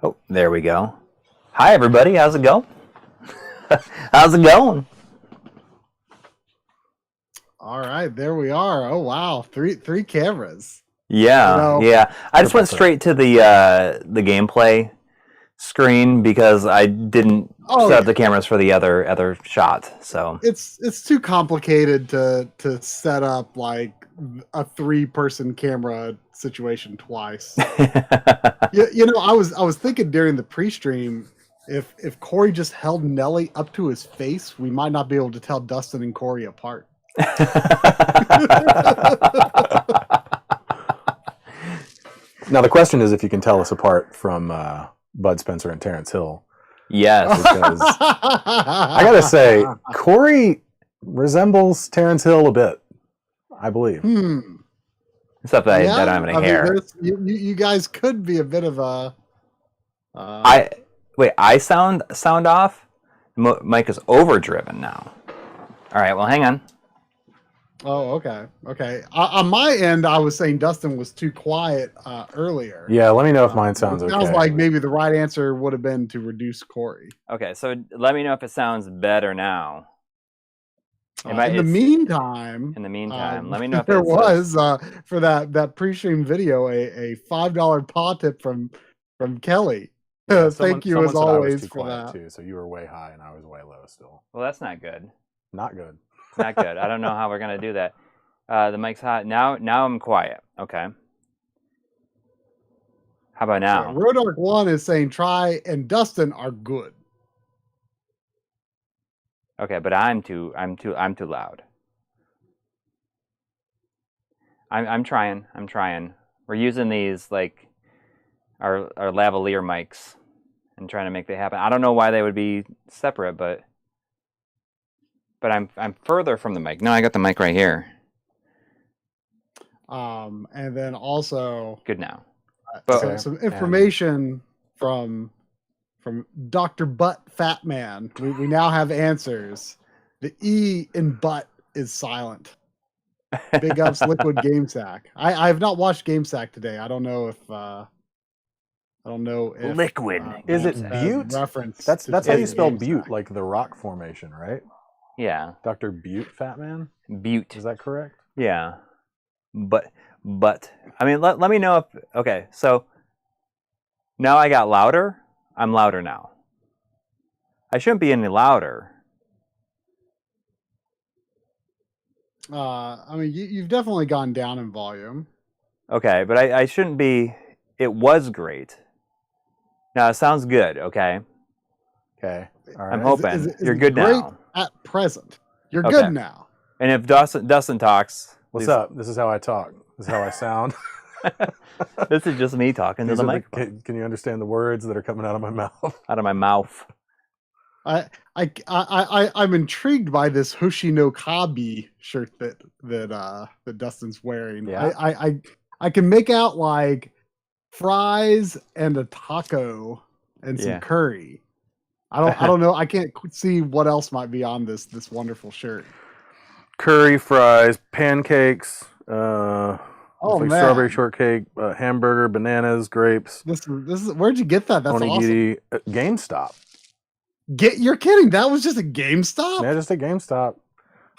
Oh, there we go. Hi, everybody. How's it going? How's it going? All right, there we are. Oh wow, three cameras. Yeah, yeah. I just went straight to the gameplay screen because I didn't set up the cameras for the other shot. So it's too complicated to set up like a 3-person camera situation twice. you know, I was thinking during the pre-stream, if Coury just held Nelly up to his face, we might not be able to tell Dustin and Coury apart. Now the question is if you can tell us apart from Bud Spencer and Terrence Hill. Yes. Because I gotta say, Coury resembles Terrence Hill a bit, I believe. Except that I don't have any hair. You guys could be a bit of a... I sound off? Mic is overdriven now. All right, well, hang on. Oh, okay. Okay. On my end, I was saying Dustin was too quiet earlier. Yeah, let me know if mine sounds okay. It sounds like maybe the right answer would have been to reduce Coury. Okay, so let me know if it sounds better now. In the meantime, let me know if there was for that pre-stream video a $5 paw tip from Kelly. Yeah, thank you as always for that. Too, so you were way high and I was way low still. Well, that's not good. Not good. It's not good. I don't know how we're gonna do that. The mic's hot now. Now I'm quiet. Okay. How about now? So Rodark 1 is saying Try and Dustin are good. Okay, but I'm too loud. I'm trying. We're using these like our lavalier mics and trying to make that happen. I don't know why they would be separate, but I'm further from the mic. No, I got the mic right here. And then also good now. But some information from Dr. Butt Fat Man. We now have answers. The E in butt is silent. Big ups Liquid Game Sack. I have not watched Game Sack today. I don't know if Liquid. Is it Butte? Reference. That's how you spell Butte, like the rock formation, right? Yeah. Dr. Butte Fat Man? Butte. Is that correct? Yeah. But I mean let me know if okay, so now I got louder. I'm louder now. I shouldn't be any louder. I mean you've definitely gone down in volume. Okay, but I shouldn't be. It was great. Now it sounds good, okay? Okay. All right. I'm hoping you're good now. At present. You're good now. And if Dustin talks, what's up? This is how I talk. This is how I sound. This is just me talking to the microphone. Can you understand the words that are coming out of my mouth? Out of my mouth. I'm intrigued by this Hoshi no Kabi shirt that Dustin's wearing. Yeah. I can make out like fries and a taco and some curry. I don't know. I can't see what else might be on this wonderful shirt. Curry, fries, pancakes, strawberry shortcake, hamburger, bananas, grapes. This is where'd you get that? That's onigiri, awesome. GameStop. You're kidding? That was just a GameStop? Yeah, just a GameStop.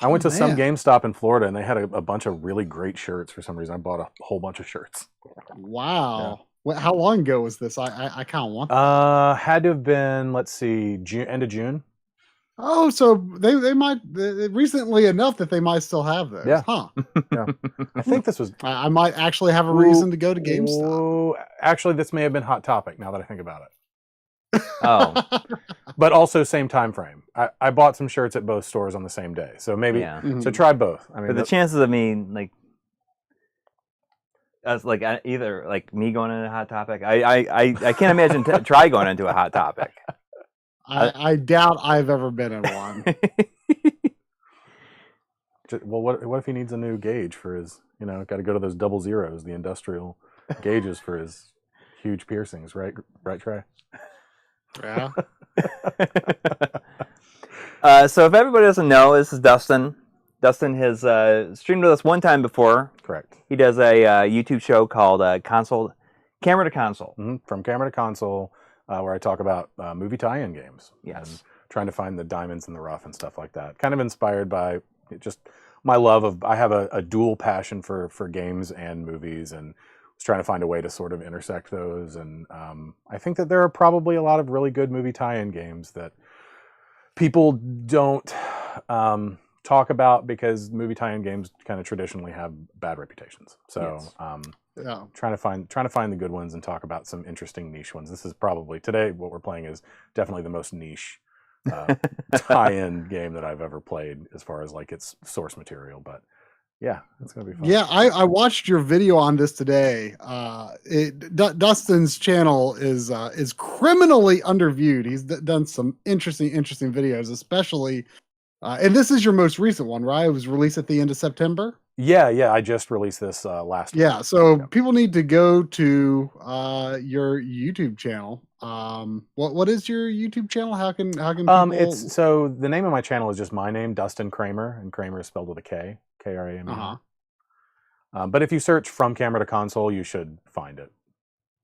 I went to some GameStop in Florida and they had a bunch of really great shirts for some reason. I bought a whole bunch of shirts. Wow. Yeah. How long ago was this? I kind of want that. Had to have been, let's see, end of June. Oh, so they might recently enough that they might still have those. Yeah. Huh. Yeah. I think this was. I might actually have a reason to go to GameStop. Oh, actually, this may have been Hot Topic. Now that I think about it. Oh, but also same time frame. I bought some shirts at both stores on the same day, so maybe. Yeah. So try both. I mean, but the chances of me like. That's like either like me going into a Hot Topic. I can't imagine try going into a Hot Topic. I doubt I've ever been in one. Well, what if he needs a new gauge for his? Got to go to those 00s, the industrial gauges for his huge piercings, right? Right, Trey? Yeah. So if everybody doesn't know, this is Dustin. Dustin has streamed with us one time before. Correct. He does a YouTube show called Camera to Console. Mm-hmm. From Camera to Console. where I talk about movie tie-in games. Yes. And trying to find the diamonds in the rough and stuff like that. Kind of inspired by just my love of, I have a dual passion for games and movies, and was trying to find a way to sort of intersect those. And I think that there are probably a lot of really good movie tie-in games that people don't talk about because movie tie-in games kind of traditionally have bad reputations. So Yeah. trying to find the good ones and talk about some interesting niche ones. This is probably, today what we're playing is definitely the most niche tie-in game that I've ever played as far as like its source material. But yeah, it's gonna be fun. Yeah, I watched your video on this today. Dustin's channel is criminally underviewed. He's done some interesting videos, especially and this is your most recent one, right? It was released at the end of September. Yeah, I just released this last week. Yeah, so people need to go to your YouTube channel. What is your YouTube channel? How can people... It's, so the name of my channel is just my name, Dustin Kramer, and Kramer is spelled with a K, Krame. But if you search From Camera to Console, you should find it.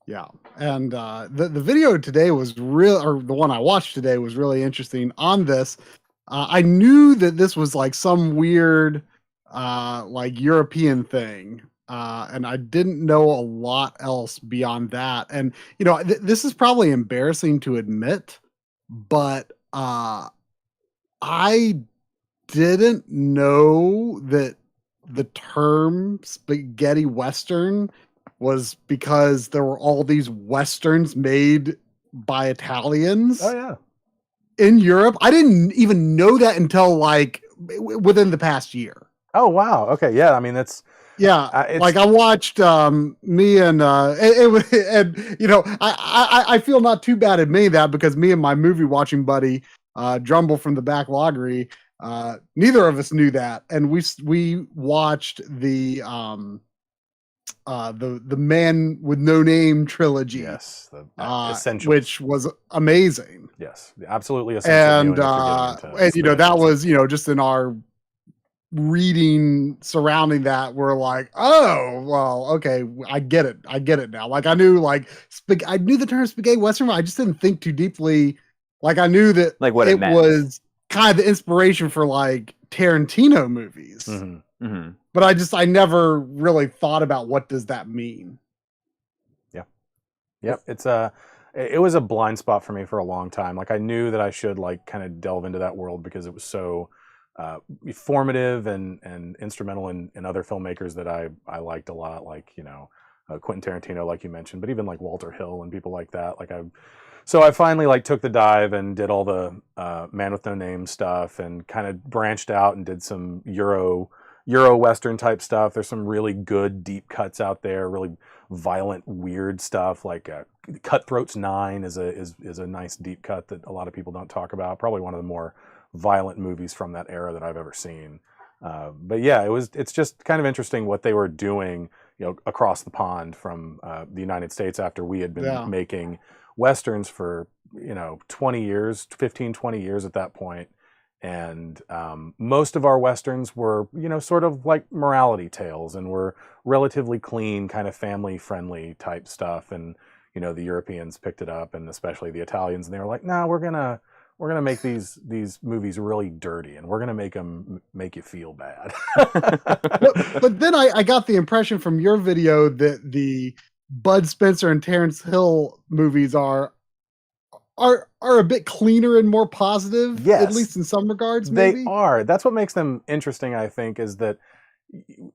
Yeah, and the video today was real, or the one I watched today was really interesting on this. I knew that this was like some weird like European thing, and I didn't know a lot else beyond that. And you know, this is probably embarrassing to admit, but I didn't know that the term spaghetti western was because there were all these westerns made by Italians. Oh yeah. In Europe. I didn't even know that until like within the past year. Oh wow. Okay. Yeah. I mean, that's like I watched me and and you know, I feel not too bad admitting that, because me and my movie watching buddy Drumble from the Back Loggery, neither of us knew that, and we watched the Man with No Name trilogy. Yes, the essential, which was amazing. Yes, absolutely essential. And you know, that was, you know, just in our reading surrounding that, we're like, oh well, okay, I get it now. Like I knew, like I knew the term spaghetti western, I just didn't think too deeply. Like I knew that like what it meant. was kind of the inspiration for like Tarantino movies. Mm-hmm. Mm-hmm. But I never really thought about what does that mean. Yeah. Yep. It was a blind spot for me for a long time. Like I knew that I should like kind of delve into that world because it was so formative and instrumental in other filmmakers that I liked a lot, like, you know, Quentin Tarantino, like you mentioned, but even like Walter Hill and people like that. Like so I finally like took the dive and did all the Man with No Name stuff and kind of branched out and did some Euro Western type stuff. There's some really good deep cuts out there, really violent, weird stuff. Like Cutthroats 9 is a nice deep cut that a lot of people don't talk about. Probably one of the more violent movies from that era that I've ever seen. But yeah, it's just kind of interesting what they were doing, you know, across the pond from the United States after we had been making Westerns for, you know, 20 years, 15, 20 years at that point. And most of our Westerns were, you know, sort of like morality tales and were relatively clean, kind of family friendly type stuff. And, you know, the Europeans picked it up, and especially the Italians, and they were like, no, we're gonna make these movies really dirty, and we're gonna make them make you feel bad. but then I got the impression from your video that the Bud Spencer and Terrence Hill movies are a bit cleaner and more positive, yes, at least in some regards. Maybe they are. That's what makes them interesting, I think, is that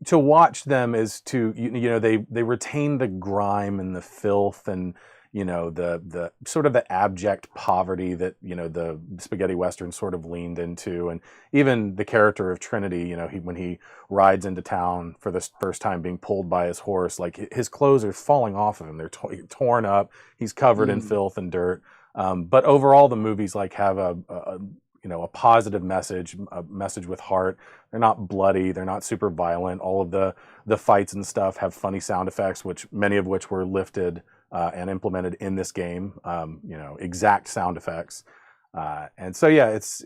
to watch them is to, you know, they retain the grime and the filth and, you know, the sort of the abject poverty that, you know, the spaghetti western sort of leaned into. And even the character of Trinity, you know, when he rides into town for the first time being pulled by his horse, like his clothes are falling off of him. They're torn up. He's covered in filth and dirt. But overall, the movies like have a you know, a positive message, a message with heart. They're not bloody. They're not super violent. All of the fights and stuff have funny sound effects, many of which were lifted and implemented in this game. You know, exact sound effects. And so yeah, it's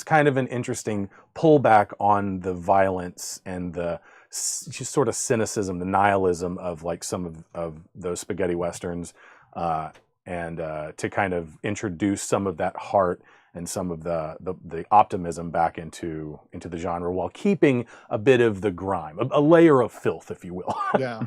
kind of an interesting pullback on the violence and the just sort of cynicism, the nihilism of like some of those spaghetti westerns. and to kind of introduce some of that heart and some of the optimism back into the genre, while keeping a bit of the grime, a layer of filth, if you will. Yeah,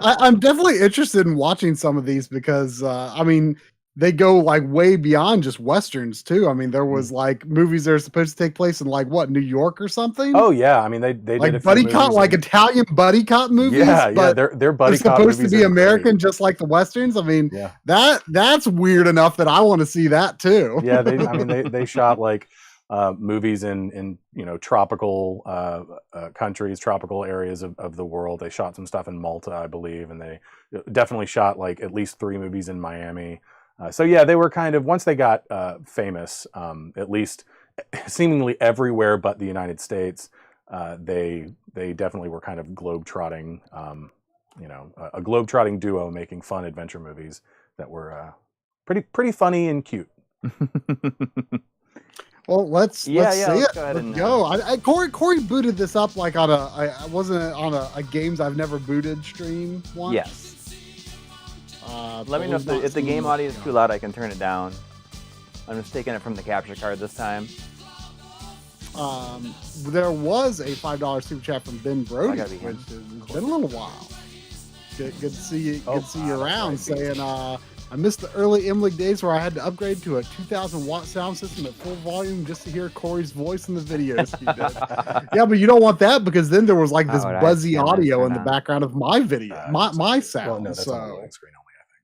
I'm definitely interested in watching some of these because I mean, they go like way beyond just westerns too. I mean, there was like movies that are supposed to take place in like what, New York or something. Oh yeah, I mean they did like a few buddy cop, movies like in- Italian buddy cop movies. Yeah, but they're buddy they're cop supposed to movies be are American, great. just like the westerns. I mean, Yeah. that's weird enough that I want to see that too. Yeah, they shot like movies in tropical countries, tropical areas of the world. They shot some stuff in Malta, I believe, and they definitely shot like at least 3 movies in Miami. So yeah, they were kind of, once they got famous, at least seemingly everywhere but the United States, they definitely were kind of globetrotting, a globetrotting duo making fun adventure movies that were pretty funny and cute. Well, let's see let's it. go ahead Let's and, go. Corey booted this up like on I wasn't on a games I've never booted stream once. Yes. Let me know but if the game audio is too loud. I can turn it down. I'm just taking it from the capture card this time. There was a $5 super chat from Ben Brody, gotta be which him. has been a little while. Good to see you. Oh, Good to see you that's around. right. Saying I missed the early MLiG days where I had to upgrade to a 2,000 watt sound system at full volume just to hear Corey's voice in the videos he did. Yeah, but you don't want that because then there was like this Oh, buzzy yeah, audio in turn the on. background of my video, my sound. Well, no, that's on the so rolling screen only, I think.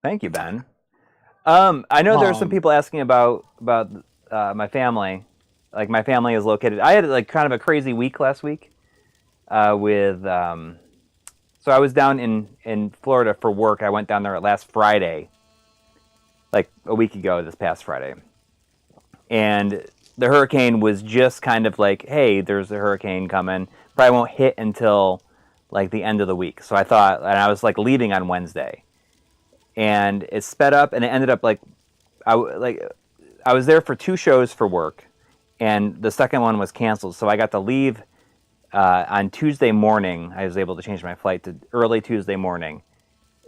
Thank you, Ben. I know there's some Um, people asking about my family. Like my family is located. I had like kind of a crazy week last week with. So I was down in Florida for work. I went down there last Friday, like a week ago, this past Friday, and the hurricane was just kind of like, hey, there's a hurricane coming. Probably won't hit until like the end of the week. So I thought, and I was like leaving on Wednesday. And it sped up, and it ended up like I was there for 2 shows for work, and the second one was canceled. So I got to leave on Tuesday morning. I was able to change my flight to early Tuesday morning,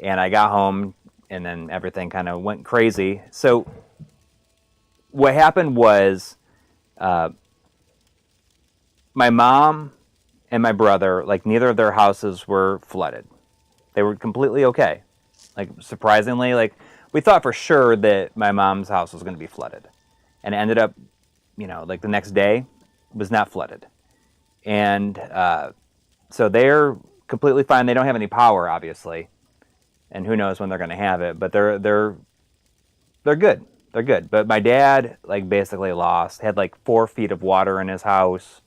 and I got home, and then everything kind of went crazy. So what happened was my mom and my brother, like neither of their houses were flooded. They were completely okay. Like surprisingly, like we thought for sure that my mom's house was going to be flooded, and it ended up, like the next day was not flooded, and so they're completely fine. They don't have any power, obviously, and who knows when they're going to have it, but they're good. They're good. But my dad like basically had like 4 feet of water in his house,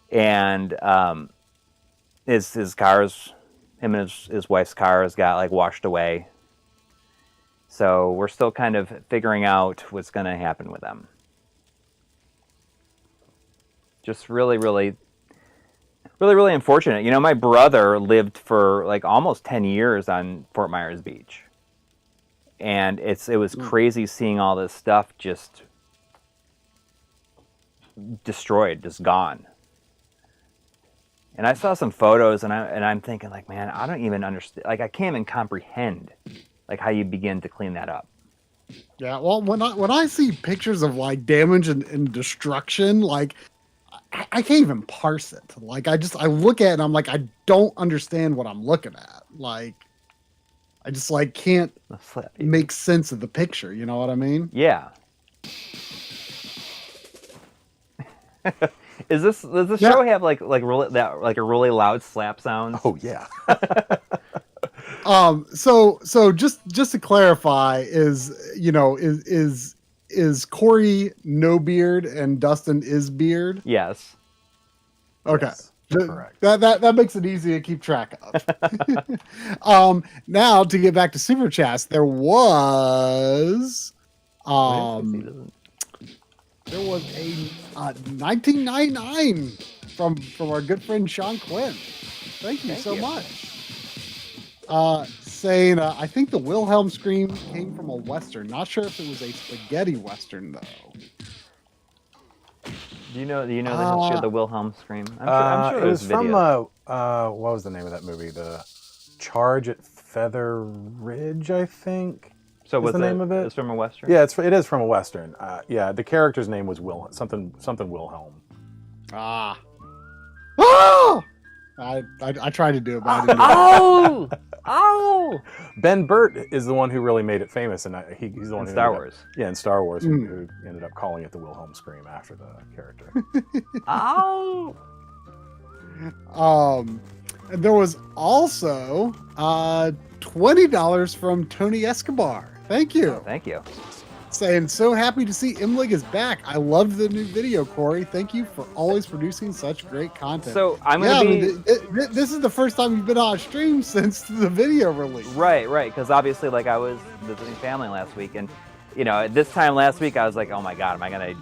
and his cars. Him and his wife's cars got like washed away. So we're still kind of figuring out what's going to happen with them. Just really, really, really, really unfortunate. My brother lived for like almost 10 years on Fort Myers Beach. And it was crazy seeing all this stuff just destroyed, just gone. And I saw some photos, and I'm thinking, like, man, I don't even understand. Like, I can't even comprehend, like, how you begin to clean that up. yeah, well, when I see pictures of like damage and destruction, like I can't even parse it. Like I look at it and I'm like, I don't understand what I'm looking at. Like I just like can't make sense of the picture. You know what I mean? Yeah. Does this show have like a really loud slap sound? Oh yeah. So just to clarify, is Coury no beard and Dustin is beard? Yes. Okay. Yes, correct. That makes it easy to keep track of. Now to get back to super chats, there was a 1999 from our good friend Sean Quinn. Thank you so much. Saying I think the Wilhelm scream came from a Western. Not sure if it was a spaghetti Western though. Do you know the history of the Wilhelm scream? I'm sure it there's was from videos. what was the name of that movie? The Charge at Feather Ridge, I think. So Is what's the name of it? It's from a Western? Yeah, it is from a Western. Yeah, the character's name was something Wilhelm. Ah. Oh! I tried to do it, but I didn't. Oh! Oh! Ben Burt is the one who really made it famous, and he's the one In who Star Wars. Yeah, in Star Wars, who ended up calling it the Wilhelm scream after the character. Oh! And there was also $20 from Tony Escobar. Thank you. Oh, thank you. Saying, so happy to see MLiG is back. I loved the new video, Coury. Thank you for always producing such great content. So I'm going to be... this is the first time you've been on stream since the video release. Right, because obviously, like, I was visiting family last week, and, you know, this time last week, I was like, oh my God, am I going to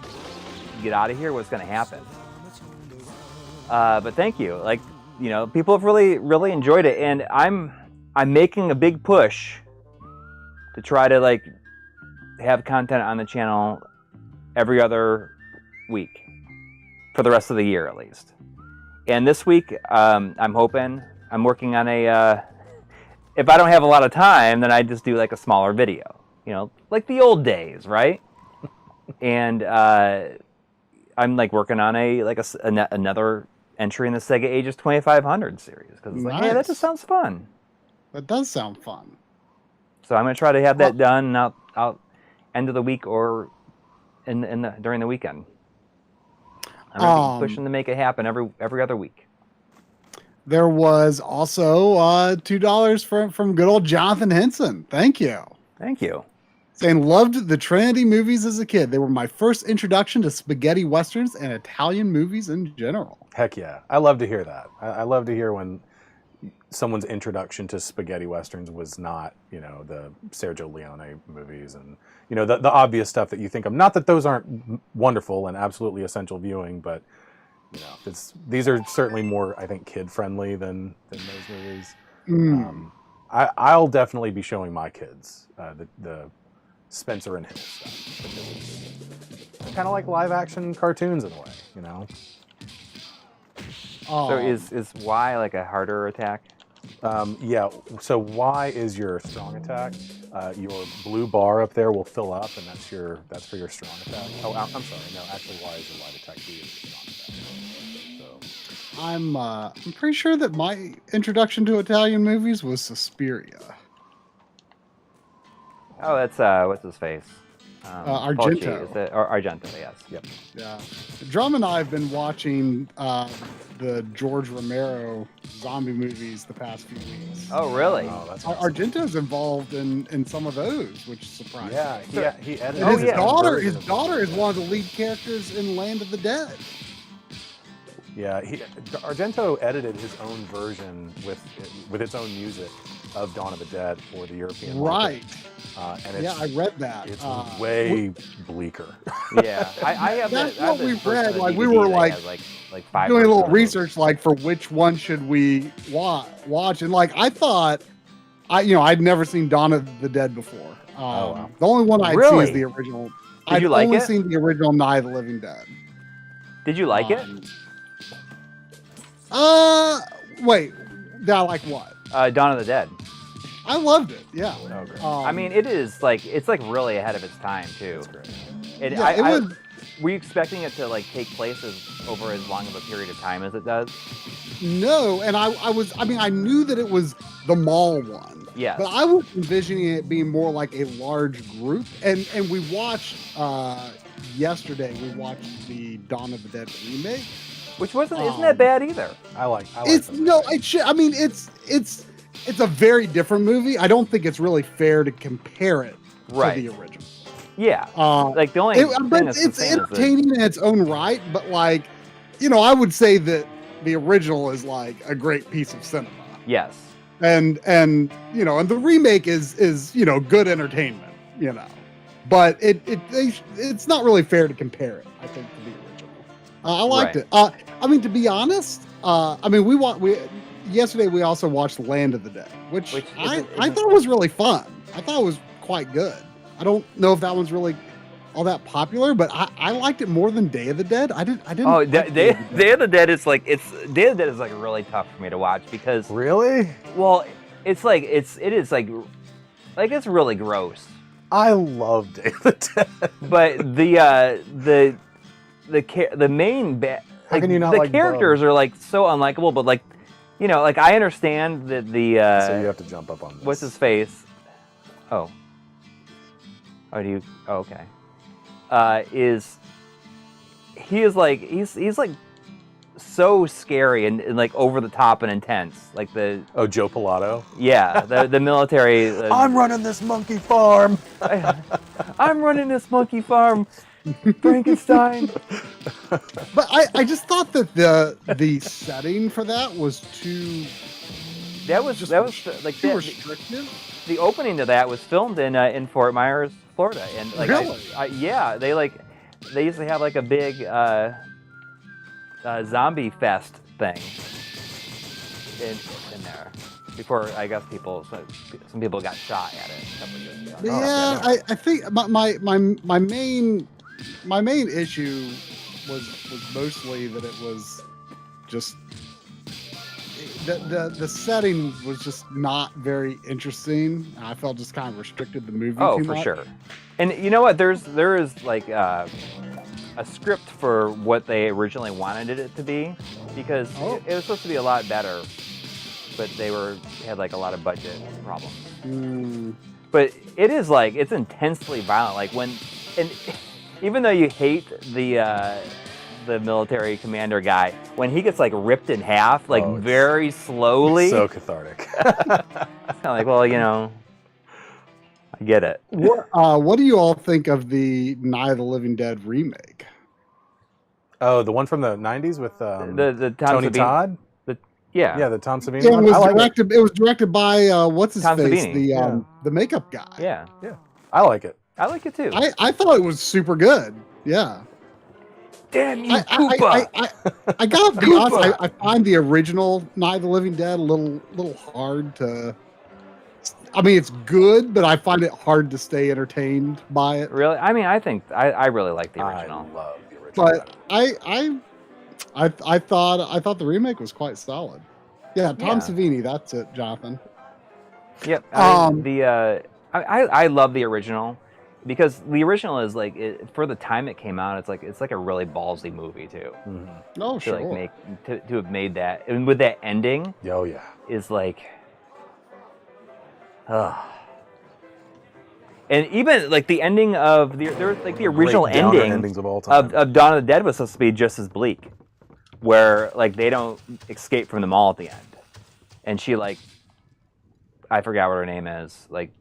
get out of here? What's going to happen? But thank you. Like, you know, people have really enjoyed it, and I'm making a big push to try to, like, have content on the channel every other week for the rest of the year, at least. And this week, I'm working on a, if I don't have a lot of time, then I just do like a smaller video, you know, like the old days, right? And I'm like working on another entry in the Sega Ages 2500 series, because it's like, hey, that just sounds fun. That does sound fun. So I'm going to try to have that done out end of the week or during the weekend. I'm gonna be pushing to make it happen every other week. There was also $2 from good old Jonathan Henson. Thank you. Thank you. Saying, loved the Trinity movies as a kid. They were my first introduction to spaghetti westerns and Italian movies in general. Heck yeah. I love to hear that. I love to hear when someone's introduction to spaghetti westerns was not, you know, the Sergio Leone movies and, you know, the obvious stuff that you think of. Not that those aren't wonderful and absolutely essential viewing, but, you know, these are certainly more, I think, kid-friendly than those movies. I'll definitely be showing my kids the Spencer and Hill stuff. It's kind of like live-action cartoons in a way, you know? So is Y like a harder attack? Yeah, so Y is your strong attack. Your blue bar up there will fill up, and that's for your strong attack. Oh, I'm sorry, no, actually Y is your light attack, B is your strong attack. So I'm pretty sure that my introduction to Italian movies was Suspiria. Oh, that's what's his face? Argento. Fulci, is it? Or Argento, yes. Yep. Yeah. Drum and I have been watching the George Romero zombie movies the past few weeks. Oh, really? Oh, that's awesome. Argento's involved in some of those, which is surprising. Yeah, he edited. And his version daughter is one of the lead characters in Land of the Dead. Yeah, Argento edited his own version with its own music of Dawn of the Dead for the European market. Right. And I read that. It's way bleaker. Yeah, I have That's that. what we read. Like we DVD were that like has, like 5 doing a little versions. research, like for which one should we watch, and like I thought, I'd never seen Dawn of the Dead before. Wow. The only one I'd seen Really? is the original. Did you like only it? seen the original Night of the Living Dead. Did you like it? Wait, did I like what? Dawn of the Dead. I loved it. Yeah. Oh, great. I mean, it's like really ahead of its time too. That's great. Were you expecting it to like take place over as long of a period of time as it does? No, and I knew that it was the mall one. Yes. But I was envisioning it being more like a large group. And we watched yesterday. We watched the Dawn of the Dead remake, Which isn't that bad either. I like it's them. no, it should. I mean, it's a very different movie. I don't think it's really fair to compare it to the original. Yeah. Like the only thing it's entertaining in its own right, but like, I would say that the original is like a great piece of cinema. Yes. And and the remake is good entertainment, but it's not really fair to compare it, I think, to the original. I liked it. I mean, to be honest, yesterday we also watched Land of the Dead, which I thought was really fun. I thought it was quite good. I don't know if that one's really all that popular, but I liked it more than Day of the Dead. I didn't. Oh, Day of the Dead is like Day of the Dead is like really tough for me to watch because Really? well, It's like it is like it's really gross. I love Day of the Dead. But the main How can you not the like characters Bub? are like so unlikable, but like like I understand that the So you have to jump up on this. what's his face? Oh. Oh, do you? Oh, okay. He's like so scary and like over the top and intense, like the Joe Pilato. the military. I'm running this monkey farm. I'm running this monkey farm, Frankenstein. But I just thought that the setting for that was too That was like too restrictive. the opening to that was filmed in Fort Myers, Florida, and like Really? they used to have like a big zombie fest thing in there before I guess some people got shot at it a couple of years ago. Yeah, I think my main issue was mostly that it was just the setting was just not very interesting. I felt just kind of restricted the movie. Oh, too for much. sure. And you know what? There is like a script for what they originally wanted it to be, because it was supposed to be a lot better, but they had like a lot of budget problems. Mm. But it is like it's intensely violent. Like even though you hate the military commander guy, when he gets like ripped in half, like very slowly, So cathartic. it's kind of like, well, I get it. What do you all think of the Night of the Living Dead remake? Oh, the one from the '90s with the Tom Tony Savini- Todd. Yeah, The Tom Savini. It one? was I like directed. It was directed by what's his Tom face, Savini. the makeup guy. Yeah, I like it. I like it too. I thought it was super good. Yeah. Damn you, I gotta be honest. I find the original Night of the Living Dead a little hard to. I mean, it's good, but I find it hard to stay entertained by it. Really? I mean, I think I really like the original. I love the original. But I thought the remake was quite solid. Yeah, Tom Savini. That's it, Jonathan. Yep. I mean, I love the original, because the original is like for the time it came out, it's like a really ballsy movie too. Mm-hmm. Oh, sure. To have made that, and with that ending, Oh yeah. is like, and even like the ending of the original Great downer ending endings of all time. of Dawn of the Dead was supposed to be just as bleak, where like they don't escape from the mall at the end, and she like, I forgot what her name is, like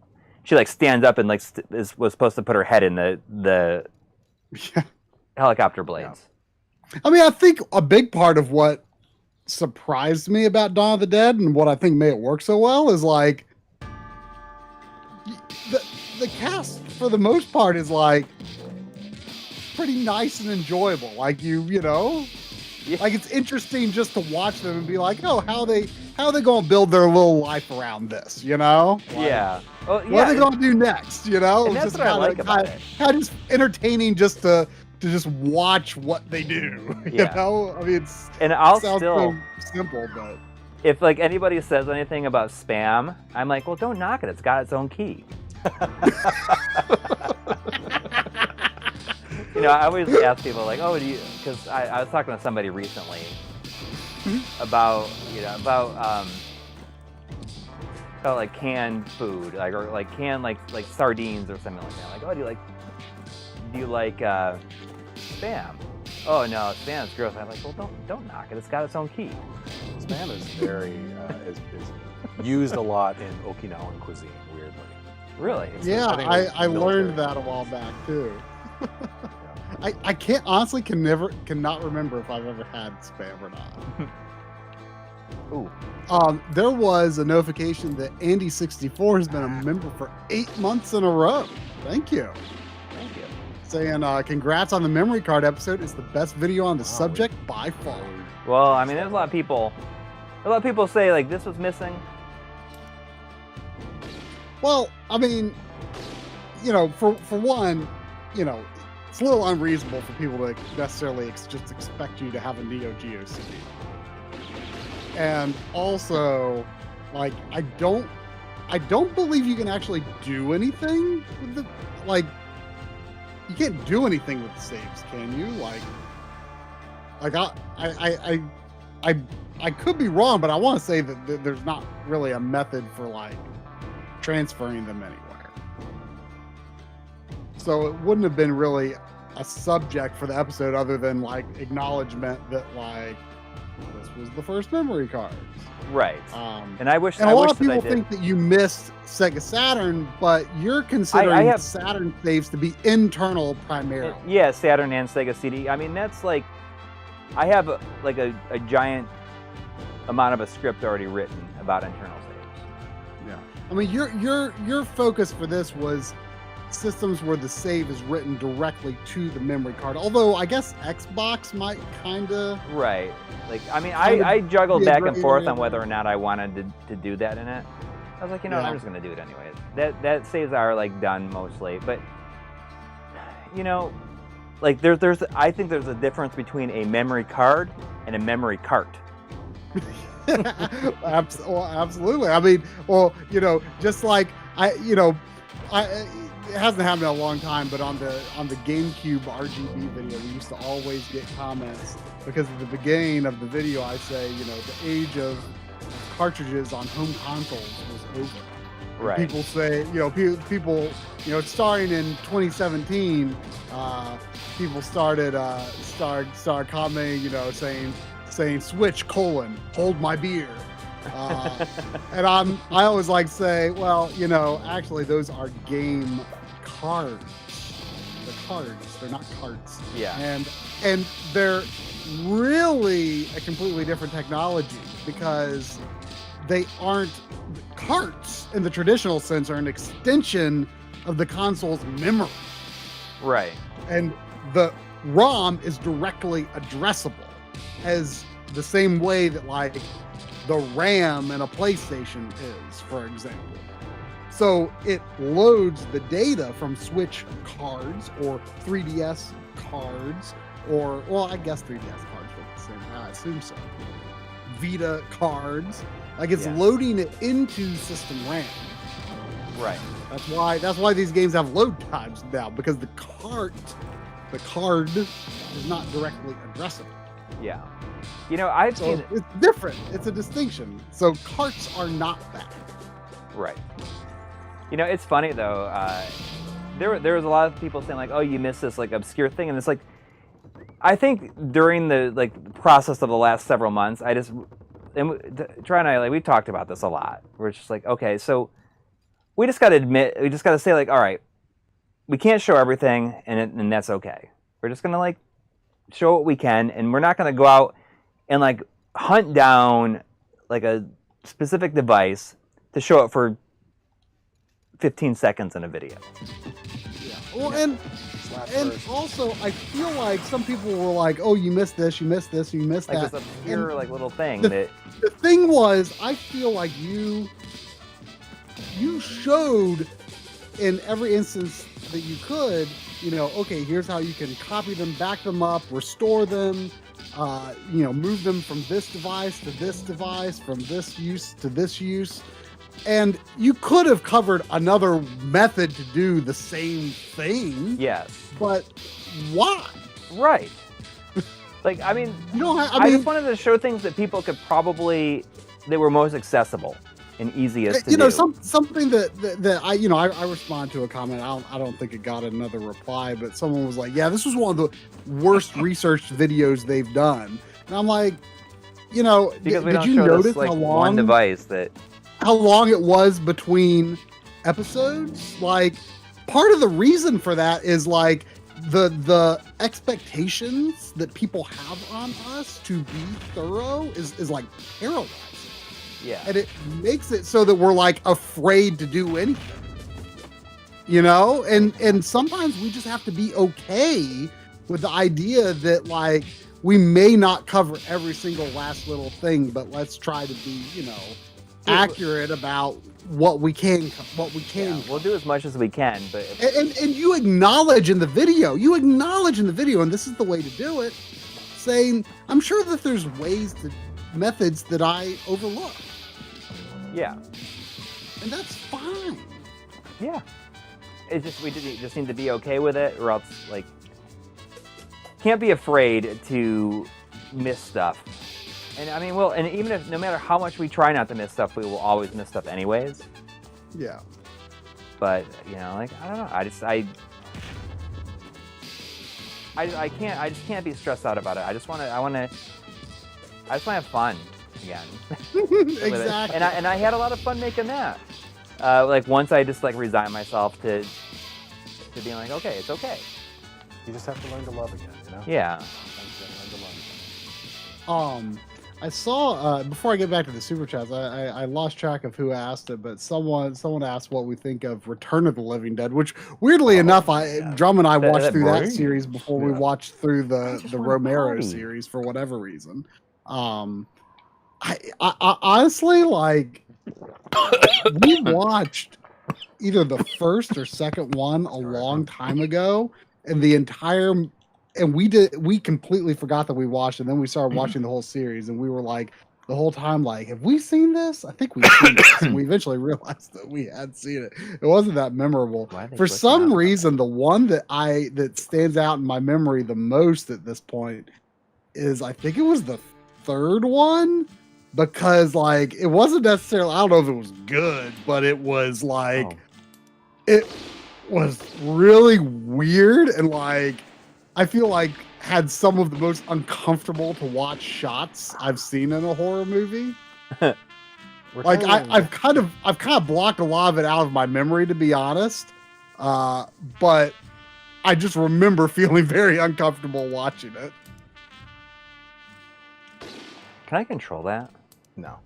she like stands up and like was supposed to put her head in the helicopter blades. I mean, I think a big part of what surprised me about Dawn of the Dead and what I think made it work so well is like the cast for the most part is like pretty nice and enjoyable. Like you know, like it's interesting just to watch them and be like, oh, how they gonna build their little life around this, you know? Like, Yeah. Well, yeah. What are they gonna do next? You know? And that's Just what I like about it. Kind of just entertaining just to just watch what they do. You Yeah. know? I mean, And I'll sounds still, so simple, but if like anybody says anything about spam, I'm like, well, don't knock it. It's got its own key. I always ask people like, oh, because I was talking to somebody recently about like canned food, like or like canned like sardines or something like that. Like, oh, do you like spam? Oh no, spam's gross. I'm like, well, don't knock it. It's got its own key. Spam is very is used a lot in Okinawan cuisine. Weirdly. Really? yeah, I think I learned military. that a while back too. I can't honestly cannot remember if I've ever had spam or not. Ooh. There was a notification that Andy64 has been a member for 8 months in a row. Thank you. Thank you. Saying congrats on the memory card episode. It's the best video on the subject by far. Well, I mean, there's a lot of people say like this was missing. Well, I mean, for one, it's a little unreasonable for people to necessarily just expect you to have a Neo Geo CD. And also, like I don't believe you can actually do anything with the like. You can't do anything with the saves, can you? I could be wrong, but I want to say that there's not really a method for like transferring them anywhere. So it wouldn't have been really a subject for the episode other than like acknowledgement that like this was the first memory cards. Right. And I wish. And a lot of people think that you missed Sega Saturn, but you're considering Saturn saves to be internal primarily. Yeah, Saturn and Sega CD. I mean, that's like, I have a giant amount of a script already written about internal saves. Yeah. I mean, your focus for this was systems where the save is written directly to the memory card. Although I guess Xbox might kind of. Right. Like, I mean, I juggled back and forth on whether or not I wanted to do that in it. I was like, I'm just going to do it anyway. That saves are like done mostly, but like I think there's a difference between a memory card and a memory cart. Absolutely. I mean, just like it hasn't happened in a long time, but on the GameCube RGB video, we used to always get comments because at the beginning of the video, I say, the age of cartridges on home consoles was over. Right. People say, people, starting in 2017, people started commenting, saying Switch : hold my beer. And I always like to say, well, actually those are game cards. They're cards. They're not carts. Yeah. And they're really a completely different technology because they aren't carts in the traditional sense, are an extension of the console's memory. Right. And the ROM is directly addressable as the same way that like the RAM in a PlayStation is, for example. So it loads the data from Switch cards or 3DS cards, or, well, I guess 3DS cards work the same way, I assume so. Vita cards, like it's loading it into system RAM. Right. That's why these games have load times now, because the card is not directly addressable. Yeah. I've seen it's different. It's a distinction. So carts are not that. Right. It's funny though. There was a lot of people saying like, "Oh, you missed this like obscure thing," and it's like, I think during the process of the last several months, Troy and I we've talked about this a lot. We're just like, okay, so we just got to say like, all right, we can't show everything, and that's okay. We're just gonna show what we can, and we're not gonna go out and hunt down a specific device to show it for 15 seconds in a video. Yeah. Well, and also I feel like some people were like, "Oh, you missed this, you missed this, you missed that." This obscure little thing. The thing was, I feel like you showed in every instance that you could, okay, here's how you can copy them, back them up, restore them, move them from this device to this device, from this use to this use. And you could have covered another method to do the same thing. Yes. But why? Right. I mean, I just wanted to show things that people could that were most accessible and easiest to do. Something that I respond to a comment. I don't think it got another reply, but someone was like, "Yeah, this was one of the worst researched videos they've done." And I'm like, because did you notice how long one device how long it was between episodes? Part of the reason for that is the expectations that people have on us to be thorough is paralyzing. Yeah. And it makes it so that we're afraid to do anything. And sometimes we just have to be okay with the idea that we may not cover every single last little thing, but let's try to be, accurate about what we can. Yeah, we'll do as much as we can, but and you acknowledge in the video, and this is the way to do it, saying, I'm sure that there's methods that I overlook. Yeah. And that's fine. Yeah. It's just we just need to be okay with it, or else like can't be afraid to miss stuff. And I mean, and even if no matter how much we try not to miss stuff, we will always miss stuff anyways. Yeah. But you know, like I don't know, I just can't be stressed out about it. I just want to have fun again. Exactly. And I had a lot of fun making that. Like once I just like resign myself to being like, okay, it's okay. You just have to learn to love again, you know? Yeah. Sometimes you gotta learn to love again. I saw before I get back to the super chats, I lost track of who asked it, but someone asked what we think of Return of the Living Dead, which weirdly enough, Drum and I watched through that series before we watched through the Romero series for whatever reason. I honestly like we watched either the first or second one a long time ago, and we completely forgot that we watched it. And then we started watching the whole series, and we were like the whole time like, have we seen this? I think we've seen this. And we eventually realized that we had seen it. It wasn't that memorable. For some reason, the one that stands out in my memory the most at this point is I think it was the third one, because like it wasn't necessarily, I don't know if it was good, but it was like it was really weird, and like I feel like had some of the most uncomfortable to watch shots I've seen in a horror movie. Like I've kind of blocked a lot of it out of my memory, to be honest. But I just remember feeling very uncomfortable watching it. Can I control that? No.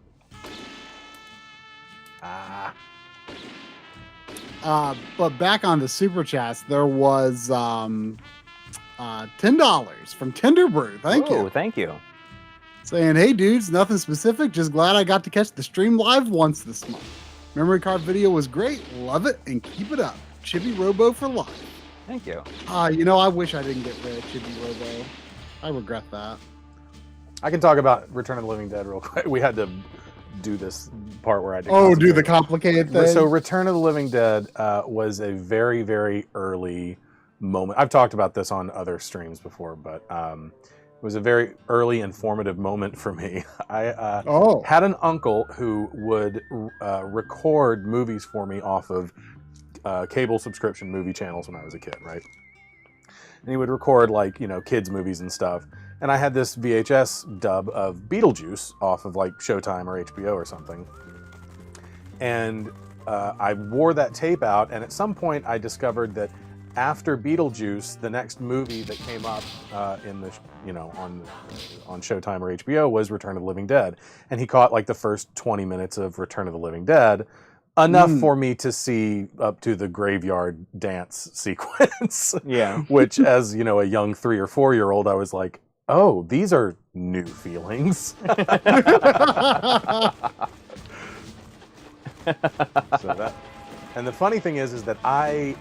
But back on the super chats, there was $10 from Tender Brew. Thank you. Thank you. Saying, hey dudes, nothing specific, just glad I got to catch the stream live once this month. Memory card video was great, love it, and keep it up. Chibi Robo for life. Thank you. You know, I wish I didn't get rid of Chibi Robo. I regret that. I can talk about Return of the Living Dead real quick. We had to do this part where I did. Do the complicated thing. So Return of the Living Dead was a very, very early moment. I've talked about this on other streams before, but it was a very early informative moment for me. I had an uncle who would record movies for me off of cable subscription movie channels when I was a kid, right? And he would record like, you know, kids movies and stuff. And I had this VHS dub of Beetlejuice off of like Showtime or HBO or something. And I wore that tape out, and at some point I discovered that after Beetlejuice, the next movie that came up in the, you know, on Showtime or HBO was Return of the Living Dead. And he caught like the first 20 minutes of Return of the Living Dead, enough for me to see up to the graveyard dance sequence. Yeah. Which, as you know, a young 3 or 4 year old, I was like, oh, these are new feelings. And the funny thing is that I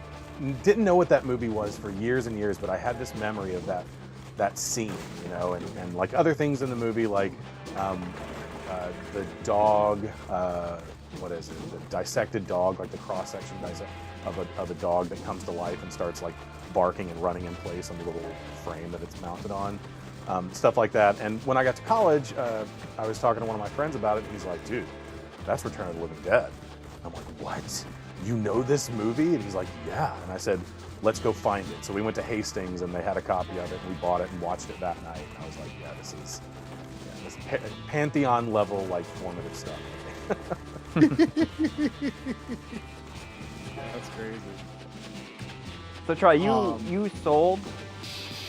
didn't know what that movie was for years and years, but I had this memory of that scene, you know, and like other things in the movie, like the dog, what is it? The dissected dog, like the cross-section of a dog that comes to life and starts like barking and running in place on the little frame that it's mounted on. Stuff like that. And when I got to college, I was talking to one of my friends about it, and he's like, dude, that's Return of the Living Dead. I'm like, what? You know this movie? And he's like, yeah. And I said, let's go find it. So we went to Hastings, and they had a copy of it, and we bought it and watched it that night. And I was like, yeah, this is Pantheon level, like, formative stuff. That's crazy. So Troy, you sold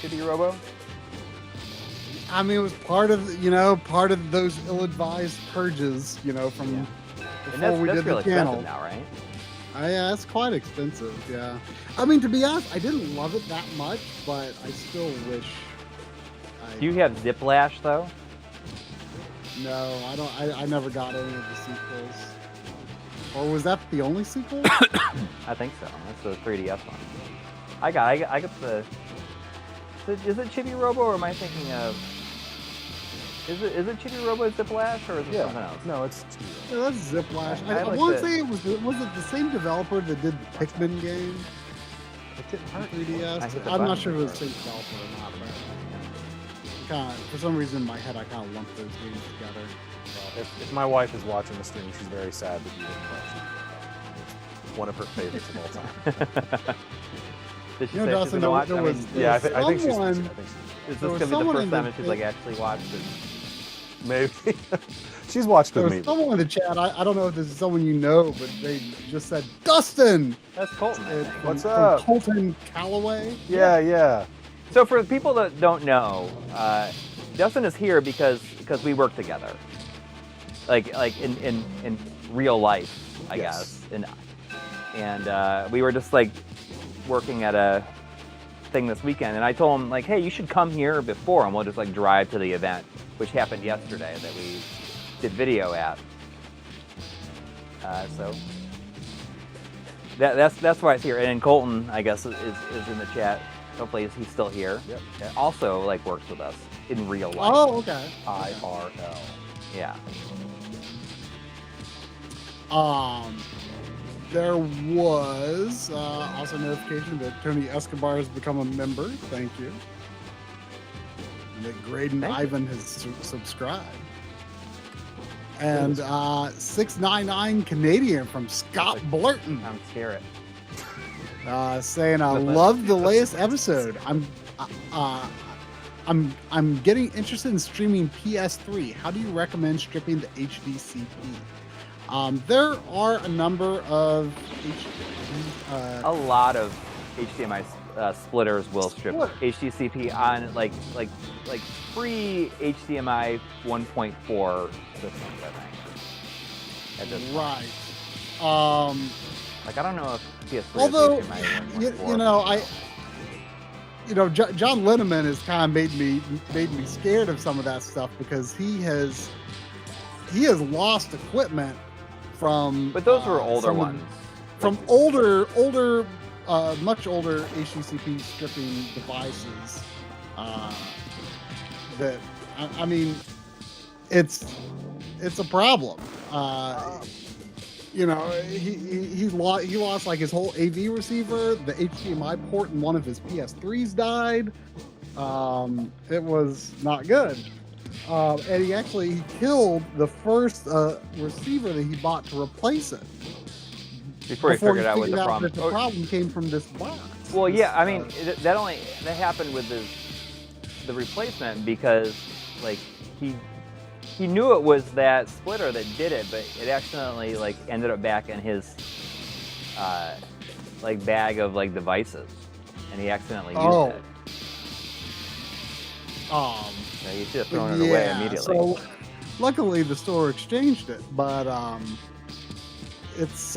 Chibi Robo? I mean, it was part of those ill-advised purges, you know, from before we did the channel. Now, right? Yeah, it's quite expensive. Yeah, I mean, to be honest, I didn't love it that much, but I still wish. Do you have Ziplash though? No, I don't. I never got any of the sequels. Or was that the only sequel? I think so. That's the 3DS one. I got the. Is it Chibi Robo, or am I thinking of? Is it Chibi Robo Ziplash or is it something else? No, it's Yeah, that's Ziplash. I I like want the- to say was it the same developer that did the Pikmin game on I 3DS? hit the I'm not button sure if it was the before. same developer or not, but for some reason in my head I kind of lumped those games together. if my wife is watching the stream, she's very sad that you didn't watch it. It's one of her favorites of all time. Did she You know, say she's Dustin, gonna watch? there I was- mean, Yeah, I think she's. I someone- think she's. is there this was gonna be the someone first in time the- that she's like actually watched it? Maybe. She's watched There with was me. someone in the chat. I don't know if this is someone you know, but they just said Dustin. That's Colton. I think. What's from up? Colton Calloway. Yeah. So for the people that don't know, Dustin is here because we work together, like in real life, I Yes. guess. And we were just like working at a thing this weekend, and I told him like, hey, you should come here before, and we'll just like drive to the event, which happened yesterday that we did video at. So that's why it's here. And then Colton, I guess, is in the chat. Hopefully he's still here. Yep. And also like works with us in real life. Oh, okay. IRL. Yeah. There was also notification that Tony Escobar has become a member. Thank you. And that Graydon Thank you. Ivan has subscribed. And 699 Canadian from Scott Blurton I'm scared. saying, "I But that- love the latest episode. I'm getting interested in streaming PS3. How do you recommend stripping the HDCP?" There are a number of A lot of HDMI splitters will strip Split. HDCP on like free HDMI 1.4 systems, I think. At this point. right. Like I don't know if PS3 Although, is HDMI 1.4. you know, John Linneman has kind of made me scared of some of that stuff because he has lost equipment from. But those were older some of- ones. From older, much older HDCP stripping devices. That I mean, it's a problem. You know, he lost like his whole AV receiver. The HDMI port in one of his PS3s died. It was not good. And he killed the first receiver that he bought to replace it. Before he figured out what the that problem. the problem came from this box. Well, yeah, I mean that happened with the replacement because like he knew it was that splitter that did it, but it accidentally like ended up back in his like bag of like devices, and he accidentally used it. So you should have thrown it away immediately. So luckily the store exchanged it, but it's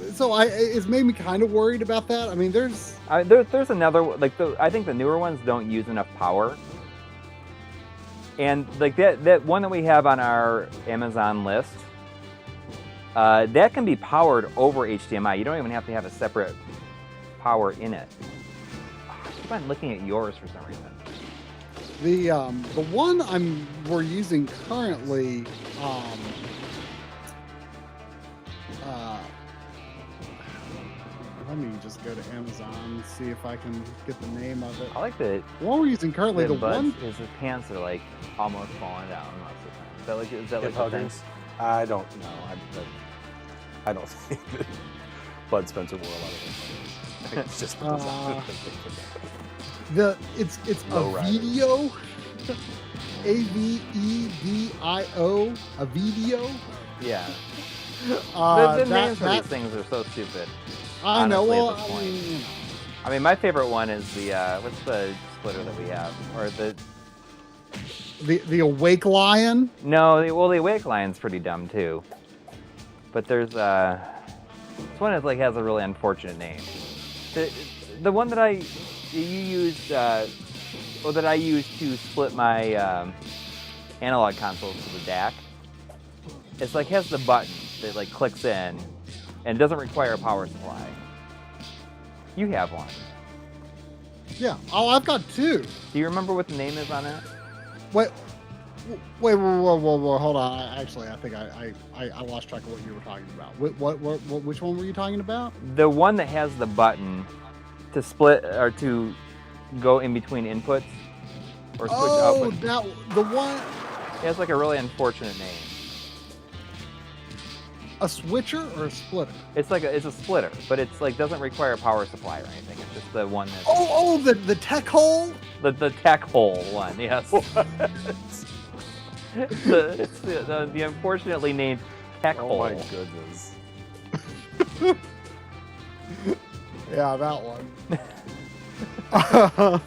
it's made me kind of worried about that. I mean, there's there's another like I think the newer ones don't use enough power, and like that one that we have on our Amazon list, that can be powered over HDMI. You don't even have to have a separate power in it. I keep on looking at yours for some reason. the one we're using currently. Let me just go to Amazon and see if I can get the name of it. I like the What we're using currently, the one. his pants are like almost falling down most of the time. Is that like Hip the thing? huggers? I don't know. I don't think that Bud Spencer wore a lot of those. I think it's just It's Low a rider. video. AVEDIO. A video. Yeah. Uh, The that- names for that- these things are so stupid. I know. honestly, at Well, this I point. mean, you know. I mean, my favorite one is the what's the splitter that we have, or the The Awake Lion. no, the Awake Lion's pretty dumb too. But there's this one is like has a really unfortunate name. The one that you used, or that I used to split my analog consoles to the DAC. It's like has the button that like clicks in, and it doesn't require a power supply. You have one. Yeah. Oh, I've got 2. Do you remember what the name is on it? Wait, whoa, hold on. I think I lost track of what you were talking about. Which one were you talking about? The one that has the button to split or to go in between inputs or switch outputs. The one. It has like a really unfortunate name. A switcher or a splitter? It's a splitter, but it's like doesn't require a power supply or anything. It's just the one that. The tech hole. The tech hole one, yes. It's the unfortunately named tech hole. Oh my goodness. Yeah, that one. I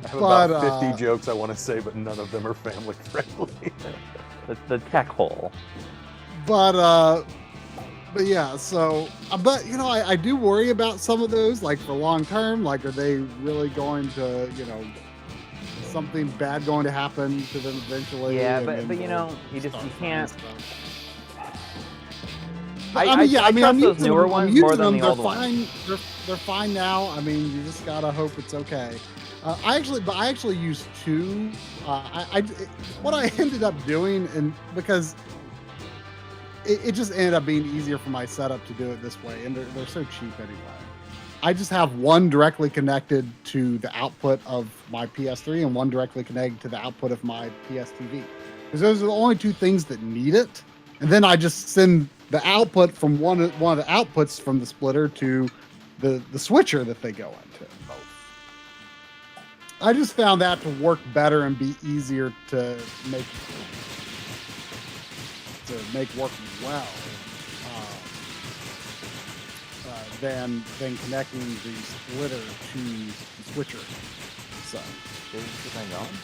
have about 50 jokes I want to say, but none of them are family friendly. The tech hole. But yeah, so but I do worry about some of those, like for long term. Like, are they really going to something bad going to happen to them eventually? Yeah, but you can't. I trust those newer ones more than the old ones. They're fine now. I mean, you just gotta hope it's okay. I actually used 2. What I ended up doing, and because it just ended up being easier for my setup to do it this way, and they're so cheap anyway. I just have one directly connected to the output of my PS3 and one directly connected to the output of my PS TV. Because those are the only 2 things that need it. And then I just send the output from one of the outputs from the splitter to the switcher that they go into. I just found that to work better and be easier to make work well than connecting the splitter to the switcher. So, is this thing going?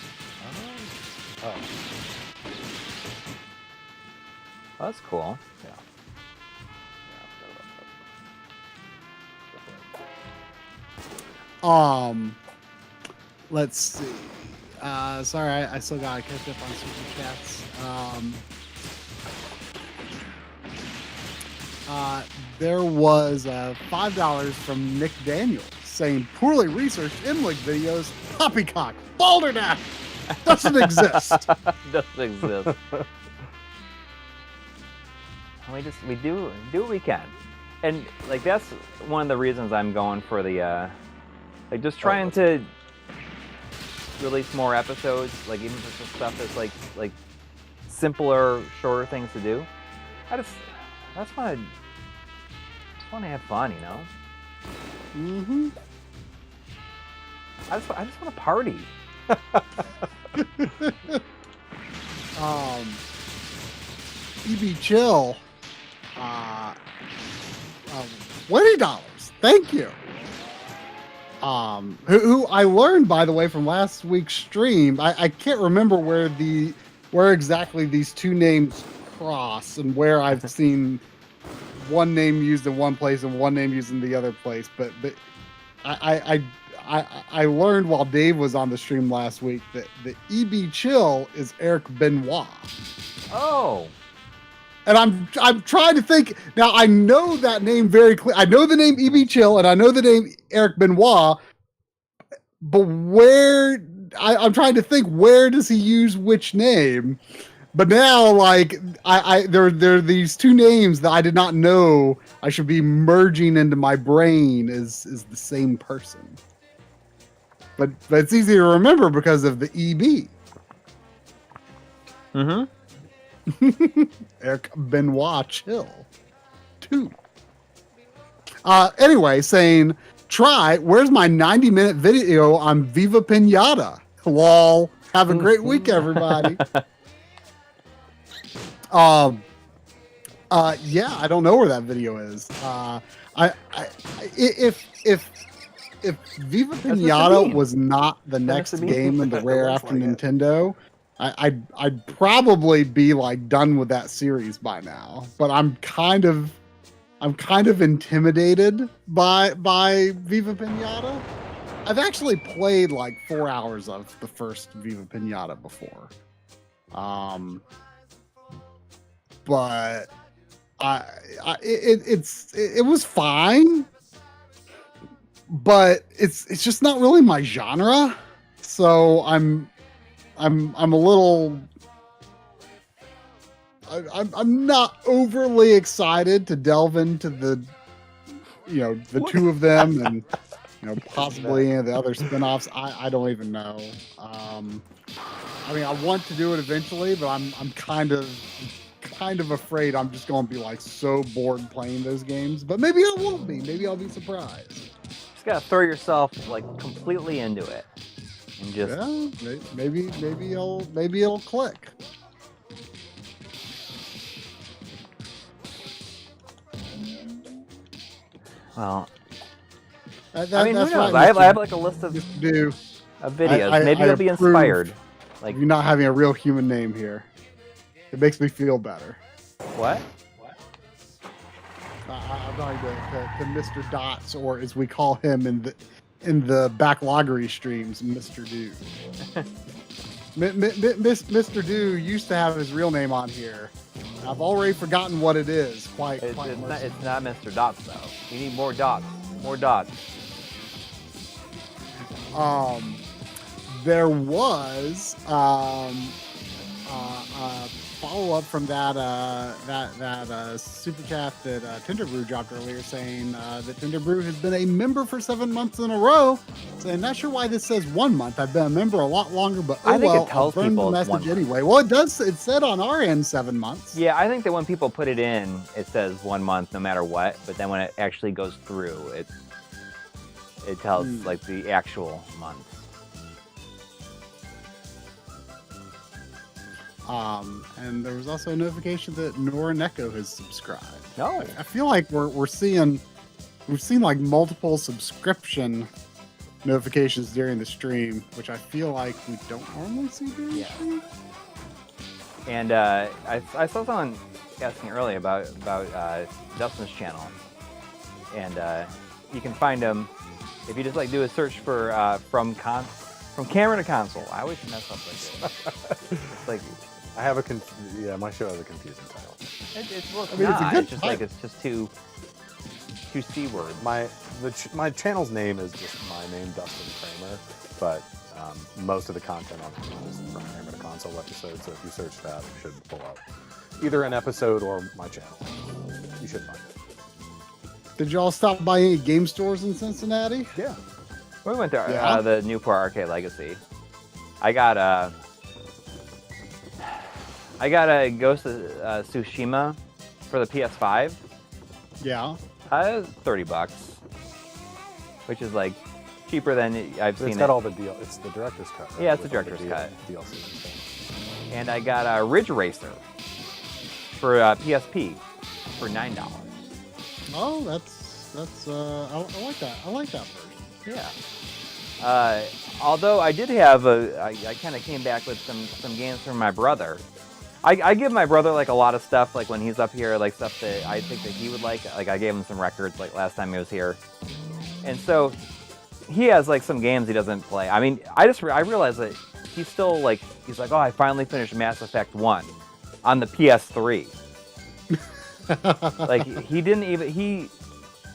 Oh, that's cool. Yeah. Let's see. Sorry, I still gotta catch up on super chats. There was $5 from Nick Daniels saying poorly researched MLiG videos, poppycock, balderdash, doesn't exist. Doesn't exist. We do what we can, and like that's one of the reasons I'm going for the just trying to release more episodes, like even just the stuff that's like simpler, shorter things to do. I just want to have fun, Mm-hmm. I just want to party. EB Chill, $20. Thank you. Who I learned, by the way, from last week's stream. I can't remember where exactly these 2 names cross and where I've seen one name used in one place and one name used in the other place. But I learned while Dave was on the stream last week that the EB Chill is Eric Benoit. Oh. And I'm trying to think now. I know that name very clear. I know the name EB Chill and I know the name Eric Benoit. But I'm trying to think, where does he use which name? But now, like, there are these 2 names that I did not know I should be merging into my brain as the same person. But it's easy to remember because of the EB. Mm-hmm. Eric Benoit Chill 2. Anyway, saying, where's my 90-minute video on Viva Pinata? Lol. Have a great week, everybody. Yeah, I don't know where that video is. If Viva Pinata was not the next game in the Rare after Nintendo, I'd probably be like done with that series by now. But I'm kind of intimidated by Viva Pinata. I've actually played like 4 hours of the first Viva Pinata before. But it was fine. but it's just not really my genre. So I'm a little. I'm not overly excited to delve into the two of them and possibly the other spinoffs. I don't even know. I mean, I want to do it eventually, but I'm kind of afraid I'm just going to be like so bored playing those games. But maybe I won't be. Maybe I'll be surprised. Just gotta throw yourself like completely into it, and just maybe it'll click. Well, I mean, who knows? right, I have like a list of videos. Maybe you'll be inspired. Like you're not having a real human name here. It makes me feel better. What? I'm going to Mr. Dots, or as we call him in the backloggery streams, Mr. Do. Mr. Do used to have his real name on here. I've already forgotten what it is. It's not Mr. Dots though. You need more dots. More dots. There was follow up from that super chat that Tinderbrew dropped earlier, saying that Tinderbrew has been a member for 7 months in a row. Saying not sure why this says 1 month. I've been a member a lot longer, but I think it tells people the it's 1 message month. anyway. Well, it does. It said on our end 7 months. Yeah, I think that when people put it in, it says 1 month no matter what. But then when it actually goes through, it tells like the actual months. And there was also a notification that Nora Neko has subscribed. No, I feel like we've seen like multiple subscription notifications during the stream, which I feel like we don't normally see during the stream. And I saw someone asking earlier about Dustin's channel, and you can find him if you just like do a search for from camera to console. I always mess up like this. It's like I have my show has a confusing title. It's just title. like it's just two C words. My channel's name is just my name, Dustin Kramer, but most of the content on it is from Kramer to Console episodes. So if you search that, it should pull up either an episode or my channel. You should find it. Did y'all stop by any game stores in Cincinnati? Yeah. We went to the Newport Arcade Legacy. I got a Ghost of Tsushima for the PS5. Yeah. It was $30, which is like cheaper than I've seen. It's got all the deal. It's the director's cut. Right? Yeah, it's the With all director's cut. DLC and stuff. And I got a Ridge Racer for PSP for $9. Oh, that's I like that. I like that version. Yeah. Although I did have I kind of came back with some games from my brother. I give my brother like a lot of stuff, like when he's up here, like stuff that I think that he would like. Like I gave him some records like last time he was here, and so he has like some games he doesn't play. I mean, I realized that he's still like he's like, oh, I finally finished Mass Effect 1 on the PS3. Like he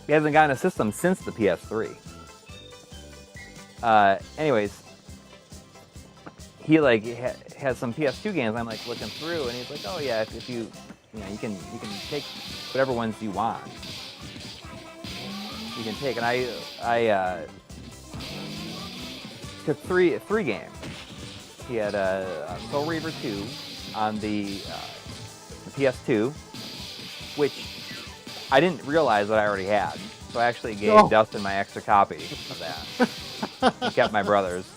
hasn't gotten a system since the PS3. Anyways, he like has some PS2 games. I'm like looking through, and he's like, "Oh yeah, if you can take whatever ones you want. You can take." And I took three games. He had a Soul Reaver 2 on the PS2, which I didn't realize that I already had. So I actually gave Dustin my extra copy of that. I kept my brother's.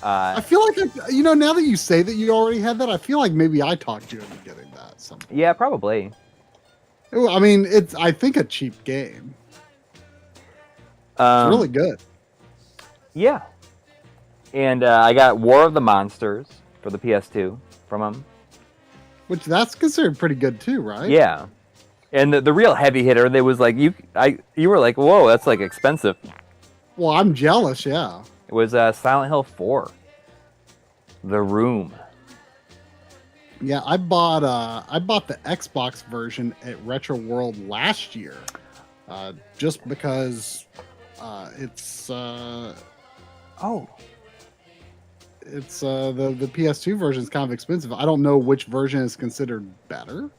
I feel like, now that you say that you already had that, I feel like maybe I talked you into getting that. Yeah, probably. I mean, it's, I think, a cheap game. It's really good. Yeah. And I got War of the Monsters for the PS2 from him. Which that's considered pretty good too, right? Yeah. And the real heavy hitter, there was like, you were like, whoa, that's like expensive. Well, I'm jealous, yeah. It was Silent Hill 4. The Room. Yeah, I bought the Xbox version at Retro World last year, just because It's Oh, the PS2 version is kind of expensive. I don't know which version is considered better.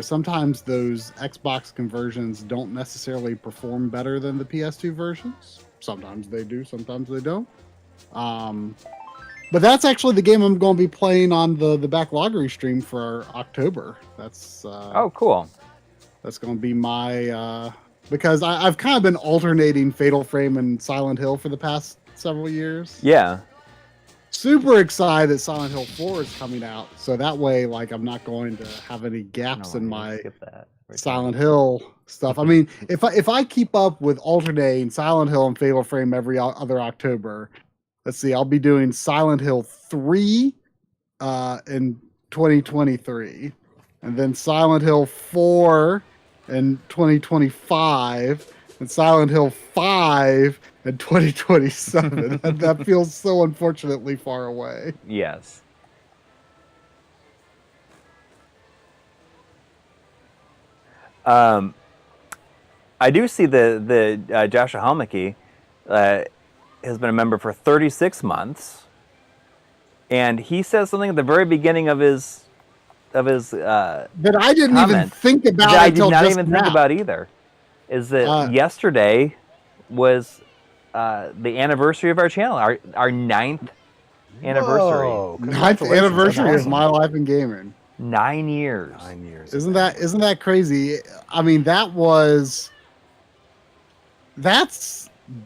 Sometimes those Xbox conversions don't necessarily perform better than the PS2 versions. Sometimes they do, sometimes they don't. But that's actually the game I'm going to be playing on the Backloggery stream for October. That's oh, cool. That's going to be my because I've kind of been alternating Fatal Frame and Silent Hill for the past several years. Yeah. Super excited that Silent Hill 4 is coming out, so that way, like, I'm not going to have any gaps in my Silent Hill stuff. I mean, if I keep up with alternating Silent Hill and Fatal Frame every other October, let's see, I'll be doing Silent Hill 3 in 2023, and then Silent Hill 4 in 2025, and Silent Hill 5 in 2027. That feels so unfortunately far away. Yes. I do see the Joshua Helmicke has been a member for 36 months, and he says something at the very beginning of his that I didn't even comment think about. that I did not even think about either. Is that yesterday was the anniversary of our channel, our 9th anniversary. Whoa, 9th anniversary of My Life in Gaming. 9 years. 9 years. Isn't that crazy? I mean, that's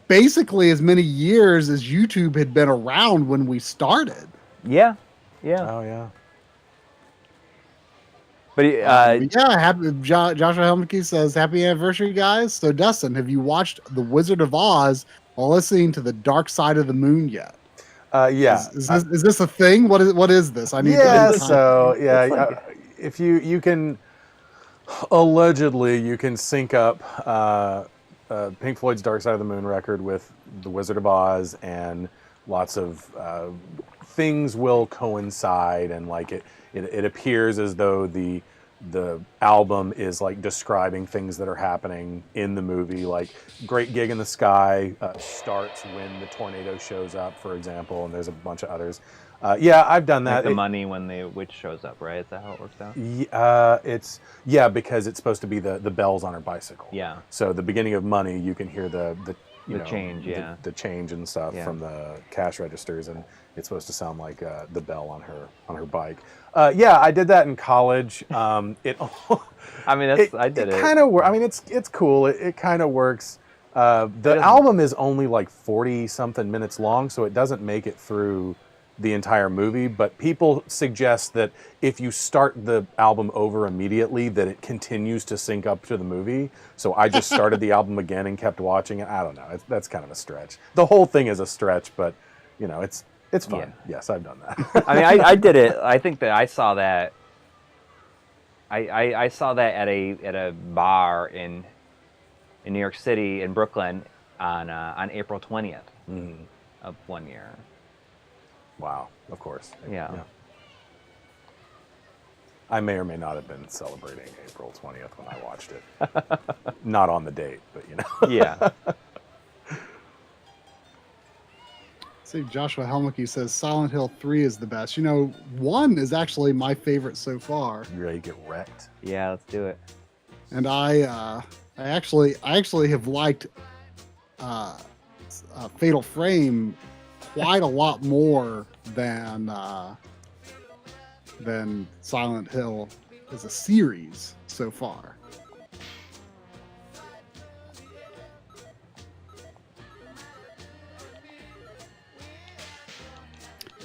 basically as many years as YouTube had been around when we started. Yeah. Oh yeah. But Joshua Helmicke says, "Happy anniversary, guys." So, Dustin, have you watched The Wizard of Oz while listening to The Dark Side of the Moon yet? Yeah. Is this a thing? What is this? I need. Yeah. to So yeah, if you can, allegedly you can sync up Pink Floyd's Dark Side of the Moon record with The Wizard of Oz, and lots of things will coincide, and like it appears as though the album is like describing things that are happening in the movie. Like Great Gig in the Sky starts when the tornado shows up, for example, and there's a bunch of others. Yeah, I've done that. Like the money when the witch shows up, right? Is that how it works out? It's because it's supposed to be the bells on her bicycle. Yeah. So the beginning of Money, you can hear the change, the change and stuff from the cash registers, and it's supposed to sound like the bell on her bike. Yeah, I did that in college. I mean, I did it. Kind of. I mean, it's cool. It kind of works. The album is only like 40-something minutes long, so it doesn't make it through the entire movie. But people suggest that if you start the album over immediately, that it continues to sync up to the movie. So I just started the album again and kept watching it. I don't know. That's kind of a stretch. The whole thing is a stretch, but it's fun. Yeah. Yes, I've done that. I mean, I did it. I think that I saw that. I saw that at a bar in New York City, in Brooklyn, on April 20th of one year. Wow, of course. Yeah. I may or may not have been celebrating April 20th when I watched it. Not on the date, but Yeah. See, Joshua Helmicke says Silent Hill 3 is the best. 1 is actually my favorite so far. You ready to get wrecked? Yeah, let's do it. And I actually have liked Fatal Frame quite a lot more than Silent Hill as a series so far.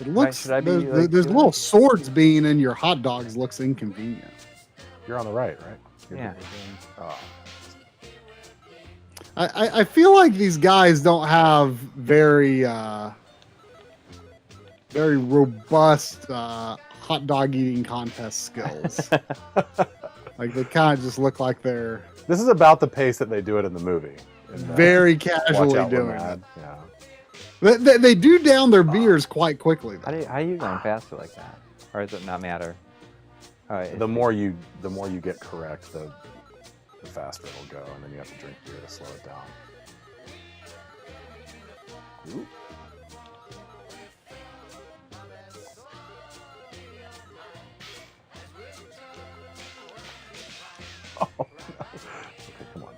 It looks there's little swords being in your hot dogs looks inconvenient. You're on the right? Yeah. Oh. I feel like these guys don't have very robust hot dog eating contest skills. Like they kind of just look like they're. This is about the pace that they do it in the movie. Very casually doing it. Yeah. They do down their beers quite quickly. How are you going faster like that? Or does it not matter? All right. The more you get correct, the faster it'll go, and then you have to drink beer to slow it down. Ooh. Oh, no. Okay, come on.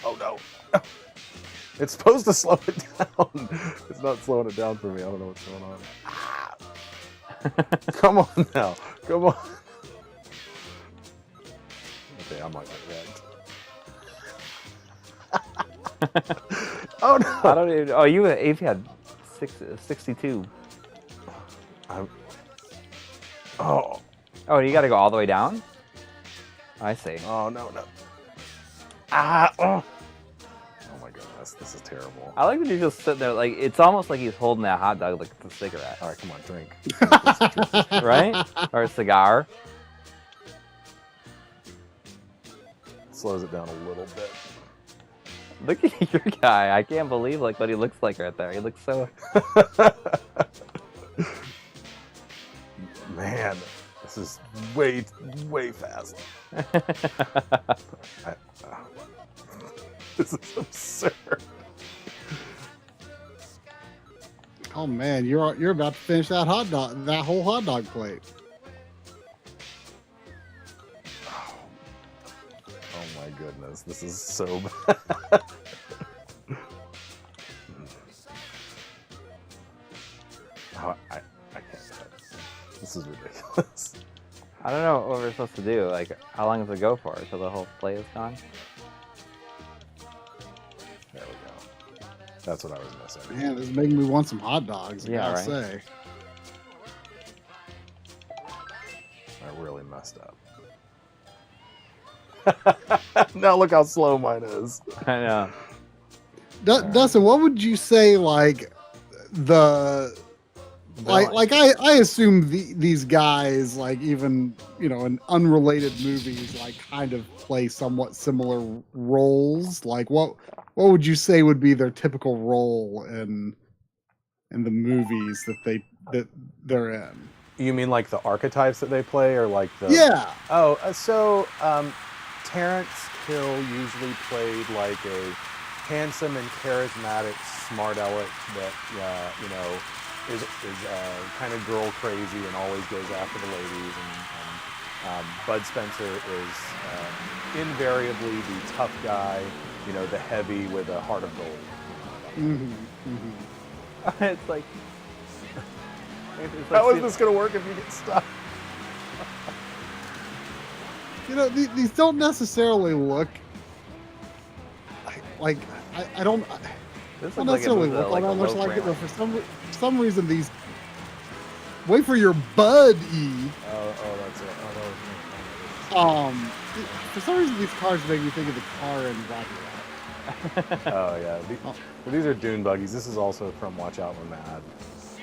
Oh, no. It's supposed to slow it down. It's not slowing it down for me. I don't know what's going on. Ah. Come on now. Come on. Okay, I might get wrecked. Oh, no. I don't even. Oh, you had 62. Oh. Oh, you got to go all the way down? I see. Oh, no. Ah. Oh. Oh my goodness, this is terrible. I like that he's just sitting there, like, it's almost like he's holding that hot dog like it's a cigarette. All right, come on, drink. Right? Or a cigar. Slows it down a little bit. Look at your guy. I can't believe like what he looks like right there. He looks so... Man, this is way fast. This is absurd. Oh man, you're about to finish that whole hot dog plate. Oh my goodness, this is so bad. Oh, I can't. This is ridiculous. I don't know what we're supposed to do. Like, how long does it go for? Until the whole plate is gone? There we go. That's what I was missing. Man, this is making me want some hot dogs. I Yeah, gotta right. say. I really messed up. Now look how slow mine is. I know. Dustin, what would you say like the like I assume these guys, like, even, you know, in unrelated movies, like kind of play somewhat similar roles. Like what would you say would be their typical role in the movies that they're in? You mean like the archetypes that they play, or like the... Yeah. Oh, so Terrence Hill usually played like a handsome and charismatic smart aleck that you know, is kind of girl crazy and always goes after the ladies, and Bud Spencer is invariably the tough guy, you know, the heavy with a heart of gold. Mm-hmm. Mm-hmm. It's like... How is this going to work if you get stuck? You know, these don't necessarily look like I don't necessarily look like that much like it, but for some reason these. Wait for your Bud E. Oh, that's it. For some reason these cars make me think of the car in Rocky. Oh yeah, these are dune buggies. This is also from Watch Out We're Mad.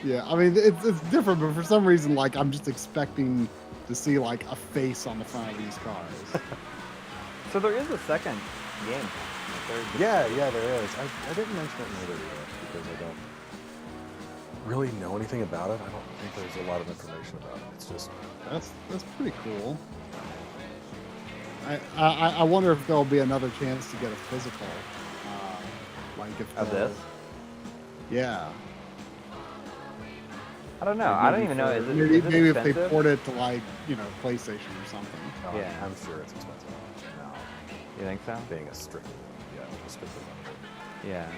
Yeah, I mean it's different, but for some reason, like, I'm just expecting to see like a face on the front of these cars. So there is a second game. Yeah, there is. I didn't mention it in the video because I don't really know anything about it. I don't think there's a lot of information about it. It's just That's pretty cool. I wonder if there'll be another chance to get a physical, like if Of they'll- this? Yeah. I don't know. I don't even know. Is it, Maybe, is it maybe if they expensive? port it to, like, you know, PlayStation or something. Yeah. I'm sure it's expensive. No, You think so? being a strictly limited. Yeah.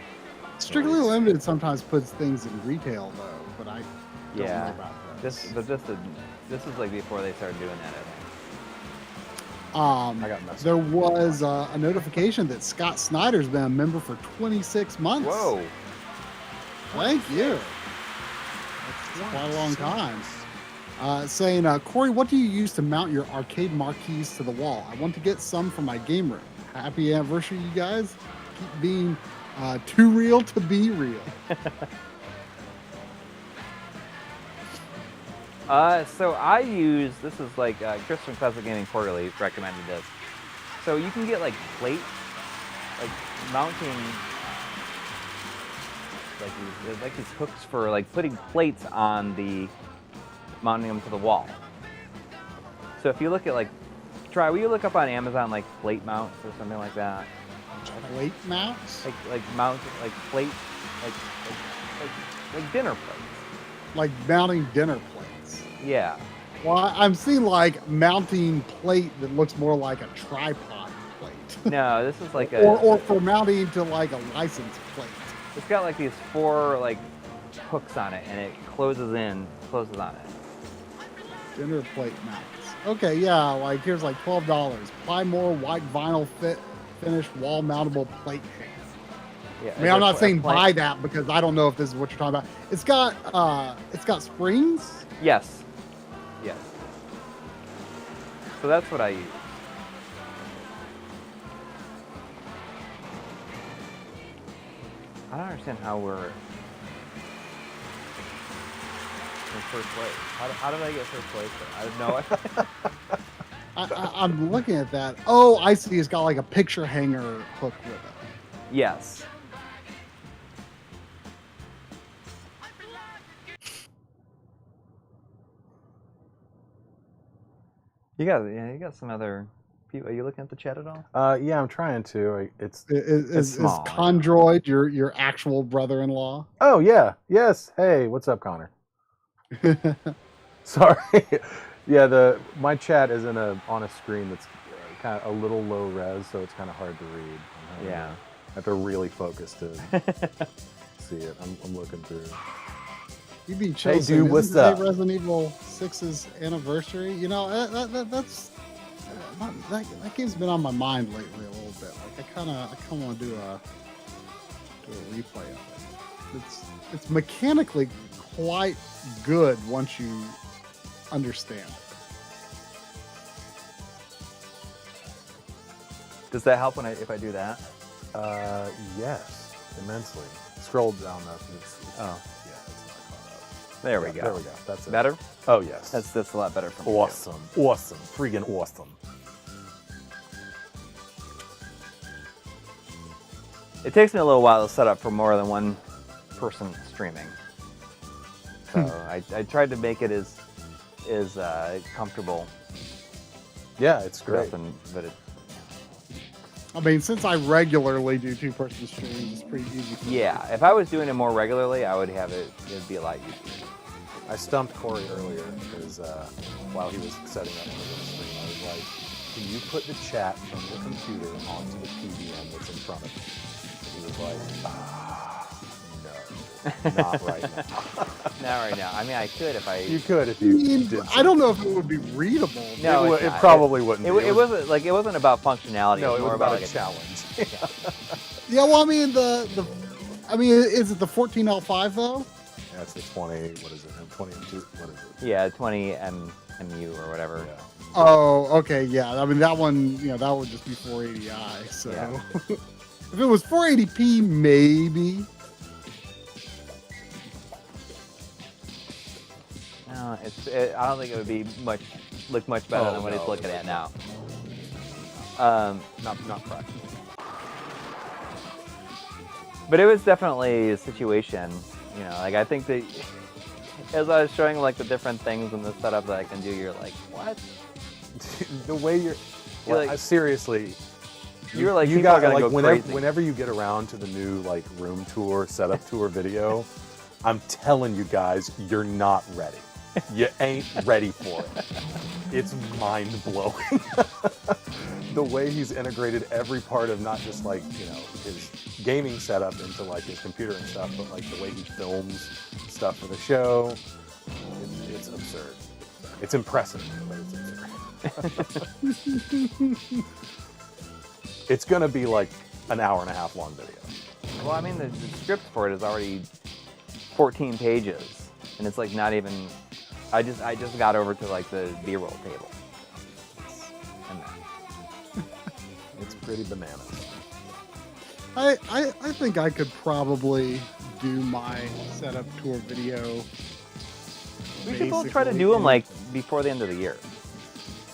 Strictly Nice. Limited sometimes puts things in retail though, but I don't Yeah. know about this. This is like before they started doing that, I think. I got messed There up. was a notification that Scott Snyder's been a member for 26 months. Whoa. Thank you. That's quite a long time. Saying, Coury, what do you use to mount your arcade marquees to the wall? I want to get some for my game room. Happy anniversary, you guys. Keep being too real to be real. So I use, this is like, Chris from Classic Gaming Quarterly recommended this. So you can get like plate, like mounting, like these hooks for like putting plates on the, mounting them to the wall. So if you look at like, will you look up on Amazon like plate mounts or something like that? Plate mounts? Like mount, like plate like dinner plates. Like mounting dinner plates. Yeah. Well, I'm seeing like mounting plate that looks more like a tripod plate. No, this is like or for mounting to like a license plate. It's got like these 4 like hooks on it, and it closes on it. Dinner plate mounts. Okay, yeah, like here's like $12. Plymore white vinyl finish wall mountable plate stand. Yeah. I mean, I'm not saying buy that because I don't know if this is what you're talking about. It's got springs. Yes. Yes. So that's what I use. I don't understand how we're in first place. How did I get first place? I have no idea. I'm looking at that. Oh, I see. It's got like a picture hanger hook with it. Yes. You got some other people. Are you looking at the chat at all? Yeah, I'm trying to. Is small, Condroid your actual brother-in-law? Oh yeah, yes. Hey, what's up, Connor? Sorry. Yeah, my chat is on a screen that's kind of a little low res, so it's kind of hard to read. Yeah. I have to really focus to see it. I'm looking through. You'd be Hey, dude, what's today up? Resident Evil 6's anniversary. You know, that's that game's been on my mind lately a little bit. Like I kind of want to do a replay of it. It's mechanically quite good once you understand it. Does that help if I do that? Yes, immensely. Scroll down though. Oh. Yeah, it's not caught up. There we go. There we go. That's it. Better? Oh yes. That's a lot better for me. too. awesome. Awesome. Freaking awesome. It takes me a little while to set up for more than one person streaming. So I tried to make it as comfortable. Yeah, it's great. But it, I mean, since I regularly do two-person streams, it's pretty easy for me. yeah, if I was doing it more regularly, I would have it'd be a lot easier. I stumped Coury earlier because while he was setting up for the stream, I was like, "Can you put the chat from the computer onto the PBM that's in front of me?" And he was like, "No, not right now." Not right now. I mean, I could if I. You could if I you mean, did. I don't know if it would be readable. No, it it's not. probably wouldn't. It wasn't like it wasn't about functionality. No, it was it more was about about like a challenge. Yeah, well, I mean, is it the 14L5 though? Yeah, it's the 20. What is it? 20 and 2. What is it? Yeah, 20 MU or whatever. Yeah. Oh, okay, yeah. I mean, that one, that would just be 480i. So Yeah. if it was 480p, maybe. No, I don't think it would be look much better than what no, he's looking at now. Not practical. But it was definitely a situation, like I think that as I was showing like the different things in the setup that I can do, you're like, what? The way you're like- seriously. You're like, you people are got gonna like go whenever, crazy. whenever you get around to the new like room tour, setup tour video, I'm telling you guys, you're not ready. You ain't ready for it. It's mind blowing. The way he's integrated every part of not just like, his gaming setup into like his computer and stuff, but like the way he films stuff for the show. It's absurd. It's impressive, but it's absurd. It's gonna be like an hour and a half long video. Well, I mean, the script for it is already 14 pages, and it's like not even. I just got over to like the B-roll table. And It's pretty bananas. I think I could probably do my setup tour video. we should both try to do them like before the end of the year.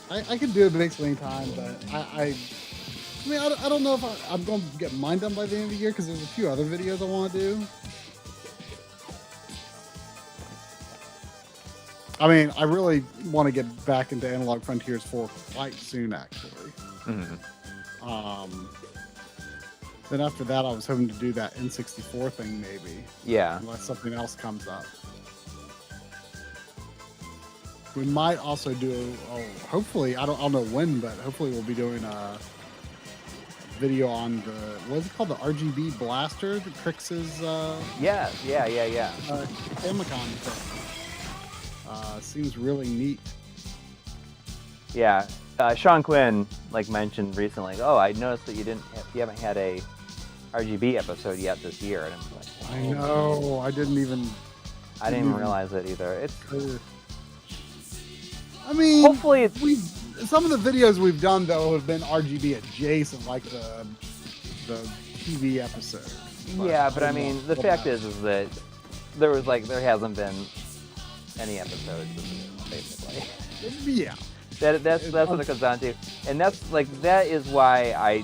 I could do it basically any time, but I mean, I don't know if I'm going to get mine done by the end of the year because there's a few other videos I want to do. I mean, I really want to get back into Analog Frontiers 4 quite soon, actually. Mm-hmm. Then after that, I was hoping to do that N64 thing maybe, Yeah. unless something else comes up. We might also do, hopefully, I don't know when, but hopefully we'll be doing a video on the, what's it called, the RGB blaster, the Crix's Yeah. Famicom thing. Seems really neat. Yeah. Sean Quinn mentioned recently. Oh, I noticed that you haven't had a RGB episode yet this year, and I'm like, I know. I didn't even realize it either. It's I mean, hopefully some of the videos we've done though have been RGB adjacent, like the TV episode. But I mean, the fact is that there hasn't been any episodes basically. Yeah. That's what it comes down to, and that is why I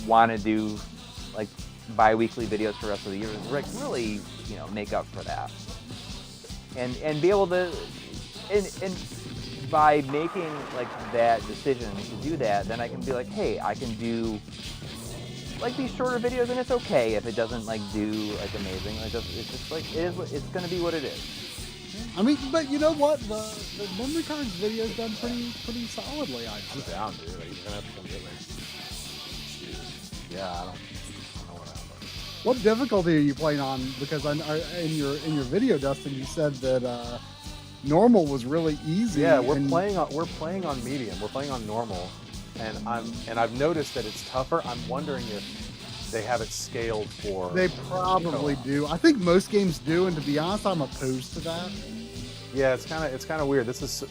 want to do bi-weekly videos for the rest of the year, is really make up for that, and be able to, and by making that decision to do that, then I can be like, hey, I can do these shorter videos, and it's okay if it doesn't do amazing. It's gonna be what it is. I mean, but you know what? The memory cards video's done pretty solidly. I'm down, dude. You're gonna have to come get me. Yeah, I don't know what happened. What difficulty are you playing on? Because in your video, Dustin, you said that normal was really easy. Yeah, we're playing on medium. We're playing on normal, and I've noticed that it's tougher. I'm wondering if they have it scaled for. They probably do. I think most games do, and to be honest, I'm opposed to that. Yeah, it's kind of weird. This is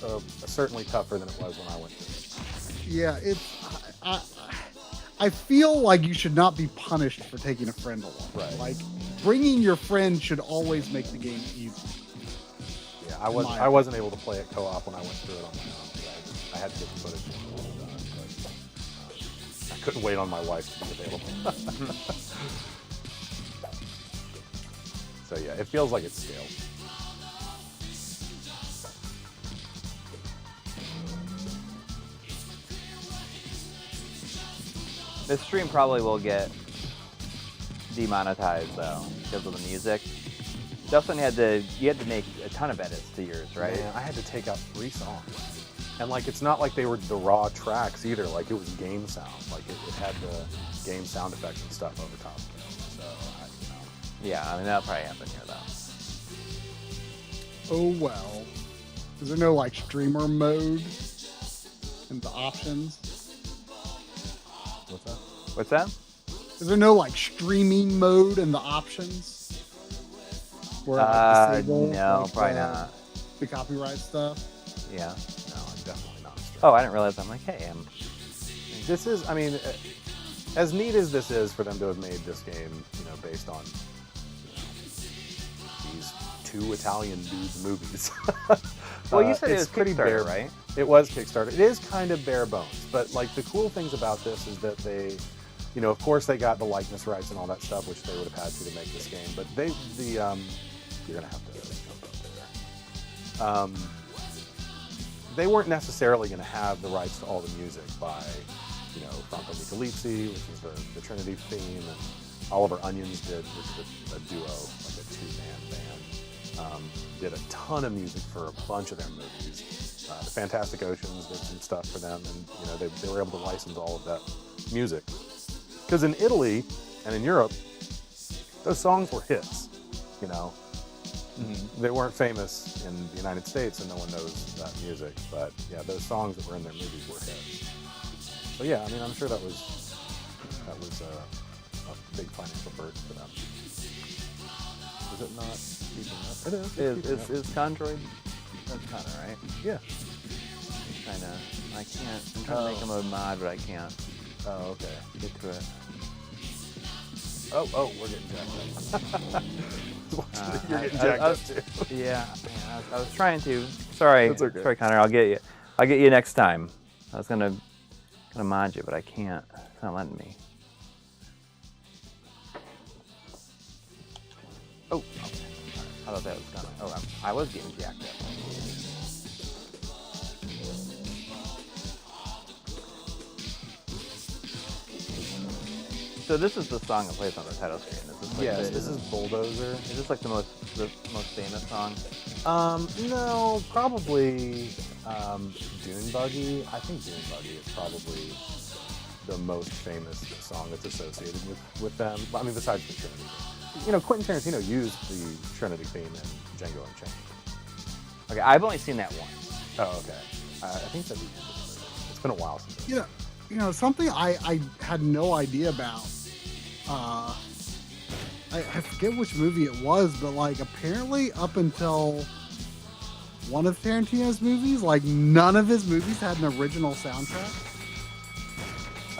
certainly tougher than it was when I went through it. Yeah, I feel like you should not be punished for taking a friend along. Right. Like bringing your friend should always make the game easy. Yeah, I wasn't able to play it co-op when I went through it on my own. I had to get the footage done, but I couldn't wait on my wife to be available. So yeah, it feels like it's scaled. This stream probably will get demonetized though because of the music. Dustin you had to make a ton of edits to yours, right? Man, I had to take out 3 songs. And it's not like they were the raw tracks either, it was game sound. It had the game sound effects and stuff over top of it. So Yeah, I mean that'll probably happen here though. Oh well. Is there no streamer mode in the options? What's that? What's that? Is there no streaming mode in the options? Where no, probably not. The copyright stuff. Yeah. No, definitely not. Oh, I didn't realize. I'm like, hey, This is, I mean, as neat as this is for them to have made this game, based on these 2 Italian dudes' movies. Well, you said it was pretty Kickstarter, right? It was Kickstarter. It is kind of bare bones, but the cool things about this is that they, of course they got the likeness rights and all that stuff, which they would have had to make this game. But you're gonna have to jump up there. They weren't necessarily going to have the rights to all the music by, Franco Michalizzi, which is the Trinity theme, and Oliver Onions did, which is a duo, a 2-man band. Did a ton of music for a bunch of their movies. The Fantastic Oceans did some stuff for them, and they were able to license all of that music. Because in Italy and in Europe, those songs were hits. They weren't famous in the United States, and no one knows that music. But yeah, those songs that were in their movies were hits. So yeah, I mean, I'm sure that was a big financial burden for them. Is it not keeping up? It is. Is Condroid? That's Connor, right? Yeah. I'm trying to make him a mod, but I can't. Oh, okay. Get to it. Oh, we're getting jacked up. You're getting jacked up too. Yeah, I was trying to. Sorry, That's okay. Sorry, Connor. I'll get you next time. I was gonna mod you, but I can't. It's not letting me. Oh, okay. I thought that was gonna. Oh, I was getting jacked up. So this is the song that plays on the title screen. This is like This is Bulldozer. Is this like the most famous song? No, probably Dune Buggy. I think Dune Buggy is probably the most famous song that's associated with them. I mean, besides the Trinity theme. You know, Quentin Tarantino used the Trinity theme in Django Unchained. Okay, I've only seen that once. Oh, okay. I think that'd be it's been a while since. You know, something I had no idea about. I forget which movie it was, but like apparently up until one of Tarantino's movies, like none of his movies had an original soundtrack.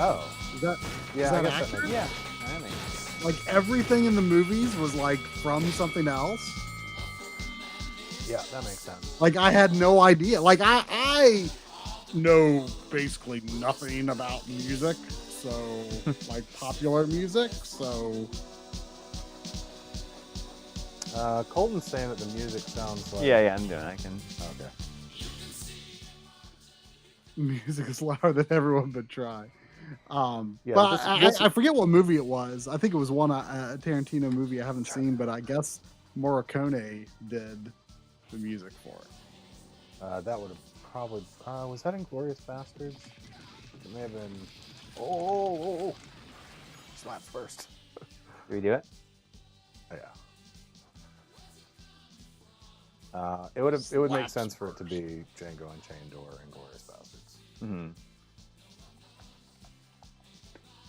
Oh. Is that Yeah, I guess that accurate? makes Yeah, I mean, Like everything in the movies was like from something else. Yeah, that makes sense. Like I had no idea. Like I know basically nothing about music, so like popular music. So Colton's saying that the music sounds like. yeah, I'm doing it. I can. Okay. music is louder than everyone but try. Yeah, but this- I forget what movie it was. I think it was one a Tarantino movie I haven't seen, but I guess Morricone did the music for it. That would have probably was that Inglourious Bastards? It may have been. Oh. Slaps first. Do we do it? Yeah. It would make sense for it to be Django Unchained or Inglourious Bastards. Mm-hmm.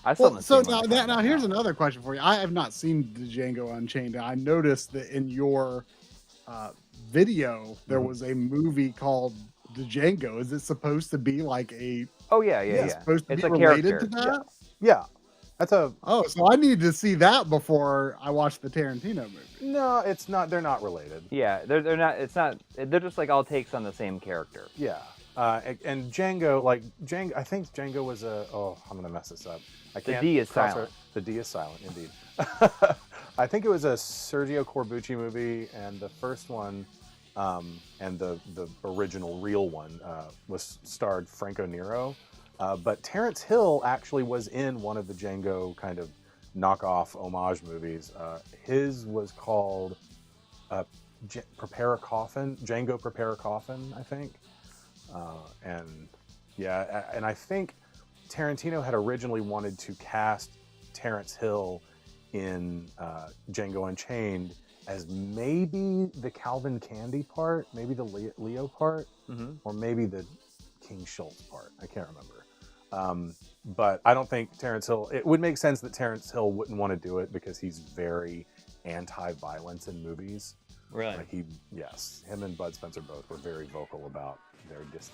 I still haven't So seen one. now here's another question for you. I have not seen Django Unchained. And I noticed that in your video there was a movie called Django. Is it supposed to be like a? Oh yeah. Supposed to It's be a related character. to that? Yeah, that's a. Oh, so I need to see that before I watch the Tarantino movie. No, it's not. They're not related. Yeah, they're not. It's not. They're just like all takes on the same character. Yeah. And Django, I think Django was a. Oh, I'm gonna mess this up. I The can't. D is cross silent. The D is silent, indeed. I think it was a Sergio Corbucci movie, and the first one, and the original real one was starred Franco Nero. But Terrence Hill actually was in one of the Django kind of knockoff homage movies. His was called Prepare a Coffin, Django Prepare a Coffin, I think. And I think Tarantino had originally wanted to cast Terrence Hill in Django Unchained as maybe the Calvin Candy part, maybe the Leo part, or maybe the King Schultz part. I can't remember. But I don't think Terrence Hill, it would make sense that Terrence Hill wouldn't want to do it because he's very anti-violence in movies. Really? Like him and Bud Spencer both were very vocal about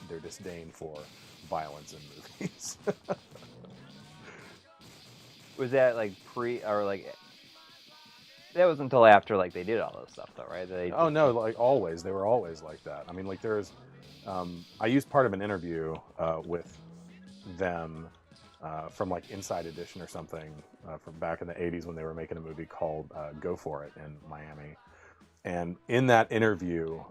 their disdain for violence in movies. Was that like pre or like? That was until after like they did all this stuff though, right? Oh no, like always, they were always like that. I mean, like there's, I used part of an interview with them from like Inside Edition or something from back in the 80s when they were making a movie called Go For It in Miami. And in that interview,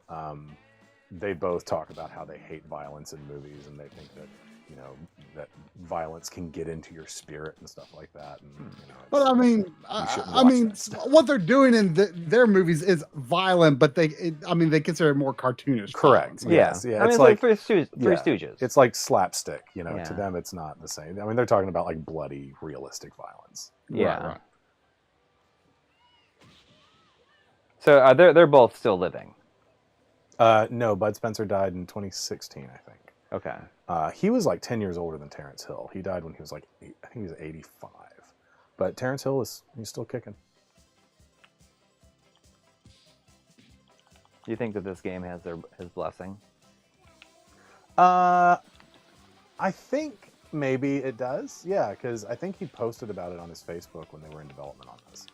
they both talk about how they hate violence in movies and they think that, you know, that violence can get into your spirit and stuff like that. And, you know, But I mean, what they're doing in their movies is violent, but they consider it more cartoonish. correct. violence. Yeah. I mean, It's like like Three Stooges. it's like slapstick. You know, Yeah. to them it's not the same. I mean, they're talking about like bloody, realistic violence. Yeah. Right. So they're both still living. No, Bud Spencer died in 2016, I think. Okay. He was like 10 years older than Terrence Hill. He died when he was like, I think he was 85. But Terrence Hill he's still kicking. Do you think that this game has his blessing? I think maybe it does. Yeah, because I think he posted about it on his Facebook when they were in development on this.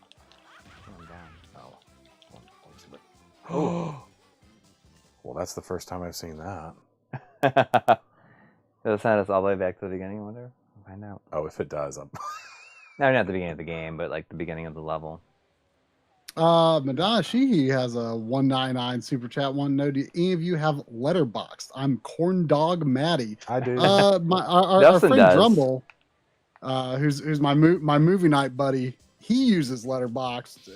Oh. Well, that's the first time I've seen that. Does it send us all the way back to the beginning? I wonder. We'll find out. Oh, if it does, I'm... No, not the beginning of the game, but like the beginning of the level. Madonna Sheehy has a 199 super chat. One, no, do any of you have Letterboxd? I'm Corn Dog Maddie. I do. Our Dustin friend does. Drumble. who's my movie night buddy. He uses Letterboxd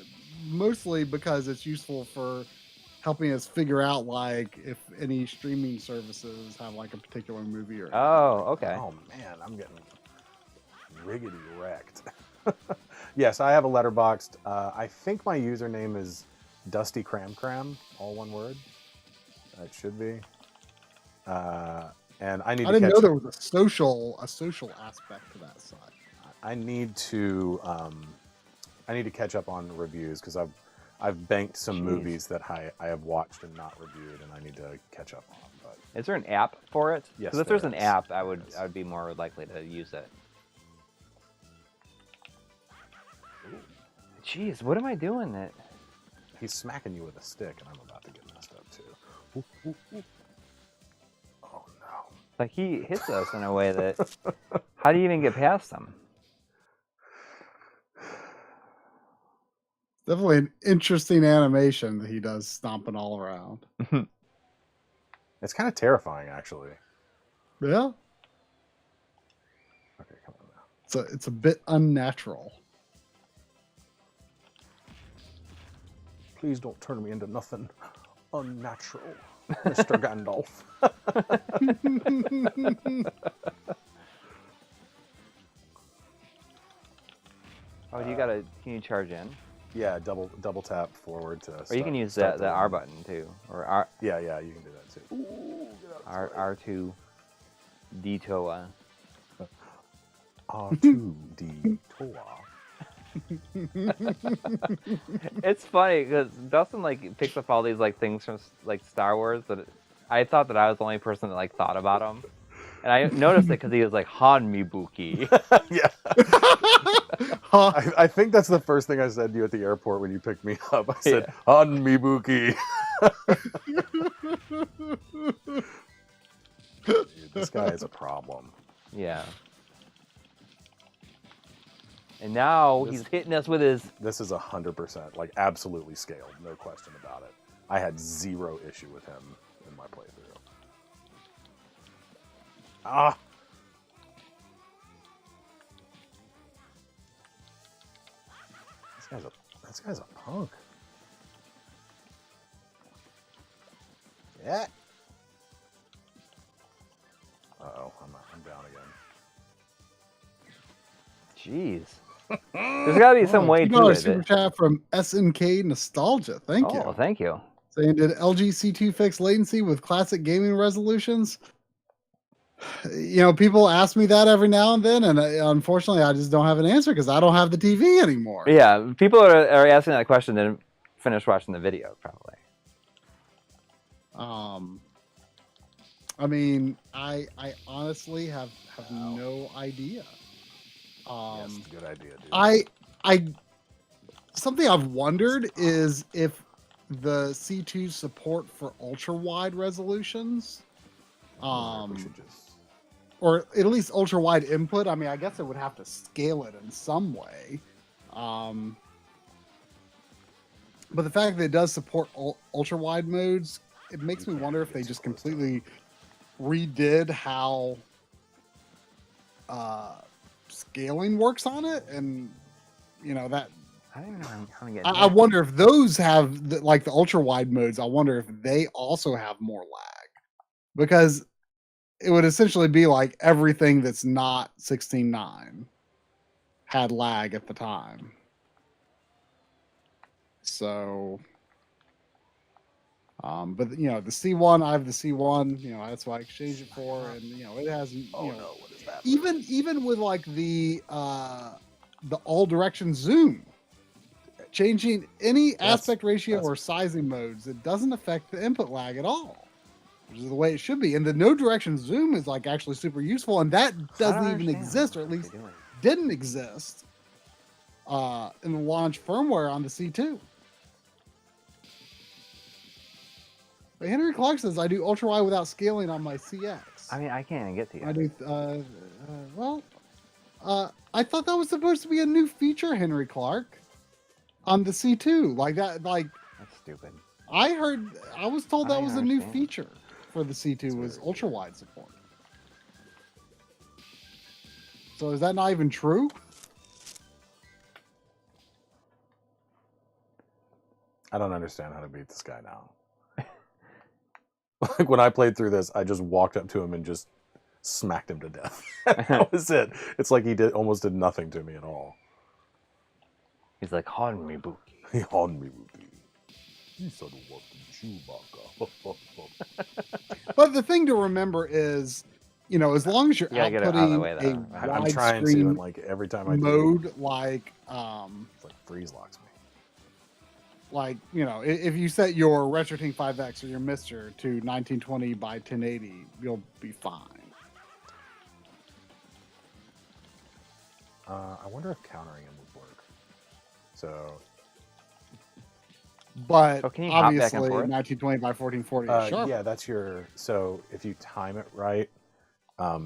mostly because it's useful for helping us figure out like if any streaming services have like a particular movie or. Oh, okay. Oh man, I'm getting riggedy wrecked. Yes, I have a Letterboxd. I think my username is Dusty Cram Cram, all one word. It should be. And I need. I didn't know there was a social aspect to that site. I need to catch up on reviews because I've banked some movies that I have watched and not reviewed, and I need to catch up on. But Is there an app for it? Yes, Because if there's an there is. app, I would be more likely to use it. Jeez, what am I doing? That he's smacking you with a stick, and I'm about to get messed up too. Ooh, ooh, ooh. Oh no! like he hits us in a way that how do you even get past him? Definitely an interesting animation that he does stomping all around. It's kind of terrifying, actually. Yeah, Okay, come on now. it's a bit unnatural. Please don't turn me into nothing unnatural, Mr. Gandalf. Oh, can you charge in? Yeah, double tap forward to. Or you can use the R button too, or R. Yeah, you can do that too. Ooh, R2 D2A. R2D Toa. It's funny because Dustin like picks up all these like things from like Star Wars that I thought that I was the only person that like thought about them, and I noticed it because he was like Han Mibuki. Yeah. I think that's the first thing I said to you at the airport when you picked me up. I said, Han Mibuki. Dude, this guy is a problem. Yeah. And now he's hitting us with his. This is 100%, like absolutely scaled, no question about it. I had zero issue with him in my playthrough. Ah! This guy's a punk. Yeah. Uh-oh, I'm down again. Jeez. There's got to be some way to $2 it. super chat from SNK Nostalgia. Thank you. Oh, thank you. Saying, did LG C2 fix latency with classic gaming resolutions? You know, people ask me that every now and then, and unfortunately, I just don't have an answer because I don't have the TV anymore. Yeah, people are asking that question, then finish watching the video, probably. I mean, I honestly have no idea. Yes, good idea, dude. Something I've wondered is if the C2 support for ultra wide resolutions, we should just... or at least ultra wide input. I mean, I guess it would have to scale it in some way. But the fact that it does support ultra wide modes, it makes me wonder if they just completely redid how scaling works on it, and you know that. I don't even know how to get. I wonder if those have like the ultra wide modes. I wonder if they also have more lag, because it would essentially be like everything that's not 16:9 had lag at the time. So, but you know, the C1, I have the C1. You know, that's what I exchanged it for, and you know, it has. Oh you know, no, what is that? even with like the all direction zoom, changing any aspect ratio or sizing modes, it doesn't affect the input lag at all, which is the way it should be. And the no direction zoom is like actually super useful, and that doesn't even exist, or at least didn't exist in the launch firmware on the C2. But Henry Clark says, I do ultra wide without scaling on my CX. I mean, I can't even get to you. I do. I thought that was supposed to be a new feature, Henry Clark, on the C2. Like that. Like that's stupid. I was told that was a new understand. feature for the C2 was ultra wide support. So is that not even true? I don't understand how to beat this guy now. Like when I played through this, I just walked up to him and just smacked him to death. That was it. It's like he almost did nothing to me at all. He's like, "Hon me, Bookie." He haunted me, Bookie. He said what Chewbacca. But the thing to remember is, you know, as long as you're You gotta get it out of the way, outputting though. a I'm trying to, and widescreen like every time I do, mode, like it's like freeze locks me. like, you know, if you set your Retrode 5X or your Mister to 1920 by 1080, you'll be fine. I wonder if countering him would work. So, But Oh, can you hop back and obviously, forth? 1920 by 1440 is sharp. yeah, that's your. So if you time it right,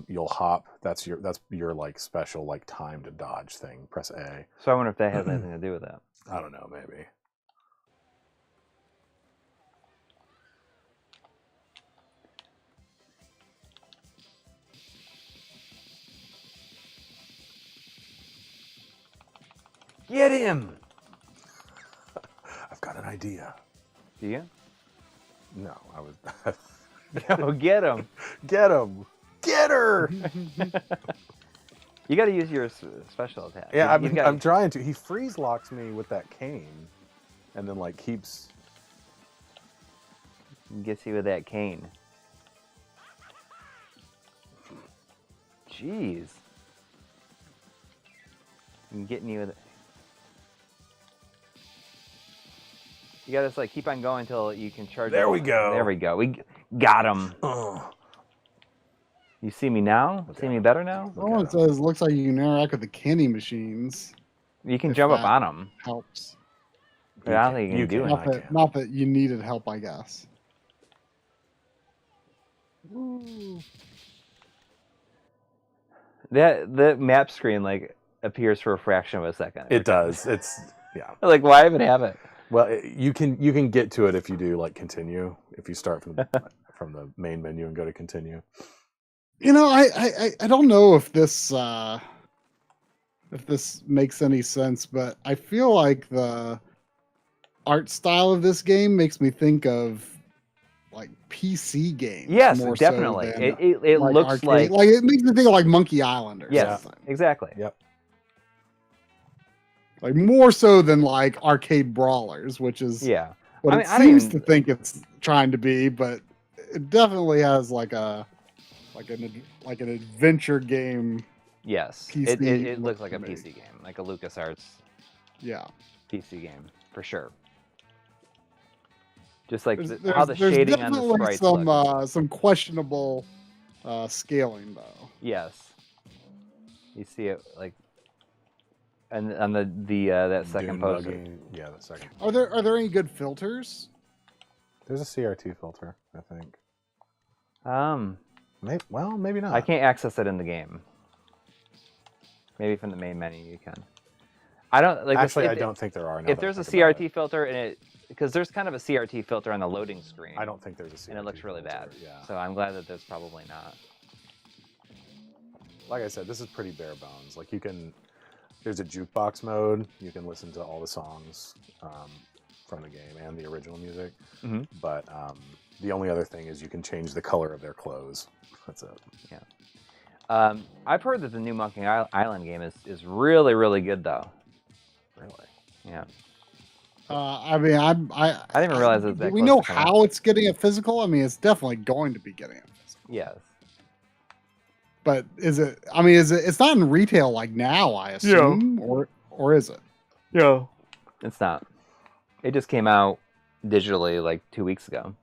you'll hop. That's your like special like time to dodge thing. Press A. So I wonder if that has anything to do with that. I don't know, maybe. Get him! I've got an idea. Do you? No, I was. Yo, get him! Get him! Get her! You got to use your special attack. Yeah, You I'm trying to. He freeze locks me with that cane, and then like keeps. Gets you with that cane. Jeez. I'm getting you with it. You gotta just like keep on going until you can charge. There it. we go. There we go. We got him. Oh, You see me now? Okay. See me better now? Someone says, looks like you can interact with the candy machines. You can If jump up that on them. helps. But I don't think you can do can. it. Not that you needed help, I guess. The map screen like appears for a fraction of a second. it does. It's yeah. Like why even have it? Well, you can get to it if you do like continue. If you start from the main menu and go to continue. You know, I don't know if this makes any sense, but I feel like the art style of this game makes me think of like PC games. Yes, more so definitely. than, It like, looks arcade. like it makes me think of like Monkey Island or yes, something. exactly. Yep. Like more so than like arcade brawlers, which is Yeah. what I mean, it I don't seems even- to think it's trying to be, but it definitely has like an adventure game. Yes. PC It looks like a look to me. PC game, like a LucasArts Yeah. PC game for sure. Just like There's how the shading on the definitely sprites look. some questionable scaling though. Yes. You see it like and on the that second Dune poster. buggy. Yeah, the second. Are there any good filters? There's a CRT filter, I think. Maybe not. I can't access it in the game. Maybe from the main menu you can. I don't like Actually, if, I don't think there are. now If that there's I a think about CRT it. filter and it because there's kind of a CRT filter on the loading screen. I don't think there's a CRT and it looks really bad. filter, Yeah. So I'm glad that there's probably not. Like I said, this is pretty bare bones. Like there's a jukebox mode. You can listen to all the songs from the game and the original music. Mhm. But the only other thing is you can change the color of their clothes. That's it. I've heard that the new Monkey Island game is really, really good though. Really. Yeah. I mean, I didn't even realize it was that Do we close know to coming how it's getting it physical? I mean, it's definitely going to be getting it physical. Yes. But is it? I mean, is it? It's not in retail like now, I assume, or is it? Yeah. It's not. It just came out digitally like 2 weeks ago.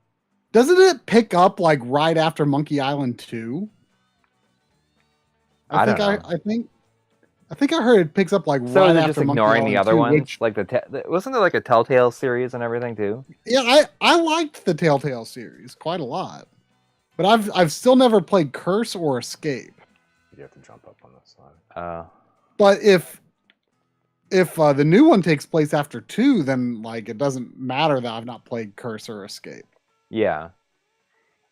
Doesn't it pick up like right after Monkey Island 2? I don't know. I think I heard it picks up like So right is it after just Monkey ignoring Island the other 2, ones? which- Like wasn't there like a Telltale series and everything too? yeah, I liked the Telltale series quite a lot, but I've still never played Curse or Escape. You have to jump up on this side. But if the new one takes place after 2, then like it doesn't matter that I've not played Curse or Escape. Yeah.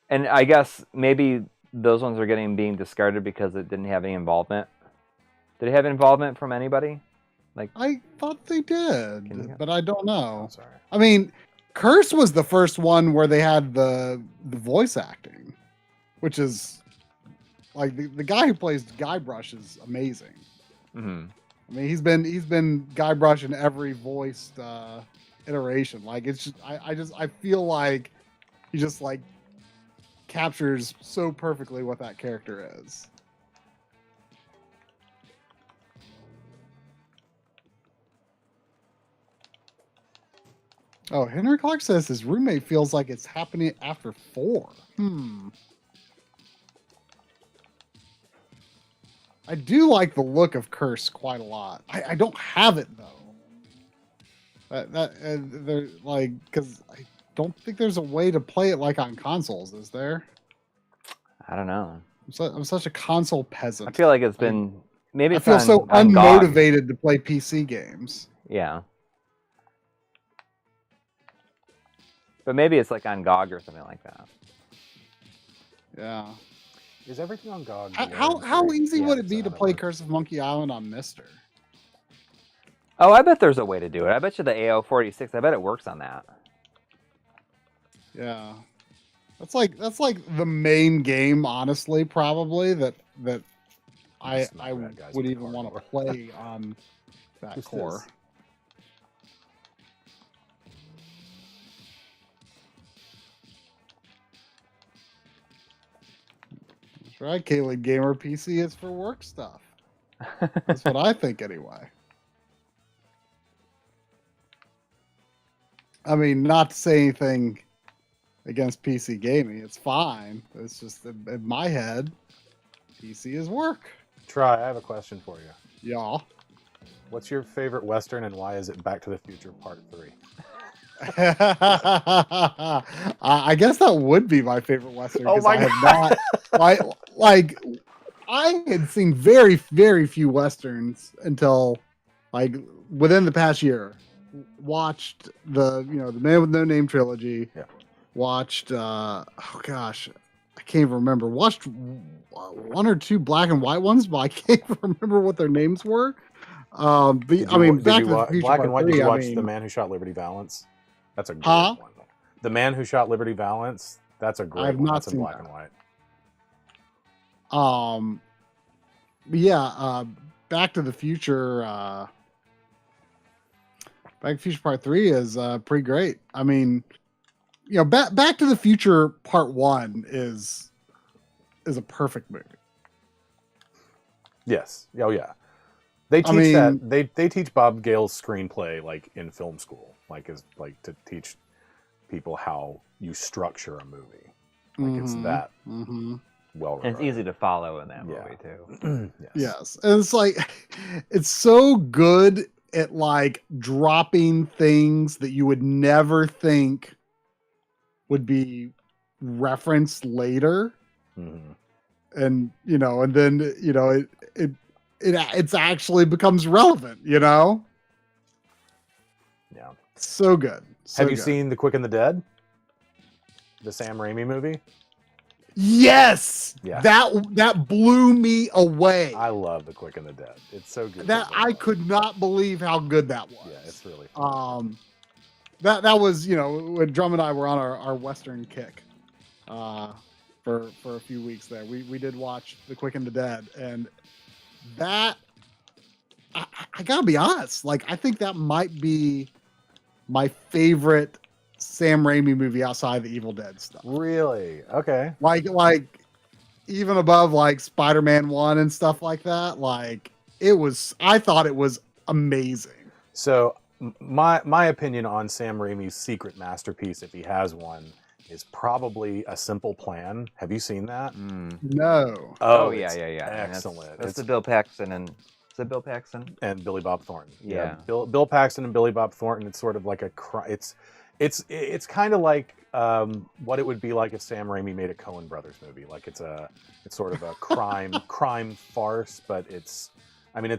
And I guess maybe those ones are being discarded because it didn't have any involvement. Did it have involvement from anybody? Like, I thought they did, but I don't know. Oh, sorry. I mean, Curse was the first one where they had the voice acting, which is like the guy who plays Guybrush is amazing. mhm. I mean, he's been Guybrush in every voiced iteration. Like, it's just I feel like he just like captures so perfectly what that character is. Oh, Henry Clark says his roommate feels like it's happening after 4. I do like the look of Curse quite a lot. I don't have it though. They're like, because I don't think there's a way to play it like on consoles, is there? I don't know. I'm such a console peasant. I feel like it's been maybe. I It's feel on, so on GOG. unmotivated to play PC games. Yeah. But maybe it's like on GOG or something like that. Yeah. Is everything on GOG? How easy would it it's be to out of play it. Curse of Monkey Island on Mister? Oh, I bet there's a way to do it. I bet you the AO46. I bet it works on that. Yeah. That's like the main game, honestly, probably that I It's not bad, guys, would with the even want to car. play on that Who's core. this? That's right, Kaylee. Gamer PC is for work stuff. That's what I think, anyway. I mean, not to say anything against PC gaming. It's fine. It's just in my head, PC is work. Try. I have a question for you. Yeah. What's your favorite Western, and why is it Back to the Future Part 3? I guess that would be my favorite Western. Oh my I have not like I had seen very, very few Westerns until like within the past year. Watched the Man with No Name trilogy. Yeah. Watched oh gosh, I can't even remember. Watched one or two black and white ones, but I can't even remember what their names were. Back to the Future Black Part and White. 3, Did you I watch mean, The Man Who Shot Liberty Valance? That's a great Huh? one. The Man Who Shot Liberty Valance. That's a great I have one. not That's in seen black that. and white. But yeah, Back to the Future. Back to the Future Part 3 is pretty great. I mean, Back to the Future Part 1 is a perfect movie. Yes. Oh yeah. They teach they teach Bob Gale's screenplay like in film school, like to teach people how you structure a movie. Like it's that well. And it's easy to follow in that movie too. Yes. And it's like it's so good at like dropping things that you would never think would be referenced later. And and then it's actually becomes relevant, Yeah. So good. Have you seen The Quick and the Dead? The Sam Raimi movie? Yes. Yeah. That blew me away. I love The Quick and the Dead. It's so good. That I could not believe how good that was. Yeah, it's really fun. That was, when Drum and I were on our Western kick for a few weeks there. We did watch The Quick and the Dead, and that I gotta be honest, like I think that might be my favorite Sam Raimi movie outside the Evil Dead stuff. Really? Okay. Like even above like Spider-Man 1 and stuff like that. Like I thought it was amazing. So my opinion on Sam Raimi's secret masterpiece, if he has one, is probably A Simple Plan. Have you seen that? No. Oh yeah. Excellent. That's the Bill Paxton and is it Bill Paxton and Billy Bob Thornton. Yeah. Bill Paxton and Billy Bob Thornton. It's sort of like it's kind of like what it would be like if Sam Raimi made a Coen Brothers movie. Like it's sort of a crime farce, but it's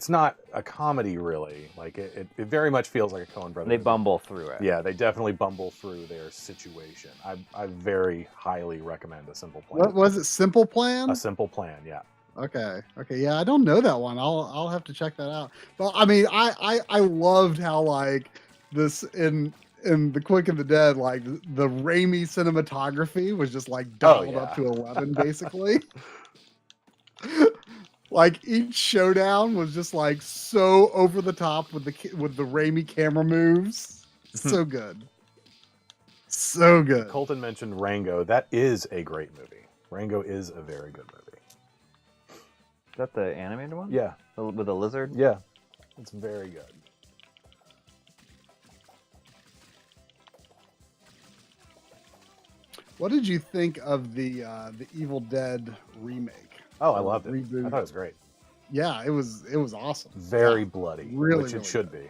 not a comedy really. Like it very much feels like a Coen Brothers. They movie. bumble through it. Yeah, they definitely bumble through their situation. I very highly recommend A Simple Plan. What was it? Simple Plan? A Simple Plan, yeah. Okay. Okay. Yeah, I don't know that one. I'll have to check that out. But I mean, I loved how like this in The Quick and the Dead, like the Raimi cinematography was just like dialed up to 11, basically. Like each showdown was just like so over the top with the Raimi camera moves. So good. So good. Colton mentioned Rango. That is a great movie. Rango is a very good movie. Is that the animated one? Yeah. With the lizard? Yeah. It's very good. What did you think of the Evil Dead remake? Oh, I loved it. Reboot? I thought it was great. Yeah, it was awesome. Very bloody, really, which really it should good. be.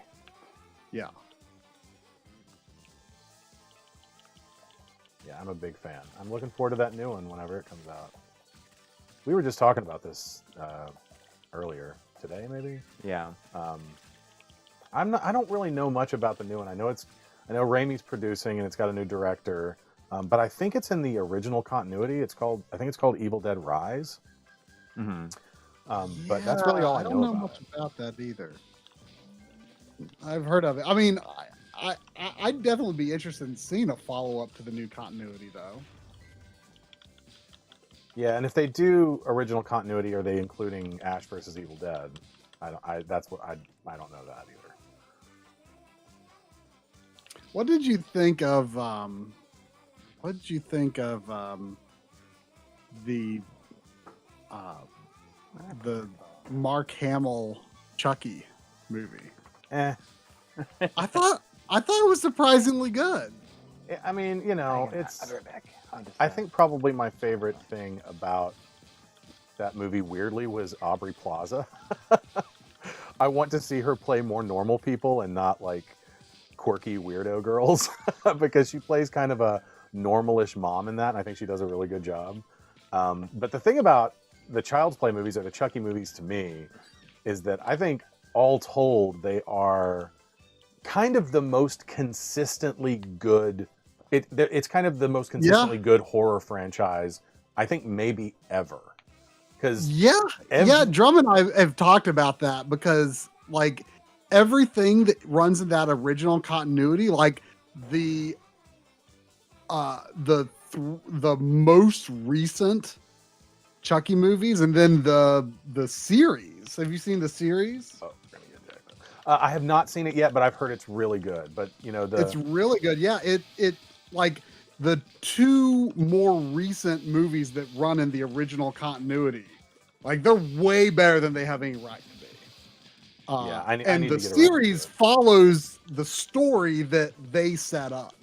Yeah. Yeah, I'm a big fan. I'm looking forward to that new one whenever it comes out. We were just talking about this earlier today, maybe. Yeah. I don't really know much about the new one. I know Raimi's producing and it's got a new director, but I think it's in the original continuity. I think it's called Evil Dead Rise. Mm-hmm. But that's really all I know don't know about much it. about that either. I've heard of it. I mean, I'd definitely be interested in seeing a follow-up to the new continuity, though. Yeah, and if they do original continuity, are they including Ash versus Evil Dead? I don't know that either. What did you think of the Mark Hamill Chucky movie? Eh. I thought it was surprisingly good. I mean, you know, it's. I'll be right back. I think probably my favorite thing about that movie, weirdly, was Aubrey Plaza. I want to see her play more normal people and not like quirky weirdo girls, because she plays kind of a normalish mom in that, and I think she does a really good job. But the thing about the Child's Play movies or the Chucky movies to me is that I think all told they are kind of the most consistently good. It's kind of the most consistently good horror franchise I think maybe ever. Because Drum and I have talked about that, because like everything that runs in that original continuity, like the most recent Chucky movies, and then the series. Have you seen the series? Oh, we're gonna get that. I have not seen it yet, but I've heard it's really good. But you know, it's really good. Yeah, it like the two more recent movies that run in the original continuity, like they're way better than they have any right to be. I need and to the get around to series it. follows the story that they set up.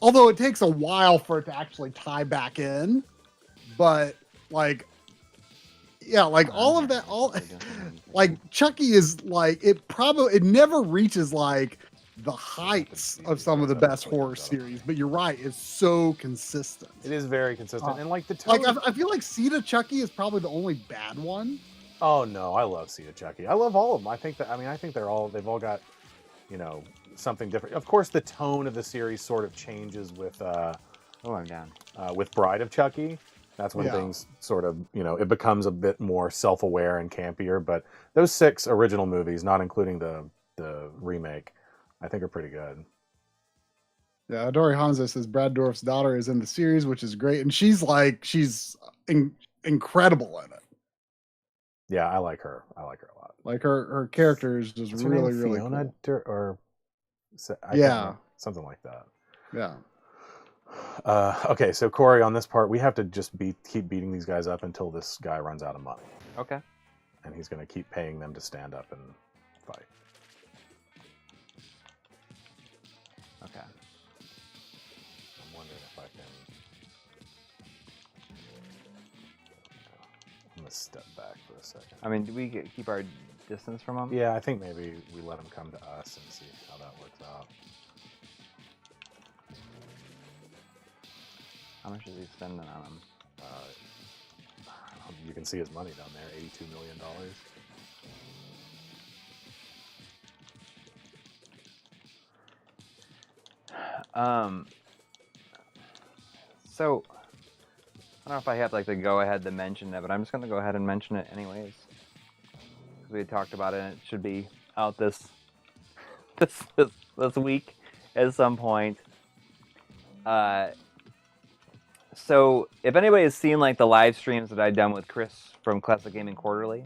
Although it takes a while for it to actually tie back in, but like, yeah, like all of that, like Chucky is like it never reaches like the heights of some of the best horror series, but you're right, it's so consistent. It is very consistent, and like the tone. Like I feel like Sita Chucky is probably the only bad one. Oh no, I love Sita Chucky. I love all of them. I think they've all got, you know, something different. Of course, the tone of the series sort of changes with I'm down. With Bride of Chucky. That's when things sort of, you know, it becomes a bit more self-aware and campier. But those 6 original movies, not including the remake, I think are pretty good. Yeah, Dory Hanzo says Brad Dourif's daughter is in the series, which is great, and she's incredible in it. Yeah, I like her. I like her a lot. Like her character is just really Fiona cool. or something like that. Yeah. Okay, so Coury, on this part, we have to just keep beating these guys up until this guy runs out of money. Okay. And he's going to keep paying them to stand up and fight. Okay. I'm wondering if I can... I'm going to step back for a second. I mean, do we keep our distance from them? Yeah, I think maybe we let him come to us and see how that works out. How much is he spending on them? You can see his money down there, $82 million. So I don't know if I have like the go ahead to mention it, but I'm just gonna go ahead and mention it anyways. Because we had talked about it, and it should be out this week at some point. So if anybody has seen like the live streams that I've done with Chris from Classic Gaming Quarterly,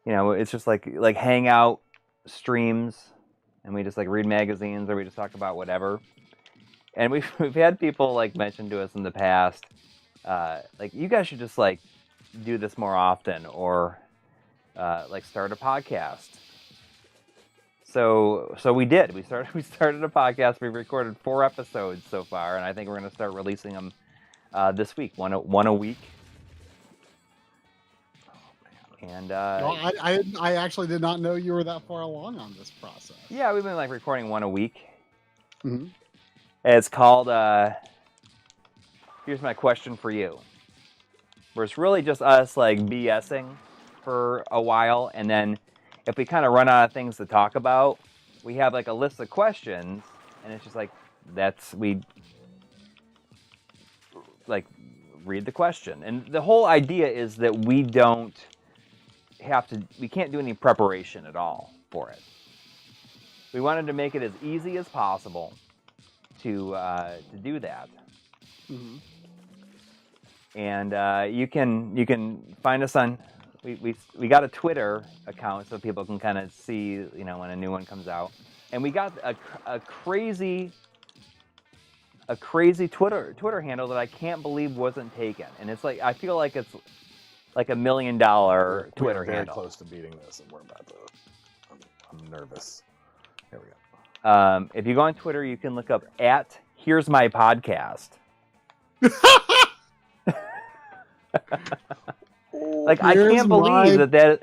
you know, it's just like hangout streams, and we just like read magazines, or we just talk about whatever. And we've had people like mention to us in the past, like, you guys should just like do this more often, or like start a podcast. So we did. We started a podcast. We've recorded 4 episodes so far, and I think we're going to start releasing them this week, one a week. And No, I actually did not know you were that far along on this process. yeah, we've been like recording one a week. Mm-hmm. It's called Here's My Question for You, where it's really just us like BSing for a while, and then if we kind of run out of things to talk about, we have like a list of questions, and it's just like we like read the question. And the whole idea is that we can't do any preparation at all for it. We wanted to make it as easy as possible to do that. Mm-hmm. And you can find us on. We got a Twitter account so people can kind of see, you know, when a new one comes out. And we got a crazy Twitter handle that I can't believe wasn't taken. And it's like, I feel like it's like $1 million Twitter We're very handle. close to beating this, and we're about to. I'm nervous. There we go. If you go on Twitter, you can look up @Here's My Podcast. Like, I can't believe that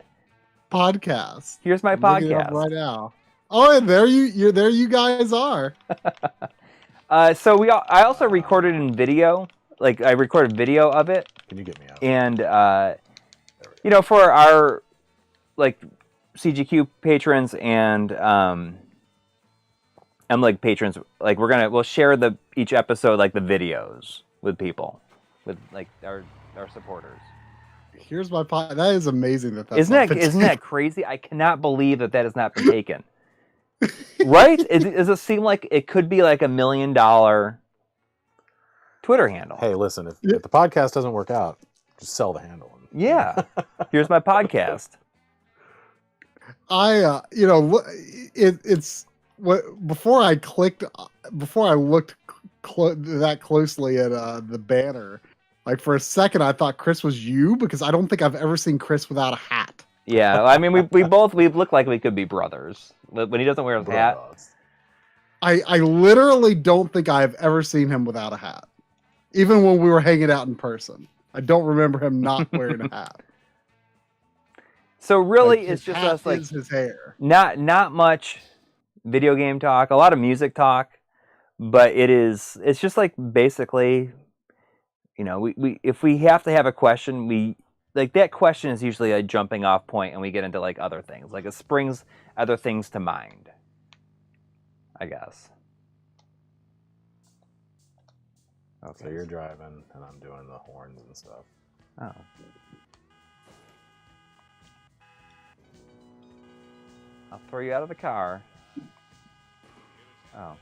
podcast. Here's My I'm looking it up Podcast right now. Oh, and there you guys are. So I also recorded in video. Like, I recorded video of it. Can you get me out? And you know, for our like CGQ patrons and MLiG patrons, like we'll share each episode, like the videos with people, with like our supporters. Here's my pod. That is amazing. Isn't that crazy? I cannot believe that has not been taken. Right? Does it seem like it could be like $1 million Twitter handle? Hey, listen, if the podcast doesn't work out, just sell the handle. Yeah. Here's My Podcast. You know, it's what before I looked that closely at the banner. Like, for a second, I thought Chris was you, because I don't think I've ever seen Chris without a hat. Yeah, I mean, we look like we could be brothers when he doesn't wear his hat. I literally don't think I've ever seen him without a hat, even when we were hanging out in person. I don't remember him not wearing a hat. So really, like, it's just us, like, his hair. Not much video game talk, a lot of music talk, but it's just like basically, you know, we if we have to have a question, like that question is usually a jumping off point, and we get into like other things, like it springs other things to mind, I guess. Okay, so you're driving, and I'm doing the horns and stuff. Oh. I'll throw you out of the car. Oh.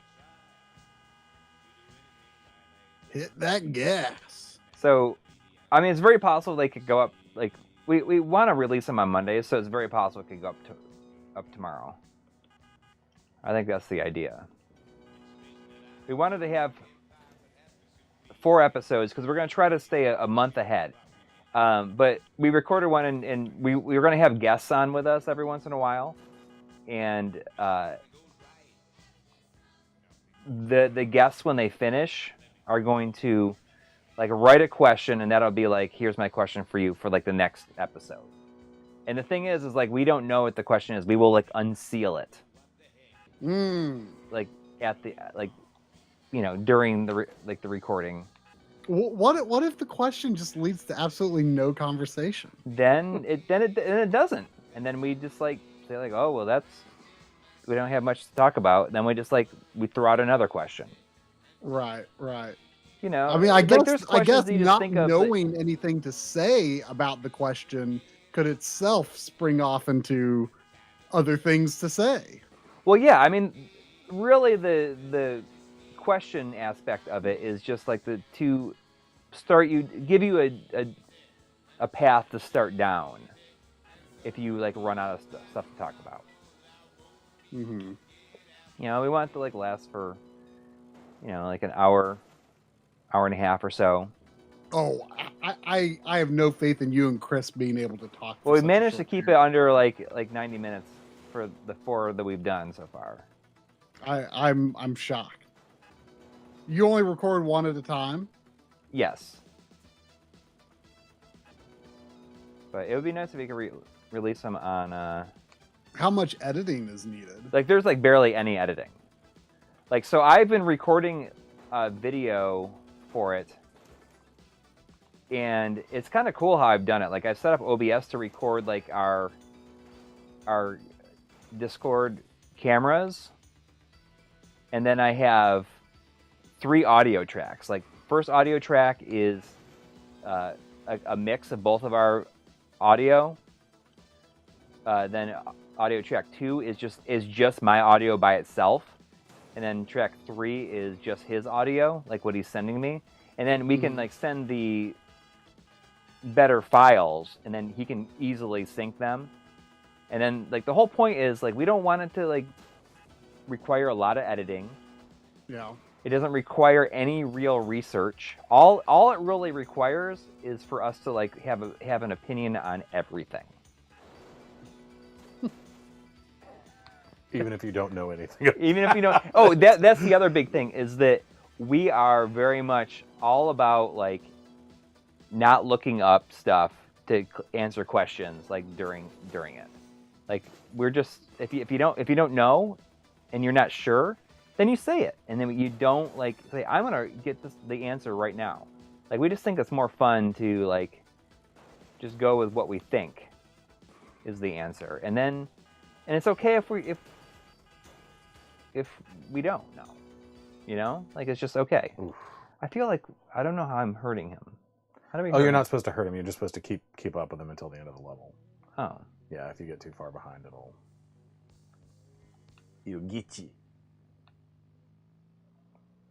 Hit that gas. So, I mean, it's very possible they could go up. Like, we want to release them on Mondays, so it's very possible it could go up tomorrow. I think that's the idea. We wanted to have 4 episodes because we're going to try to stay a month ahead. But we recorded one, and we were going to have guests on with us every once in a while. And the guests, when they finish, are going to like write a question, and that'll be like, here's my question for you for like the next episode. And the thing is like, we don't know what the question is. We will like unseal it. Like at the you know, during the recording. What if the question just leads to absolutely no conversation? Then it doesn't, and then we just like say like, oh well, we don't have much to talk about. Then we just like we throw out another question. Right. You know, I mean, I like, guess there's questions that you just not think of that- knowing anything to say about the question could itself spring off into other things to say. Well, yeah, I mean, really, the question aspect of it is just like to give you a path to start down if you like run out of stuff to talk about. Mm-hmm. You know, we want it to like last for, you know, like an hour and a half or so. Oh, I have no faith in you and Chris being able to talk. Well, we managed to keep it under like 90 minutes for the 4 that we've done so far. I'm shocked. You only record one at a time? Yes. But it would be nice if we could release them on. How much editing is needed? Like, there's like barely any editing. Like, so I've been recording a video for it, and it's kind of cool how I've done it. Like, I've set up OBS to record like our Discord cameras, and then I have 3 audio tracks. Like, first audio track is a mix of both of our audio. Then audio track 2 is just my audio by itself, and then track 3 is just his audio, like what he's sending me, and then we can like send the better files, and then he can easily sync them. And then like the whole point is like we don't want it to like require a lot of editing. Yeah. It doesn't require any real research. All it really requires is for us to like have an opinion on everything. Even if you don't know anything. Even if you don't. Oh, that's the other big thing is that we are very much all about like not looking up stuff to answer questions like during it. Like we're just if you don't know and you're not sure, then you say it, and then you don't like say I'm gonna get the answer right now. Like we just think it's more fun to like just go with what we think is the answer, and it's okay if we don't know, you know, like it's just okay. Oof. I feel like I don't know how I'm hurting him. How do we? Oh, you're not supposed to hurt him. You're just supposed to keep up with him until the end of the level. Oh, yeah. If you get too far behind, it'll get you.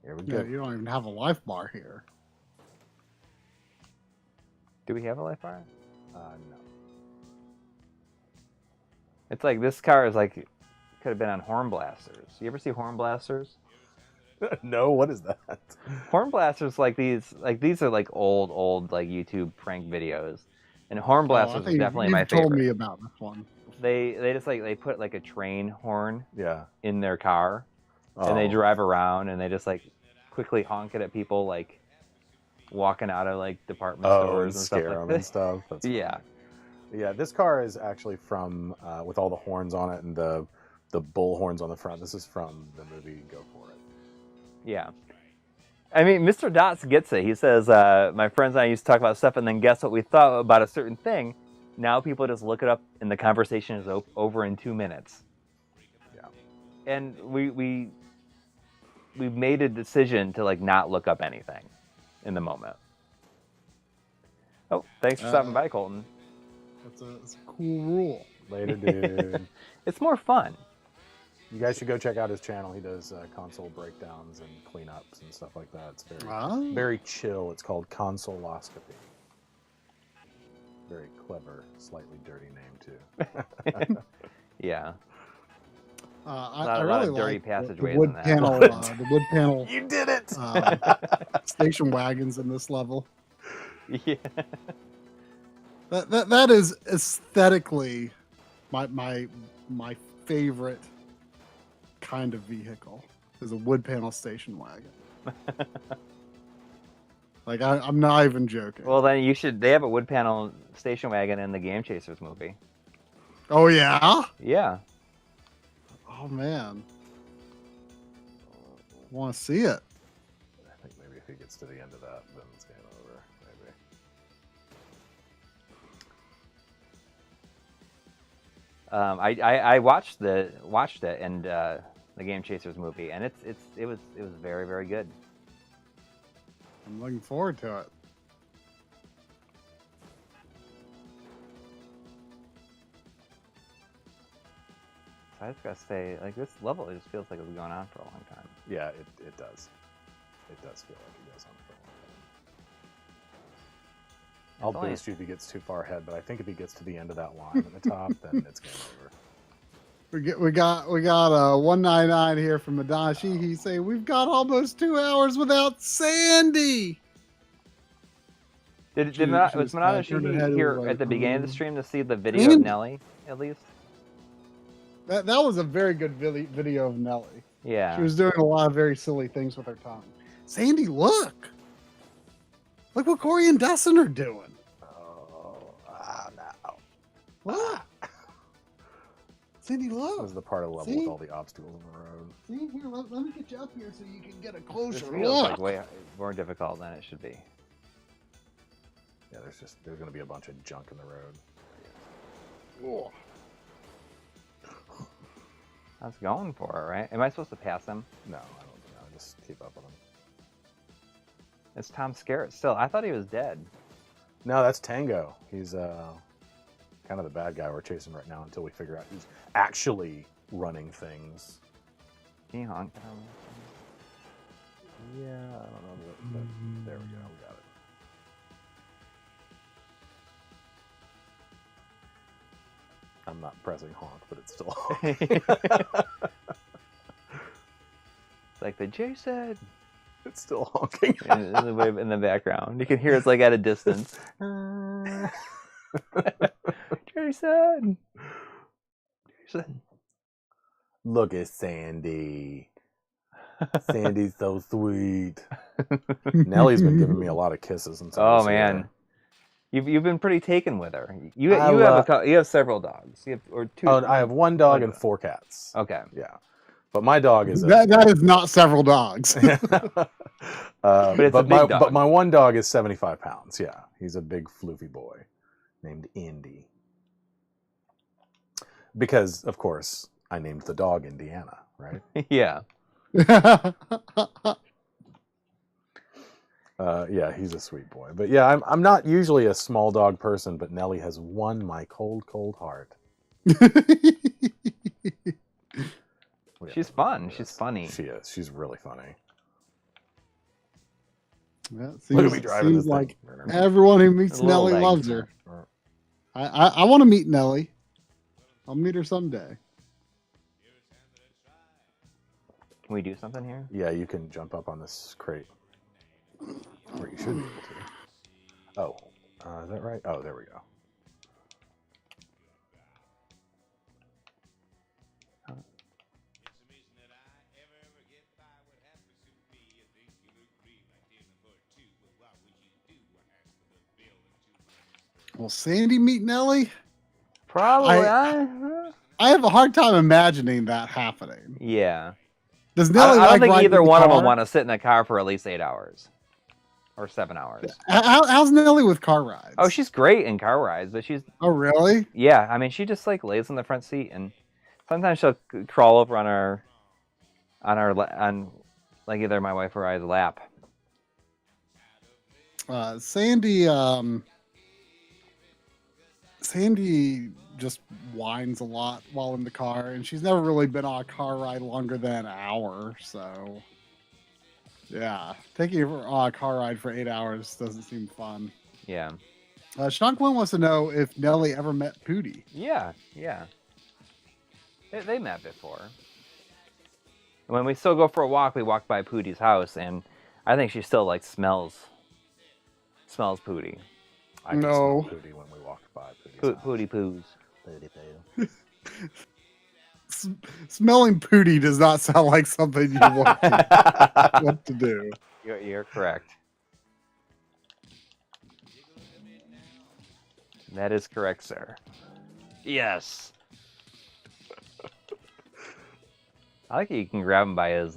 Here we go. Yeah, you don't even have a life bar here. Do we have a life bar? No. It's like this car is like could have been on Horn Blasters. You ever see Horn Blasters? No, what is that? Horn Blasters these are like old like YouTube prank videos, and Horn Blasters is definitely my favorite. Told me about this one. They just like they put like a train horn in their car, and they drive around and they just like quickly honk it at people like walking out of like department stores and scare stuff them like and stuff. That's yeah. funny. Yeah, this car is actually from with all the horns on it and the bull horns on the front. This is from the movie Go For It. Yeah. I mean, Mr. Dots gets it. He says, my friends and I used to talk about stuff and then guess what we thought about a certain thing. Now people just look it up and the conversation is over in 2 minutes. Yeah. And we've made a decision to like not look up anything in the moment. Oh, thanks for stopping by, Colton. It's a cool rule. Later, dude. It's more fun. You guys should go check out his channel. He does console breakdowns and cleanups and stuff like that. It's very chill. It's called Consoloscopy. Very clever, slightly dirty name too. Yeah. I lot really of dirty like passageways the wood in that. panel. The wood panel. You did it. Station wagons in this level. Yeah. That is aesthetically my favorite kind of vehicle is a wood panel station wagon. Like I'm not even joking. Well, then you should. They have a wood panel station wagon in the Game Chasers movie. Oh yeah. Yeah. Oh man. Want to see it? I think maybe if he gets to the end of that, then it's game over. Maybe. I watched it and the Game Chasers movie, and it was very, very good. I'm looking forward to it. I just gotta say, like, this level, it just feels like it's going on for a long time. Yeah, it does. It does feel like it goes on for a long time. I'll boost you if he gets too far ahead, but I think if he gets to the end of that line at the top, then it's game over. We got 199 here from Madashi. He's saying we've got almost 2 hours without Sandy. Was Madashi here at the beginning of the stream to see the video of Nelly, at least? That was a very good video of Nelly. Yeah. She was doing a lot of very silly things with her tongue. Sandy, look! Look what Coury and Dustin are doing. Oh, no. Look! Sandy, look! This is the part of the level with all the obstacles on the road. See, here, let me get you up here so you can get a closer This look. feels like way more difficult than it should be. Yeah, there's going to be a bunch of junk in the road. Oh. I was going for it, right? Am I supposed to pass him? No, I don't know. Just keep up with him. It's Tom Skerritt still. I thought he was dead. No, that's Tango. He's kind of the bad guy we're chasing right now until we figure out who's actually running things. Can you honk? Yeah, I don't know. But there we go. We got it. I'm not pressing honk, but it's still honk. It's like the Jason. It's still honking. in the background. You can hear it's like at a distance. Jason! Jason. Look at Sandy. Sandy's so sweet. Nellie's been giving me a lot of kisses since I was man. here. You've been pretty taken with her. You have several dogs. Or two. Oh, I have one dog and 4 cats. Okay. Yeah. But my dog is that is not several dogs. But it's a big dog. But my one dog is 75 pounds. Yeah, he's a big floofy boy named Indy. Because, of course, I named the dog Indiana, right? Yeah. Yeah, he's a sweet boy. But yeah, I'm not usually a small dog person, but Nellie has won my cold, cold heart. She's fun. She's funny. She is. She's really funny. Yeah, Look at me driving this like thing. everyone who meets The little Nellie legs. loves her. I want to meet Nellie. I'll meet her someday. Can we do something here? Yeah, you can jump up on this crate. Or you should be able to. Oh, is that right? Oh, there we go. Will Sandy meet Nellie? Probably. I have a hard time imagining that happening. Yeah. Does Nellie I don't like think riding either in the one of them car? want to sit in a car for at least 8 hours. Or 7 hours. How's Nellie with car rides? Oh, she's great in car rides, but she's... Oh, really? Yeah, I mean, she just, like, lays in the front seat, and sometimes she'll crawl over on like, either my wife or I's lap. Sandy just whines a lot while in the car, and she's never really been on a car ride longer than an hour, so... Yeah, taking her on a car ride for 8 hours doesn't seem fun. Yeah. Sean Quinn wants to know if Nellie ever met Pootie. Yeah, yeah. They met before. When we still go for a walk, we walk by Pootie's house, and I think she still, like, smells Pootie. I can smell Pootie when we walk by Pootie's house. Pootie poos. Pootie poo. Smelling Pootie does not sound like something you want to do. You're correct. That is correct, sir. Yes. I like how you can grab him by his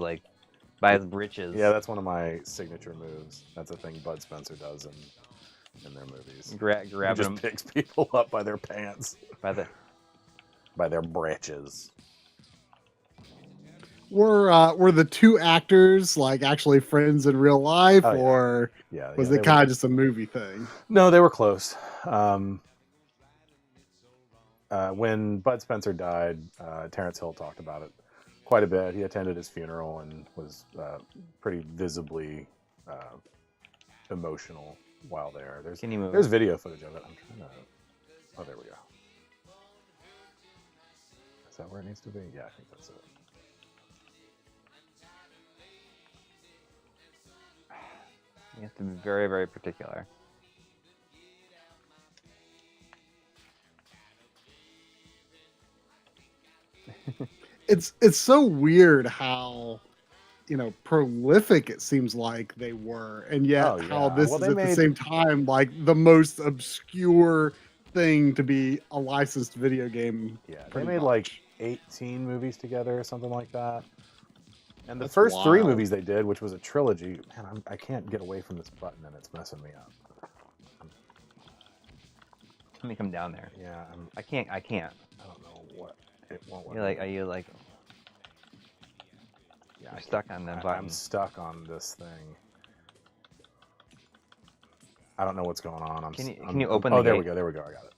britches. Yeah, that's one of my signature moves. That's a thing Bud Spencer does in their movies. Grab He him just picks people up by their pants, by the. by their britches. Were the two actors like actually friends in real life, Oh, yeah. or Yeah, was yeah, it kind of just a movie thing? No, they were close. When Bud Spencer died, Terrence Hill talked about it quite a bit. He attended his funeral and was pretty visibly emotional while there. Can you move? There's video footage of it. I'm trying to. Oh, there we go. Is that where it needs to be? Yeah, I think that's it. You have to be very, very particular. It's so weird how prolific it seems like they were, and yet Oh, how yeah. this Well, is they at the made- same time like the most obscure thing to be a licensed video game. Yeah, they pretty made much. like 18 movies together or something like that. And the That's first 3 wild. movies they did, which was a trilogy, man, I can't get away from this button and it's messing me up. Let me come down there. Yeah, I can't. I don't know what it won't. let You're like, me- are you like? Yeah, You're I stuck can't- on the I'm button. stuck on this thing. I don't know what's going on. Can you I'm- open Oh, the there gate? we go. There we go. I got it.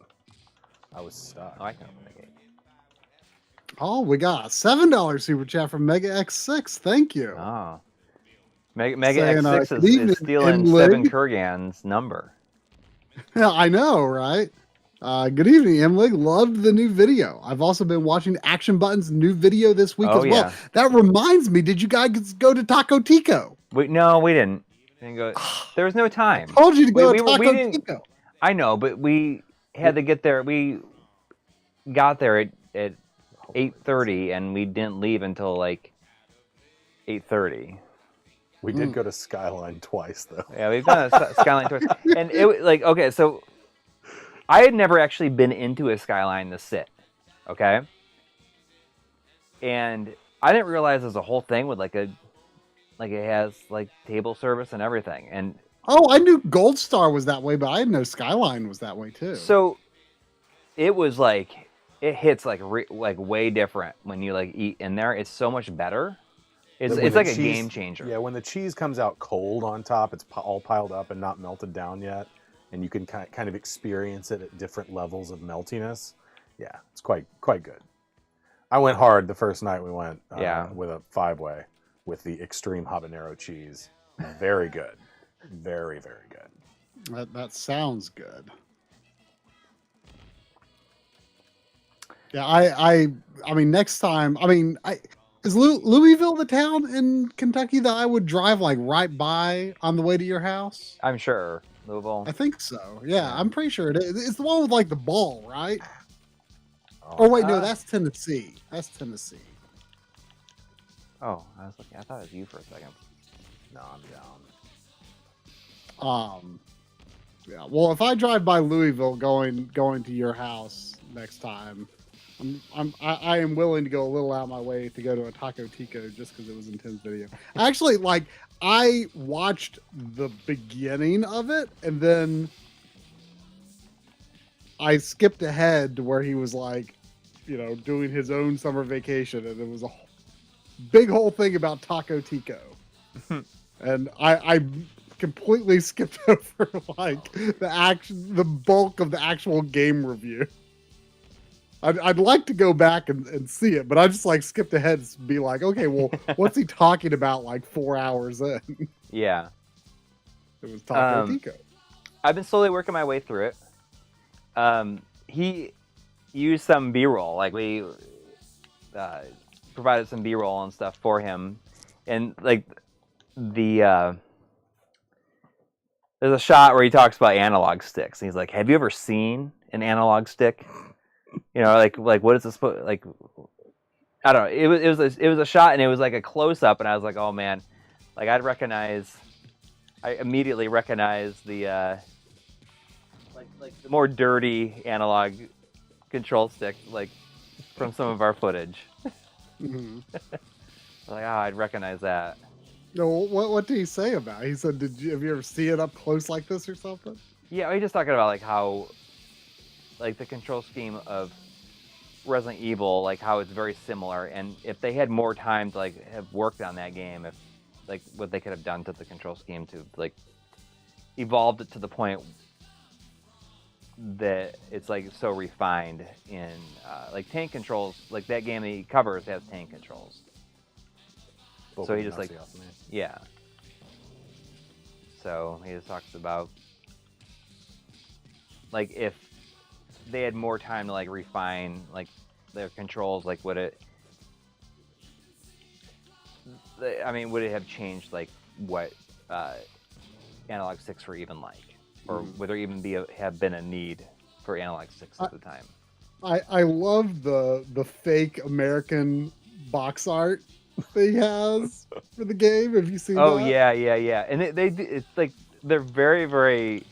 I was stuck. Oh, I can open the gate. Oh, we got a $7 super chat from Mega X6. Thank you. Oh, Mega Saying, X6 good evening, is stealing MLiG. Seven Kurgan's number. Yeah, I know, right? Good evening, MLiG. Loved the new video. I've also been watching Action Button's new video this week Oh, as well. yeah. That reminds me, did you guys go to Taco Tico? No, we didn't. Didn't go. There was no time. Told you to go to we Taco didn't- Tico. I know, but we had to get there. We got there at 8:30, and we didn't leave until like 8:30. We did go to Skyline twice, though. Yeah, we've done a Skyline tour, and it like okay. So I had never actually been into a Skyline to sit, okay, and I didn't realize there's a whole thing with like it has like table service and everything, and Oh, I knew Gold Star was that way, but I didn't know Skyline was that way too. so it was like it hits like like way different when you like eat in there. It's so much better. It's When like the a cheese- game changer. Yeah, when the cheese comes out cold on top, it's all piled up and not melted down yet, and you can kind of experience it at different levels of meltiness. Yeah, it's quite good. I went hard the first night we went Yeah. with a 5-way with the extreme habanero cheese. Very good. Very, very good. That sounds good. Yeah, I mean, next time, is Louisville the town in Kentucky that I would drive like right by on the way to your house? I'm sure Louisville. I think so. Yeah, I'm pretty sure it is. It's the one with like the ball, right? Oh, Oh wait, no, that's Tennessee. That's Tennessee. Oh, I was looking. I thought it was you for a second. no, I'm down. Yeah. Well, if I drive by Louisville going to your house next time, I am willing to go a little out of my way to go to a Taco Tico just because it was in Tim's video. Actually, like I watched the beginning of it and then I skipped ahead to where he was like, doing his own summer vacation, and it was a big whole thing about Taco Tico, and I completely skipped over like the bulk of the actual game review. I'd like to go back and see it, but I just like skipped ahead and be like, okay, well, what's he talking about like 4 hours in? Yeah. It was Taco Tico. I've been slowly working my way through it. He used some B-roll, like we provided some B-roll and stuff for him, and like there's a shot where he talks about analog sticks, and he's like, "Have you ever seen an analog stick? Like what is this like?" I don't know. It was a shot, and it was like a close up, and I was like, "Oh man!" Like I immediately recognized the like the more dirty analog control stick, like from some of our footage. Mm-hmm. Like, I'd recognize that. No, what did he say about it? He said, have you ever seen it up close like this or something? Yeah, he's just talking about like how, like the control scheme of Resident Evil, like how it's very similar, and if they had more time to like have worked on that game, if like what they could have done to the control scheme to like evolved it to the point that it's like so refined in like tank controls, like that game that he covers has tank controls. So he just like, yeah. So he just talks about like if they had more time to like refine like their controls, like would it have changed like what Analog 6 were even like, or would there even have been a need for Analog 6 at the time? I love the fake American box art that he has for the game. Have you seen Oh that? yeah. And it's like they're very, very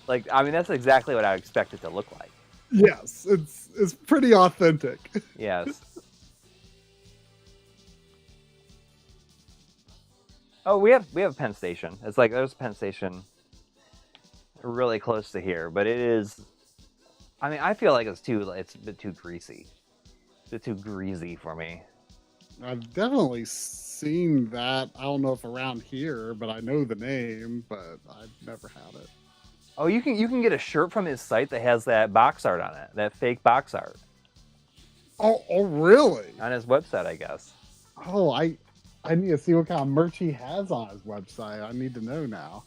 like, I mean, that's exactly what I would expect it to look like. Yes, it's pretty authentic. Yes. Oh, we have a Penn Station. It's like there's a Penn Station really close to here, but it is. I mean, I feel like it's a bit too greasy, a bit too greasy for me. I've definitely seen that. I don't know if around here, but I know the name, but I've never had it. Oh, you can get a shirt from his site that has that box art on it, that fake box art. Oh, really? On his website, I guess. Oh, I need to see what kind of merch he has on his website. I need to know now.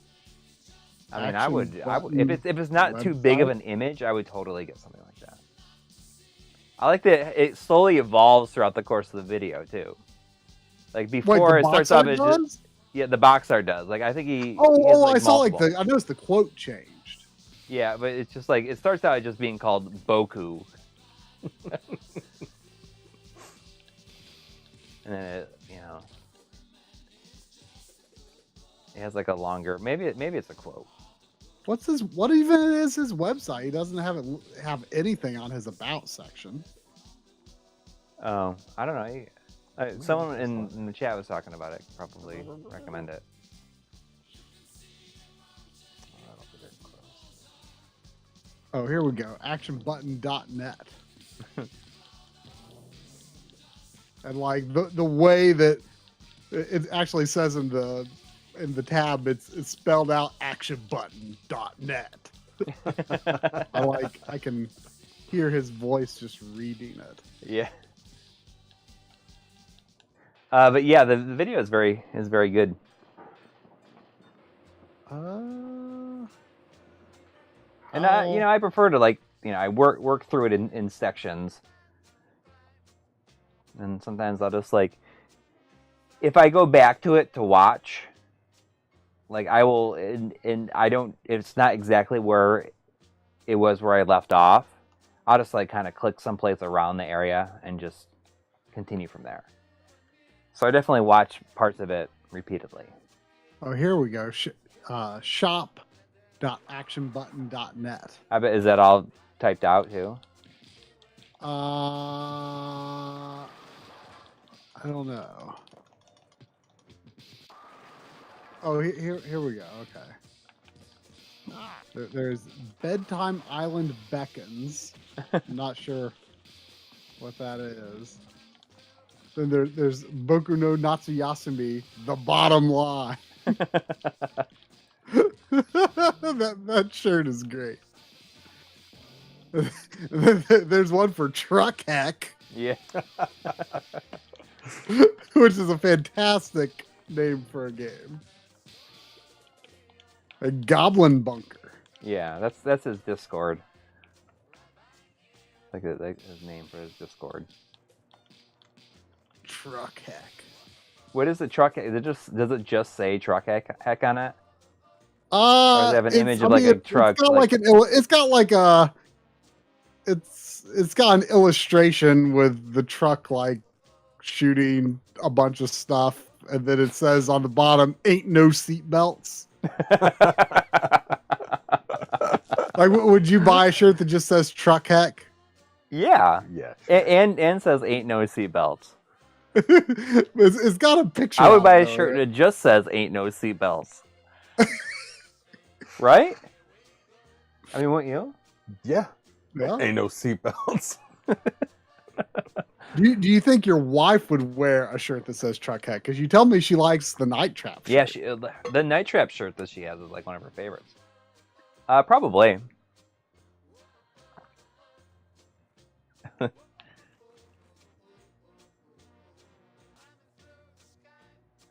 I mean, I would if it's not too big of an image, I would totally get something like that. I like that it slowly evolves throughout the course of the video too. Like before it starts off, the box art does. Like I think he. I saw multiple. I noticed the quote changed. Yeah, but it's just like it starts out just being called Boku. And then it has like a longer, maybe it's a quote. What even is his website? He doesn't have anything on his about section. Oh, I don't know. Someone in the chat was talking about it. Probably recommend it. Oh, here we go. Actionbutton.net. And like the way that it actually says in the tab, it's spelled out actionbutton.net. I can hear his voice just reading it. Yeah. But yeah, the video is very good. And I prefer to I work through it in sections. And sometimes I'll just if I go back to it to watch, I will, and I don't, it's not exactly where it was where I left off. I'll just kind of click someplace around the area and just continue from there. So I definitely watch parts of it repeatedly. Oh, here we go. Shop.actionbutton.net. I bet, is that all typed out too? I don't know. Oh, here we go. Okay. There's Bedtime Island Beckons. I'm not sure what that is. Then there's Boku no Natsuyasumi, The Bottom Line. that shirt is great. There's one for Truck Heck. Yeah. Which is a fantastic name for a game. A Goblin Bunker. Yeah, that's his Discord. Like his name for his Discord. Truck Heck. What is the Truck Heck? Does it just say Truck Heck on it? Or does it have an image of a truck? It's got an illustration with the truck shooting a bunch of stuff, and then it says on the bottom, "Ain't no seatbelts." Would you buy a shirt that just says Truck Heck? Yeah. Yeah. And says "Ain't no seatbelts." It's got a picture. I would buy a shirt that just says "Ain't no seatbelts." Right? I mean, wouldn't you? Yeah. Yeah. Ain't no seatbelts. Do you think your wife would wear a shirt that says Truckhead? Because you tell me she likes the Night Trap shirt. Yeah, the Night Trap shirt that she has is like one of her favorites. Probably.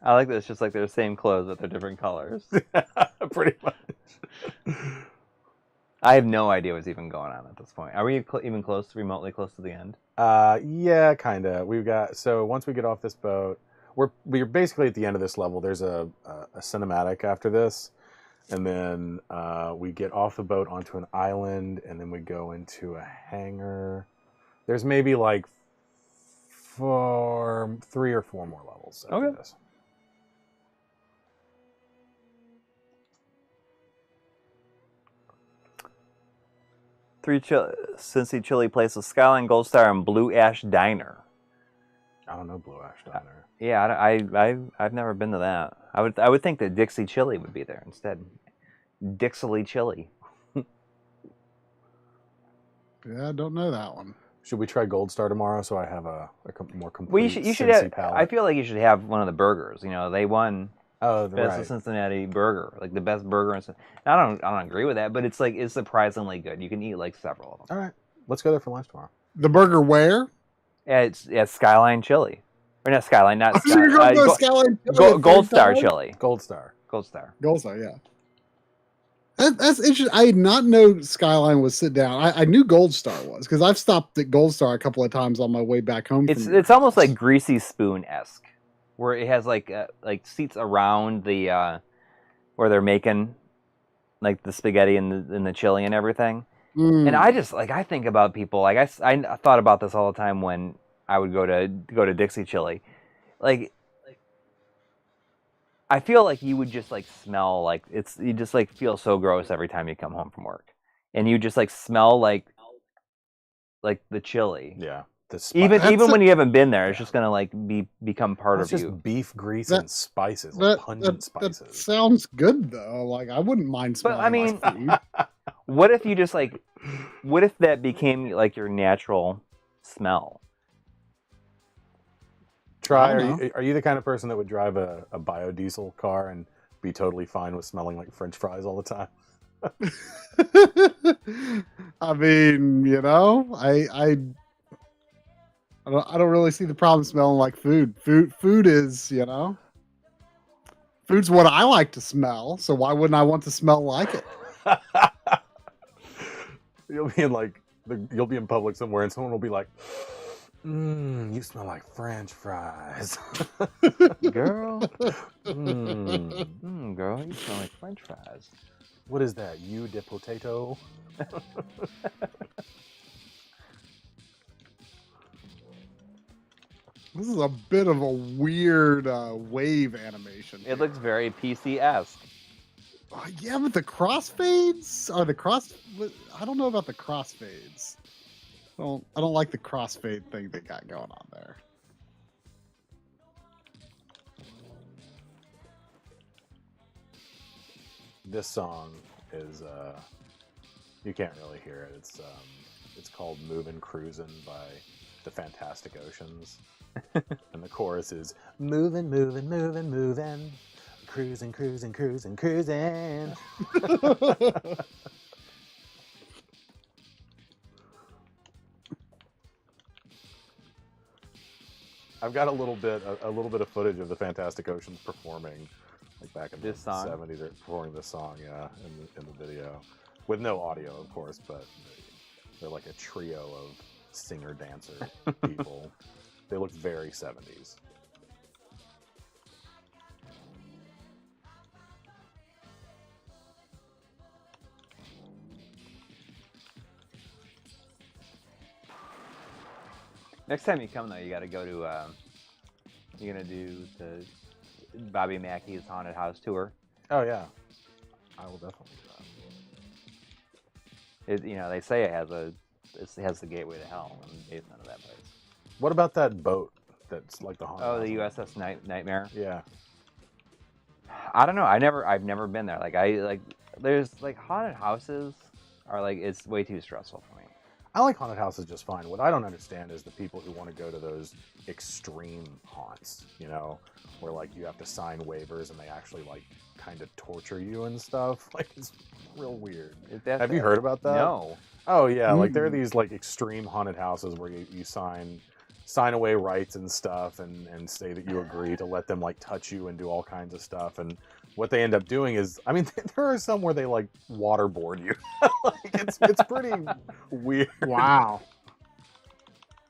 I like that it's just like they're the same clothes, but they're different colors. Pretty much. I have no idea what's even going on at this point. Are we even remotely close to the end? Yeah, kind of. So once we get off this boat, we're basically at the end of this level. There's a cinematic after this, and then we get off the boat onto an island, and then we go into a hangar. There's maybe like 3 or 4 more levels after this. Three Cincy Chili Places: Skyline, Gold Star, and Blue Ash Diner. I don't know Blue Ash Diner. Yeah, I've never been to that. I would think that Dixie Chili would be there instead. Dixie Chili. Yeah, I don't know that one. Should we try Gold Star tomorrow so I have a more complete Well, you should have. palette? I feel like you should have one of the burgers. You know, they won Best of Cincinnati burger, like the best burger. I don't agree with that, but it's surprisingly good. You can eat like several of them. All right, let's go there for lunch tomorrow. The burger where? It's Skyline Chili, or not Skyline, not Skyline. Gold Star Chili. Gold Star. Gold Star, yeah. That's interesting. I did not know Skyline was sit down. I knew Gold Star was because I've stopped at Gold Star a couple of times on my way back home. It's almost like Greasy Spoon-esque, where it has like seats around the where they're making like the spaghetti and the chili and everything. And I just I think about people like I thought about this all the time when I would go to Dixie Chili, like I feel like you would just smell like you just feel so gross every time you come home from work, and you just smell like the chili. Yeah. Even when you haven't been there, it's just gonna become part of just you. Beef grease and spices, pungent spices. That sounds good though. Like I wouldn't mind smelling. But I mean, food. what if you just what if that became your natural smell? Are you the kind of person that would drive a biodiesel car and be totally fine with smelling like French fries all the time? I mean, I don't really see the problem smelling like food. Food is, food's what I like to smell. So why wouldn't I want to smell like it? You'll be in public somewhere and someone will be like, you smell like French fries. Girl. Girl, you smell like French fries. What is that? You de potato? This is a bit of a weird wave animation. It looks very PC-esque. Yeah, but the crossfades I don't know about the crossfades. I don't like the crossfade thing they got going on there. This song is you can't really hear it. It's called "Movin' Cruisin' by the Fantastic Oceans. And the chorus is moving, moving, moving, moving, cruising, cruising, cruising, cruising. I've got a little bit of footage of the Fantastic Oceans performing, back in the 70s, or performing this song, in the video, with no audio, of course, but they're like a trio of singer-dancer people. They look very 70s. Next time you come, though, you got to go to. You're gonna do the Bobby Mackey's haunted house tour. Oh yeah, I will definitely do that. They say it has the gateway to hell in the basement of that place. What about that boat that's like the haunted house? The USS Nightmare. Yeah. I don't know. I've never been there. There's haunted houses are it's way too stressful for me. I like haunted houses just fine. What I don't understand is the people who want to go to those extreme haunts, you know, where like you have to sign waivers and they actually like kind of torture you and stuff. Like it's real weird. Have you heard about that? No. Oh yeah, like there are these like extreme haunted houses where you sign away rights and stuff and say that you agree to let them like touch you and do all kinds of stuff. And what they end up doing is, I mean, there are some where they like waterboard you. Like it's pretty weird. Wow.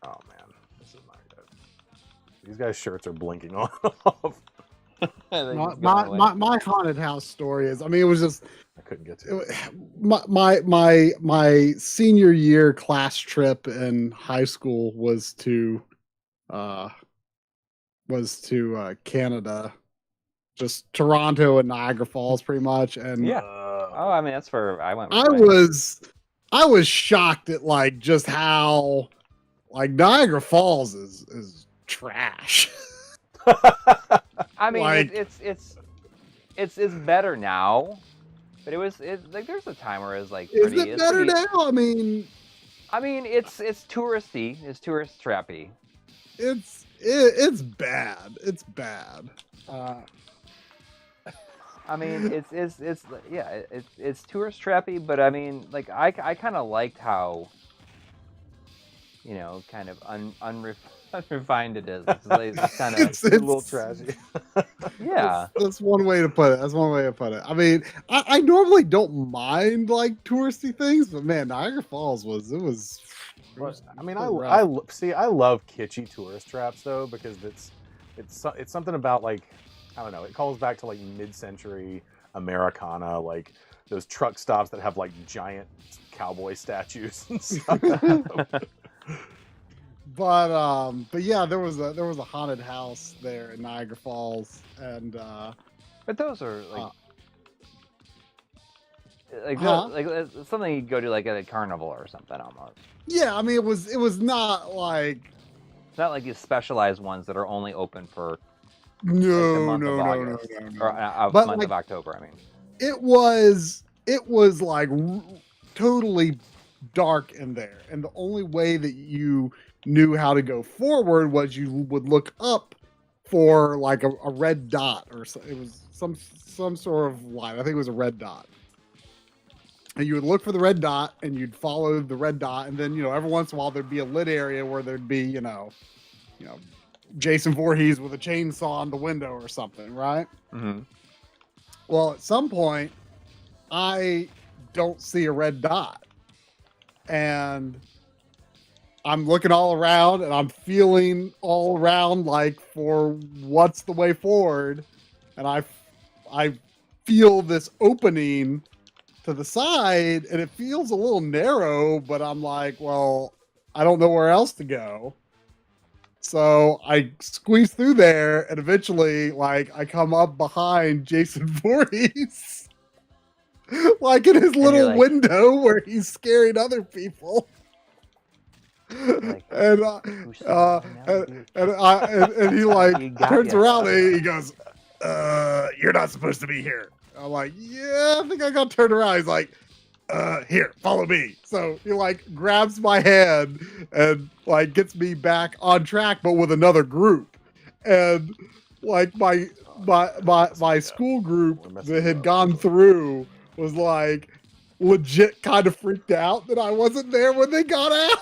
Oh man, this is not good. These guys' shirts are blinking on and off. My haunted house story is, I mean, it was just, I couldn't get to it. My senior year class trip in high school was to Canada, just Toronto and Niagara Falls, pretty much. And Yeah. Oh, I mean, that's where I went. I was shocked at like just how like Niagara Falls is trash. I mean, like, it's better now, but like there's a time where it's like is pretty. it better now? I mean, it's touristy. It's tourist trappy. It's bad. It's bad. I mean, it's tourist trappy, but I mean, like I kind of liked how, you know, kind of unrefined it is. It's kind of it's a little trashy. yeah. That's one way to put it. I mean, I normally don't mind like touristy things, but man, Niagara Falls was I mean, I love kitschy tourist traps though, because it's something about like, I don't know, it calls back to like mid-century Americana, like those truck stops that have like giant cowboy statues and stuff. But yeah, there was a haunted house there in Niagara Falls, and But those are like something you go to like at a carnival or something almost. yeah, I mean it was not like, It's not like these specialized ones that are only open for no, the month no, of no, August no, no, or no. month like, of October. I mean, it was like totally dark in there, and the only way that you knew how to go forward was you would look up for like a red dot, or so, it was some sort of light. I think it was a red dot, and you would look for the red dot and you'd follow the red dot, and then, you know, every once in a while there'd be a lit area where there'd be, you know Jason Voorhees with a chainsaw on the window or something, right? mm-hmm. Well, at some point, I don't see a red dot, and I'm looking all around, and I'm feeling all around like for what's the way forward, and I feel this opening to the side, and it feels a little narrow, but I'm like, well, I don't know where else to go. So I squeeze through there, and eventually, like, I come up behind Jason Voorhees, like in his little like, window where he's scaring other people. Like, and he like turns around and he goes, "You're not supposed to be here." I'm like, "Yeah, I think I got turned around." He's like, "Here, follow me." So he like grabs my hand and like gets me back on track, but with another group. And like my school group that had gone through was like legit kind of freaked out that I wasn't there when they got out.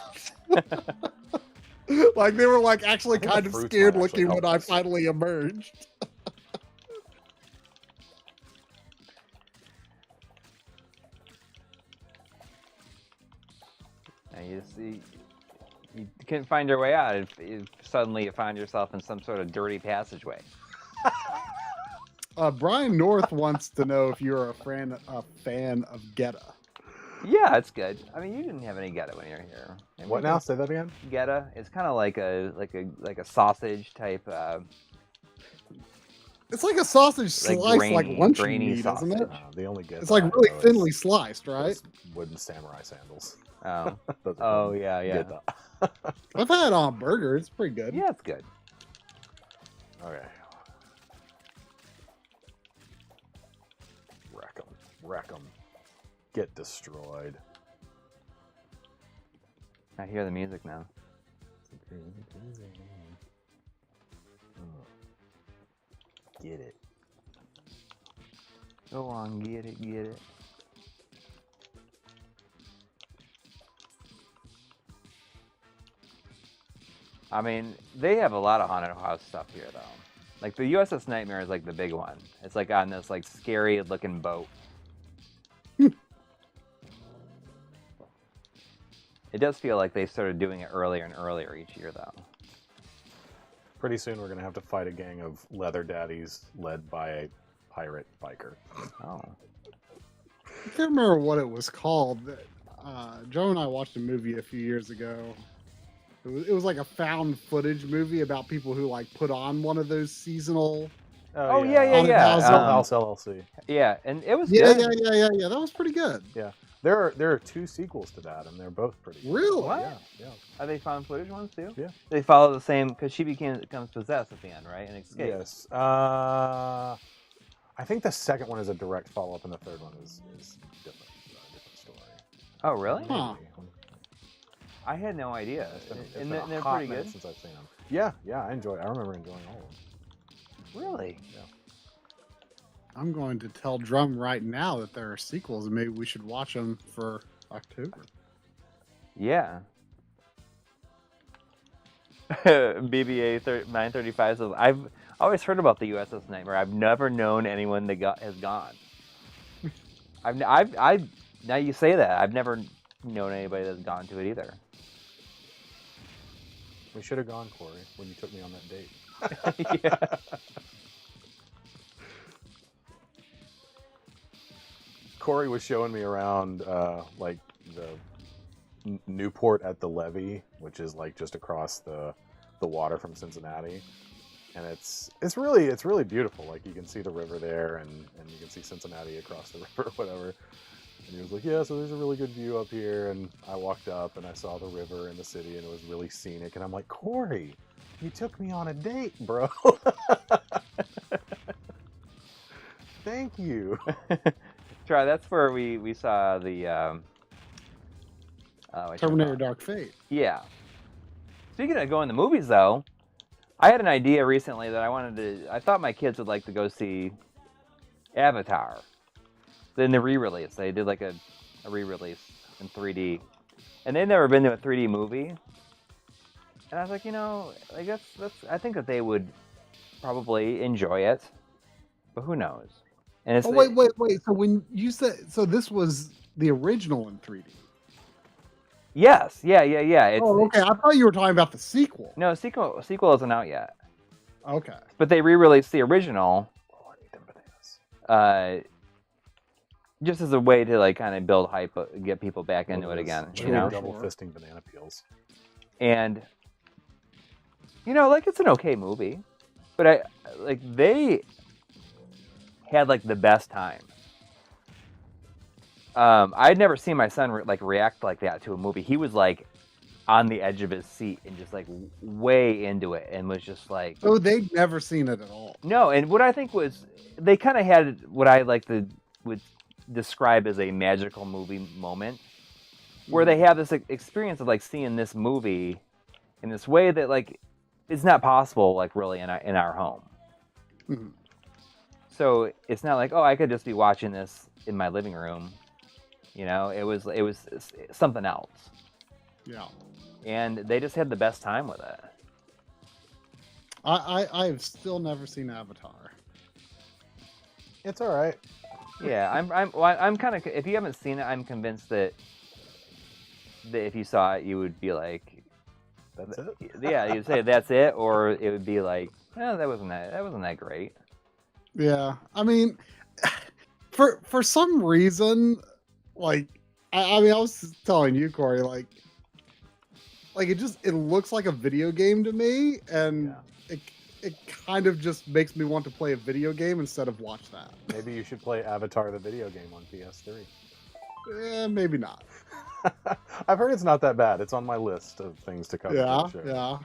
Like they were like actually kind of scared looking when I finally emerged. And you couldn't find your way out. Suddenly you find yourself in some sort of dirty passageway. Brian North wants to know if you're a fan of Geta. Yeah, it's good. I mean, you didn't have any Geta when you were here. What now? Say that again. Geta. It's kind of like a sausage type. It's like a sausage slice, grainy, like lunch grainy meat, sausage. isn't it? The only Geta It's like really thinly sliced, right? Those wooden samurai sandals. Oh, Oh yeah. Geta. I've had it on a burger. It's pretty good. Yeah, it's good. Okay. Wreck them. Get destroyed. I hear the music now. Get it. Go on, get it, get it. I mean, they have a lot of haunted house stuff here, though. Like the USS Nightmare is like the big one. It's like on this like scary looking boat. It does feel like they started doing it earlier and earlier each year, though. Pretty soon we're going to have to fight a gang of leather daddies led by a pirate biker. Oh. I can't remember what it was called. Joe and I watched a movie a few years ago. It was like a found footage movie about people who like put on one of those seasonal. Oh yeah. House LLC. Yeah, and it was Yeah, good. yeah. That was pretty good. Yeah. There are 2 sequels to that, and they're both pretty good. Really? What? Yeah. Are they found footage ones too? Yeah. They follow the same because she becomes possessed at the end, right? And escapes. Yes. I think the second one is a direct follow-up, and the third one is different. Different story. Oh really? Huh. I had no idea. It's And been a they're hot pretty minute good. since I've seen them. Yeah. I remember enjoying all of them. Really? Yeah. I'm going to tell Drum right now that there are sequels, and maybe we should watch them for October. Yeah. BBA 935 says, I've always heard about the USS Nightmare. I've never known anyone that has gone. Now you say that, I've never known anybody that's gone to it either. We should have gone, Coury, when you took me on that date. Yeah. Coury was showing me around like the Newport at the levee, which is like just across the water from Cincinnati, and it's really beautiful. Like you can see the river there, and you can see Cincinnati across the river, or whatever. And he was like, yeah, so there's a really good view up here. And I walked up and I saw the river and the city, and it was really scenic. And I'm like, Coury, you took me on a date, bro. Thank you. Try. That's where we saw the Terminator Dark Fate. Yeah. Speaking of going to movies, though, I had an idea recently that I thought my kids would like to go see Avatar. Then the re-release. They did like a re-release in 3D. And they'd never been to a 3D movie. And I was like, I guess I think that they would probably enjoy it. But who knows? And it's wait. So when you said, so this was the original in 3D? Yes. Yeah. It's, okay. I thought you were talking about the sequel. No, sequel isn't out yet. Okay. But they re-released the original. Oh, I need them bananas. Just as a way to like kind of build hype, get people back into it again. Double fisting banana peels. And like it's an okay movie, but they had like the best time. I'd never seen my son react like that to a movie. He was like on the edge of his seat and just like way into it, and was just like. Oh, they'd never seen it at all. No, and what I think was they kind of had what I would describe as a magical movie moment, where they have this experience of like seeing this movie in this way that like is not possible like really in our home. Mm-hmm. So it's not like, oh, I could just be watching this in my living room. It was something else. Yeah. And they just had the best time with it. I've still never seen Avatar. It's all right. Yeah, I'm kind of. If you haven't seen it, I'm convinced that if you saw it, you would be like, That's it. Yeah, you'd say that's it, or it would be like, oh, that wasn't that great. Yeah, I mean, for some reason, like, I mean, I was telling you, Coury, like it looks like a video game to me, and it kind of just makes me want to play a video game instead of watch that. Maybe you should play Avatar the video game on PS3. Maybe not. I've heard it's not that bad. It's on my list of things to cover. Yeah.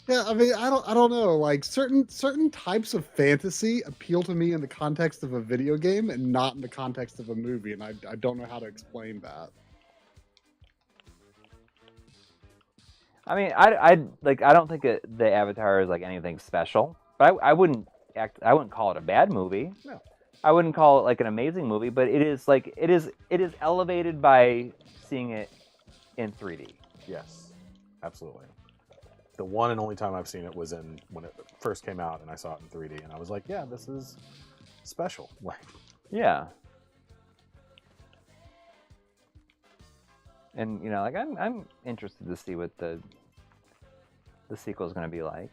I mean, I don't know. Like certain types of fantasy appeal to me in the context of a video game and not in the context of a movie, and I don't know how to explain that. I mean, I don't think the Avatar is like anything special, but I wouldn't call it a bad movie. No. I wouldn't call it like an amazing movie, but it is elevated by seeing it in 3D. Yes, absolutely. The one and only time I've seen it was when it first came out, and I saw it in 3D, and I was like, yeah, this is special. Like, yeah. And you know, like I'm interested to see what the sequel is going to be like.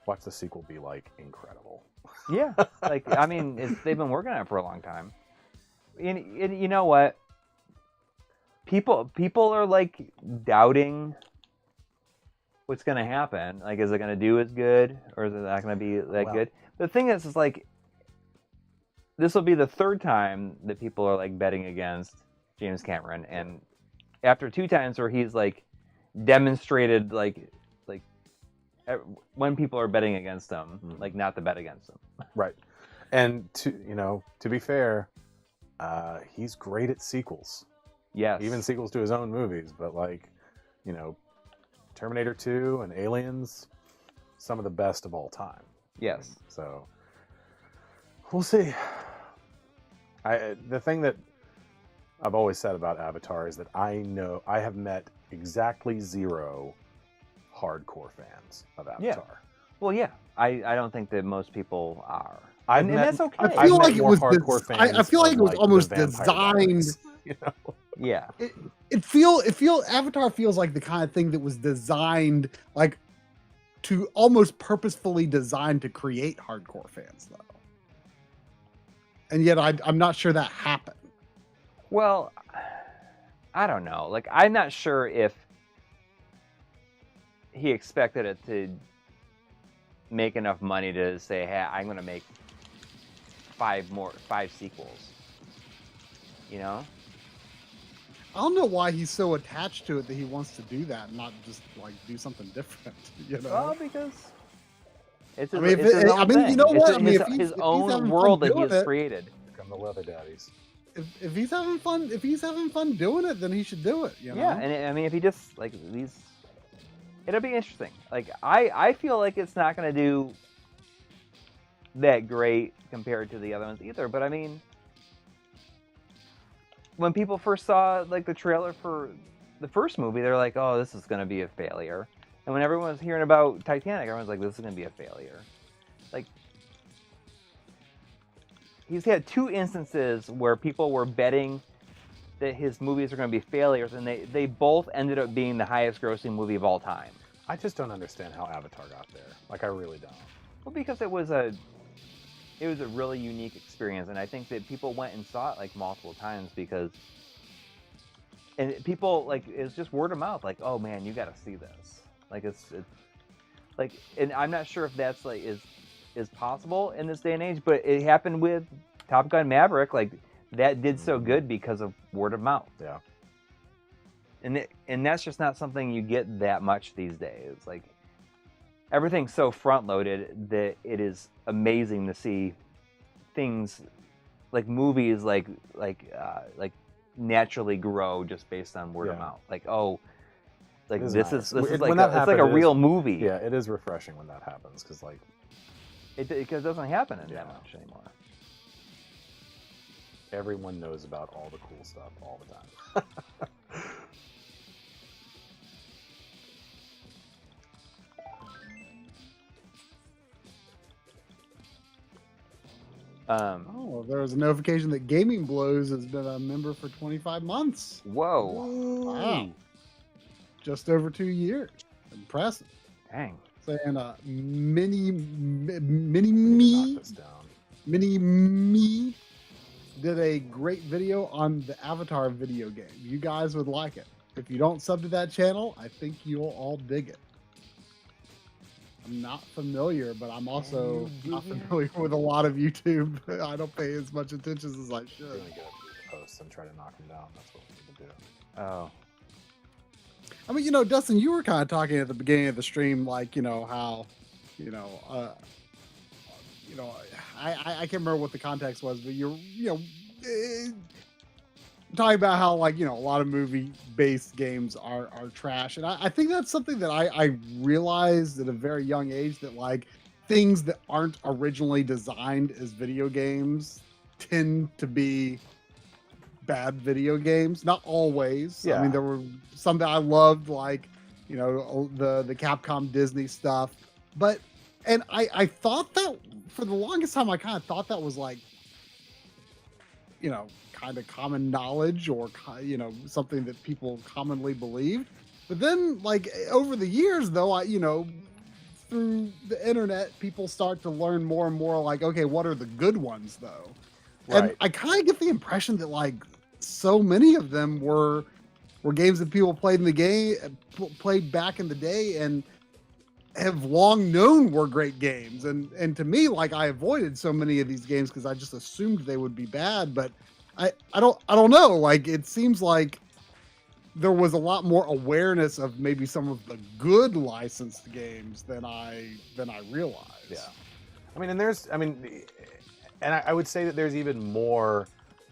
watch the sequel be like incredible. Yeah, like I mean, they've been working on it for a long time. And you know what? People are like doubting what's going to happen. Like, is it going to do as good, or is it not going to be that good? The thing is like, this will be the third time that people are like betting against James Cameron, and after 2 times where he's like demonstrated like when people are betting against him, like not to bet against him. Right. And to be fair, he's great at sequels. Yes. Even sequels to his own movies, but like, Terminator 2 and Aliens, some of the best of all time. Yes. So we'll see. The thing that I've always said about Avatar is that I have met exactly 0 hardcore fans of Avatar. Yeah. Well, yeah. I don't think that most people are. And that's okay. I feel like it was hardcore fans. I feel like it was of, almost the Vampire designed. Diaries, Yeah. Avatar feels like the kind of thing that was designed like to almost purposefully designed to create hardcore fans though. And yet I'm not sure that happened. Well, I don't know. Like, I'm not sure if he expected it to make enough money to say, hey, I'm going to make 5 sequels. You know? I don't know why he's so attached to it that he wants to do that and not just like do something different, Well, because it's his, I mean, it's his own thing. you know what? I mean, his own world that he has created. Become the leather daddies. If he's having fun doing it, then he should do it. You know? Yeah, and I mean, if he just like these, it'll be interesting. Like I feel like it's not going to do that great compared to the other ones either. But I mean, when people first saw like the trailer for the first movie, they're like, "Oh, this is going to be a failure." And when everyone was hearing about Titanic, everyone's like, "This is going to be a failure." Like, he's had 2 instances where people were betting that his movies are going to be failures, and they both ended up being the highest grossing movie of all time. I just don't understand how Avatar got there. Like, I really don't. Well, because it was a really unique experience, and I think that people went and saw it like multiple times because, and people like it's just word of mouth. Like, oh man, you got to see this. Like it's like, and I'm not sure if that's like is possible in this day and age, but it happened with Top Gun Maverick. Like that did so good because of word of mouth. Yeah. And that's just not something you get that much these days. Like everything's so front loaded that it is amazing to see things like movies like naturally grow just based on word of mouth. Like, oh, like this is like it's like a real movie. Yeah, it is refreshing when that happens because like it doesn't happen that much anymore. Everyone knows about all the cool stuff all the time. There was a notification that Gaming Blows has been a member for 25 months. Whoa. Wow. Just over 2 years. Impressive. Dang. Saying Mini Me did a great video on the Avatar video game. You guys would like it. If you don't sub to that channel, I think you'll all dig it. I'm not familiar, but I'm also not familiar with a lot of YouTube. I don't pay as much attention as I should. I'm gonna get up these posts and try to knock them down. That's what we need to do. Oh. I mean, Dustin, you were kind of talking at the beginning of the stream, like, how, I can't remember what the context was, but talking about how like, a lot of movie-based games are trash, and I think that's something that I realized at a very young age, that like things that aren't originally designed as video games tend to be bad video games. Not always. I Yeah. mean, there were some that I loved, like the Capcom Disney stuff, and I thought that for the longest time I kind of thought that was like, kind of common knowledge, or something that people commonly believed. But then like over the years though, through the internet, people start to learn more and more like, okay, what are the good ones though? Right. And I kind of get the impression that like so many of them were games that people played played back in the day and have long known were great games. And to me, like, I avoided so many of these games because I just assumed they would be bad. But I don't know. Like, it seems like there was a lot more awareness of maybe some of the good licensed games than I realized. Yeah. And I would say that there's even more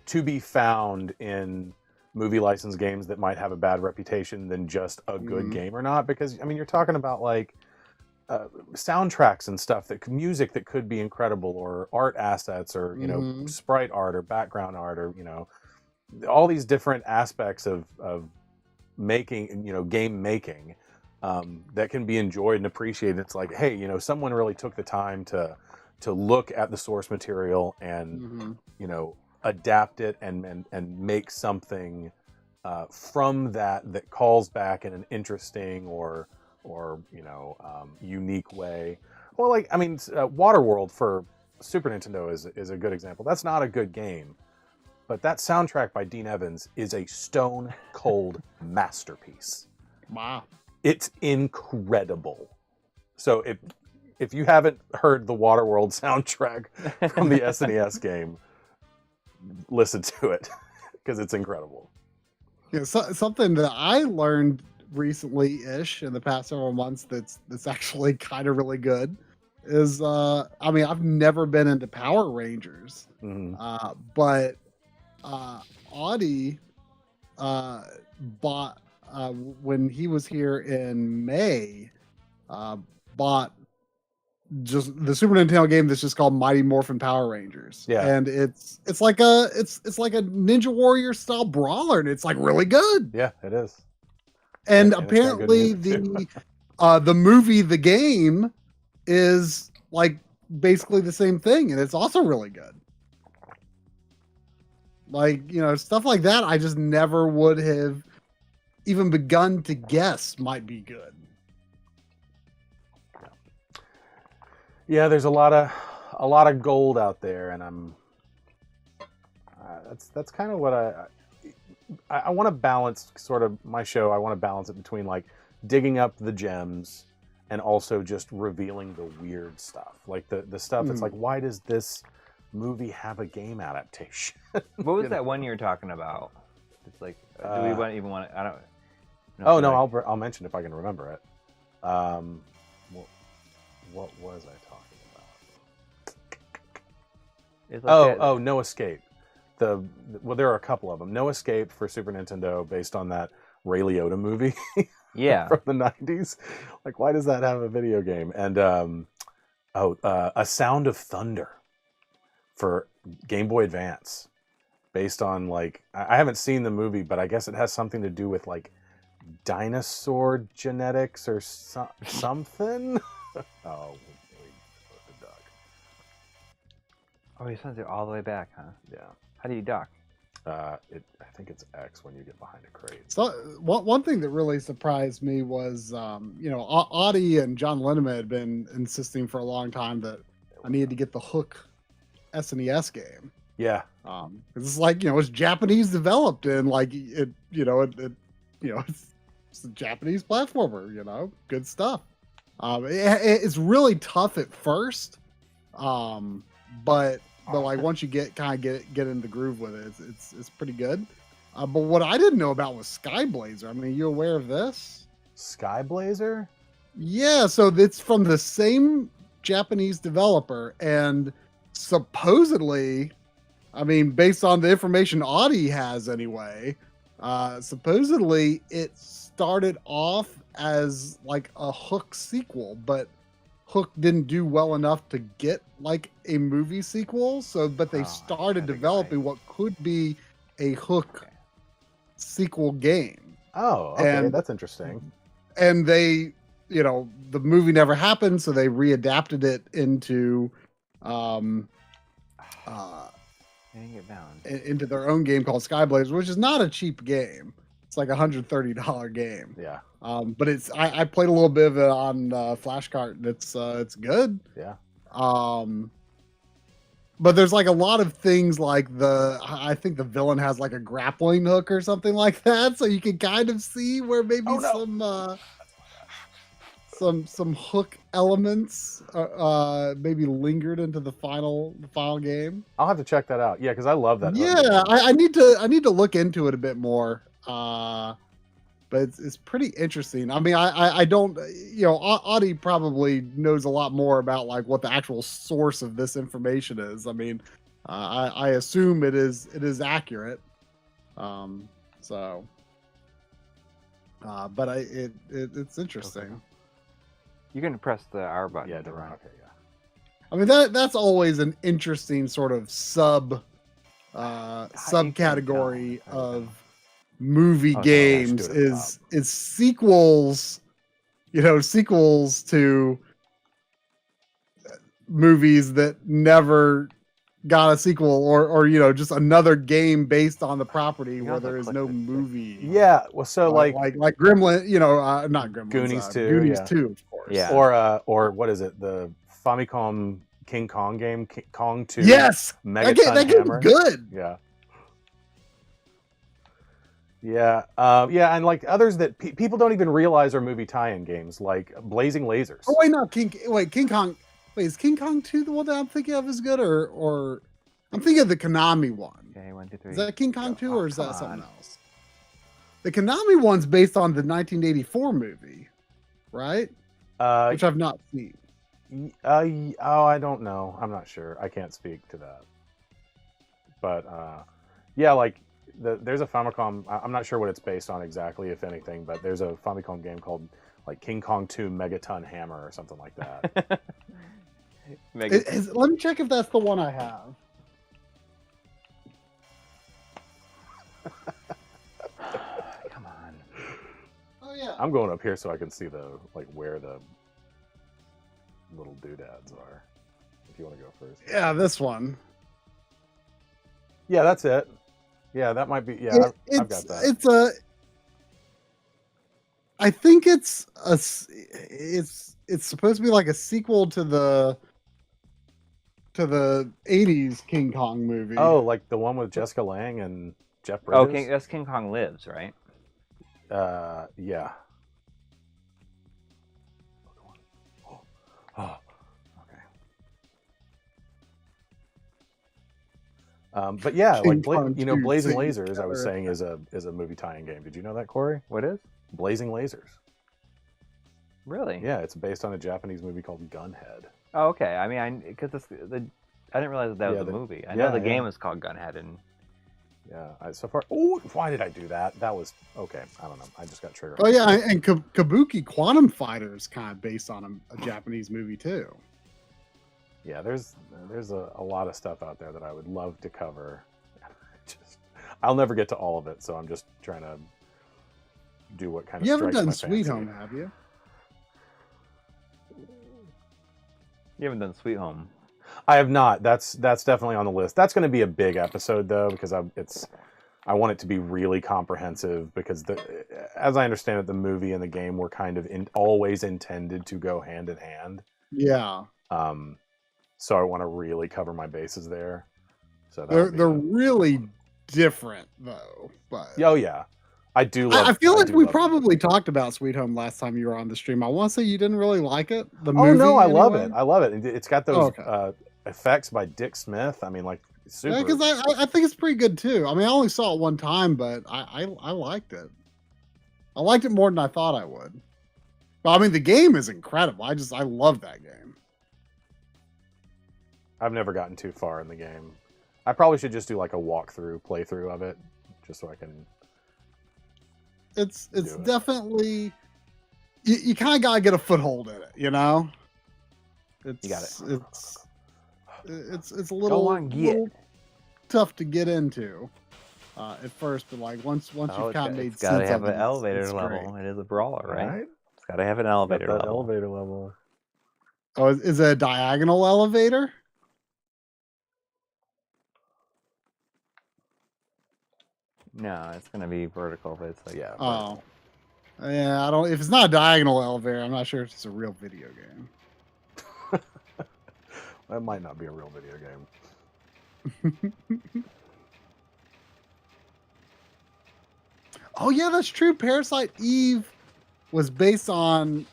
to be found in movie licensed games that might have a bad reputation than just a good game or not. Because, you're talking about like soundtracks and stuff, music that could be incredible, or art assets, or, sprite art or background art, or, all these different aspects of making, game making that can be enjoyed and appreciated. It's like, hey, someone really took the time to look at the source material and adapt it and make something from that calls back in an interesting or unique way. Well, like, Waterworld for Super Nintendo is a good example. That's not a good game, but that soundtrack by Dean Evans is a stone cold masterpiece. Wow. It's incredible. So if you haven't heard the Waterworld soundtrack from the SNES game, listen to it, because it's incredible. Yeah, something that I learned recently-ish in the past several months that's actually kind of really good is I've never been into Power Rangers, but Audie bought when he was here in May, bought just the Super Nintendo game that's just called Mighty Morphin Power Rangers. Yeah. And it's like a Ninja Warrior style brawler, and it's like really good. Yeah, it is. And it's got good apparently music, the movie The Game is like basically the same thing, and it's also really good. Like, stuff like that I just never would have even begun to guess might be good. Yeah, there's a lot of gold out there, and I'm that's kind of what I want to balance sort of my show. I want to balance it between like digging up the gems and also just revealing the weird stuff, like the stuff that's like, why does this movie have a game adaptation? What was that one you were talking about? It's like, do we even want to? I don't. Oh no, I'll mention if I can remember it. What was I talking about? Oh, No Escape. Well, there are a couple of them. No Escape for Super Nintendo, based on that Ray Liotta movie. Yeah. From the 90s. Like, why does that have a video game? And A Sound of Thunder for Game Boy Advance, based on like, I haven't seen the movie, but I guess it has something to do with like dinosaur genetics or something. Oh, the duck. Oh, you sent it all the way back, huh? Yeah. How do you duck? I think it's X when you get behind a crate. So one thing that really surprised me was, Audie and John Linneman had been insisting for a long time that I needed to get the Hook SNES game. Yeah. Because it's like, it's Japanese developed, and like it's a Japanese platformer. Good stuff. It's really tough at first, but like once you get in the groove with it, it's pretty good. But what I didn't know about was Skyblazer. Are you aware of this? Skyblazer? Yeah, so it's from the same Japanese developer, and supposedly I mean, based on the information Audi has anyway, supposedly it started off as like a Hook sequel, but Hook didn't do well enough to get like a movie sequel. So, but they started developing what could be a Hook sequel game. Oh, okay, that's interesting. And they, the movie never happened, so they readapted it into into their own game called Skyblaze, which is not a cheap game. It's like $130 game. Yeah. But I played a little bit of it on Flashcart, and it's good. Yeah. But there's like a lot of things like I think the villain has like a grappling hook or something like that, so you can kind of see where maybe some Hook elements maybe lingered into the final game. I'll have to check that out. Yeah, because I love that. Yeah, I need to look into it a bit more. But it's pretty interesting. I mean, I don't, Audi probably knows a lot more about like what the actual source of this information is. I mean, I assume it is accurate. But it's interesting. Okay. You can press the R button. Yeah, to run. Okay, yeah. I mean, that's always an interesting sort of subcategory of movie games is sequels, sequels to movies that never got a sequel, or just another game based on the property where there is no movie. Yeah, well, so like Gremlin, not Gremlins, Goonies 2, Goonies 2, of course. Yeah. Or what is it? The Famicom King Kong game, Kong 2. Yes, Megaton that Hammer. game's good. Yeah. Yeah, and like others that people don't even realize are movie tie-in games, like Blazing Lasers. Oh wait, no, King Kong. Wait, is King Kong 2 the one that I'm thinking of is good, or I'm thinking of the Konami one? Okay, 1, 2, 3. Is that King Kong 2 or is that something else? The Konami one's based on the 1984 movie, right? Which I've not seen. I don't know. I'm not sure. I can't speak to that. But yeah, like there's a Famicom. I'm not sure what it's based on exactly, if anything, but there's a Famicom game called like King Kong 2 Megaton Hammer or something like that. Let me check if that's the one I have. Come on. Oh yeah. I'm going up here so I can see where the little doodads are. If you want to go first. Yeah, this one. Yeah, that's it. Yeah, that might be. Yeah, I've got that. I think it's supposed to be like a sequel to the 80s King Kong movie. Oh, like the one with Jessica Lange and Jeff Bridges? Oh, that's King Kong Lives, right? Yeah. Oh, okay. But yeah, King like Kong 2 Blazing singing Lasers, I was saying is a movie tie-in game. Did you know that, Corey? What is? Blazing Lasers. Really? Yeah, it's based on a Japanese movie called Gunhead. Oh, okay. I mean, I didn't realize that was a movie. I know the game is called Gunhead, and so far. Oh, why did I do that? That was okay. I don't know. I just got triggered. Oh yeah, and Kabuki Quantum Fighter is kind of based on a Japanese movie too. Yeah, there's a lot of stuff out there that I would love to cover. I'll never get to all of it, so I'm just trying to do what kind of. You haven't strikes done my Sweet fancy. Home, have you? you haven't done Sweet Home. I have not. That's definitely on the list. That's going to be a big episode though, because I want it to be really comprehensive, because as I understand it, the movie and the game were kind of always intended to go hand in hand. Yeah. So I want to really cover my bases there. So they're really different though. But oh yeah, I do. Love, I feel like we love probably talked about Sweet Home last time you were on the stream. I want to say you didn't really like it. The Oh movie, no, I love anyway. it. I love it. It's got those Okay. effects by Dick Smith. I mean, like super. Yeah, because I think it's pretty good too. I mean, I only saw it one time, but I liked it. I liked it more than I thought I would. But I mean, the game is incredible. I love that game. I've never gotten too far in the game. I probably should just do like a playthrough of it, just so I can. It's definitely you kind of gotta get a foothold in it, you know. You got it. It's a little tough to get into at first, but like once you've kind of made it's gotta sense have of an it, elevator it's level. great. It is a brawler, right? Right? It's gotta have an elevator level. Elevator level. Oh, is it a diagonal elevator? No, it's gonna be vertical, but it's like Oh, yeah. I don't. If it's not a diagonal elevator, I'm not sure if it's a real video game. That might not be a real video game. Oh yeah, that's true. Parasite Eve was based on.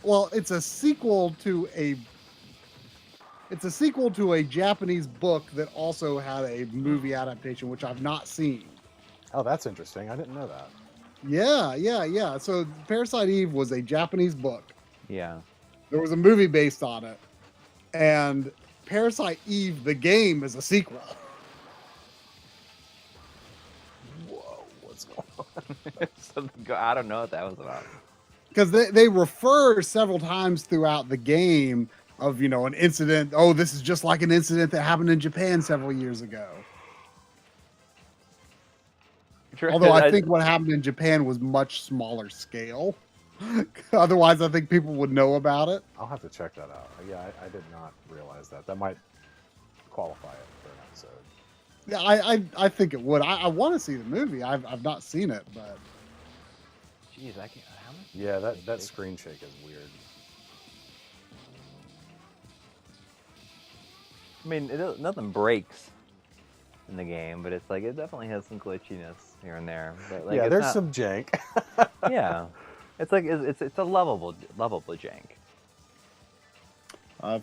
Well, it's a sequel to a Japanese book that also had a movie adaptation, which I've not seen. Oh, that's interesting. I didn't know that. Yeah. So Parasite Eve was a Japanese book. yeah. There was a movie based on it, and Parasite Eve, the game, is a sequel. Whoa, what's going on? I don't know what that was about. Because they refer several times throughout the game of, you know, an incident. Oh, this is just like an incident that happened in Japan several years ago. Although I think what happened in Japan was much smaller scale. Otherwise, I think people would know about it. I'll have to check that out. Yeah, I did not realize that. That might qualify it for an episode. Yeah, I think it would. I want to see the movie. I've not seen it, but Jeez, I can't. How much? Yeah, that screen shake is weird. I mean, nothing breaks in the game, but it's like it definitely has some glitchiness here and there. But like, Yeah, there's some jank. Yeah, it's like it's a lovable jank.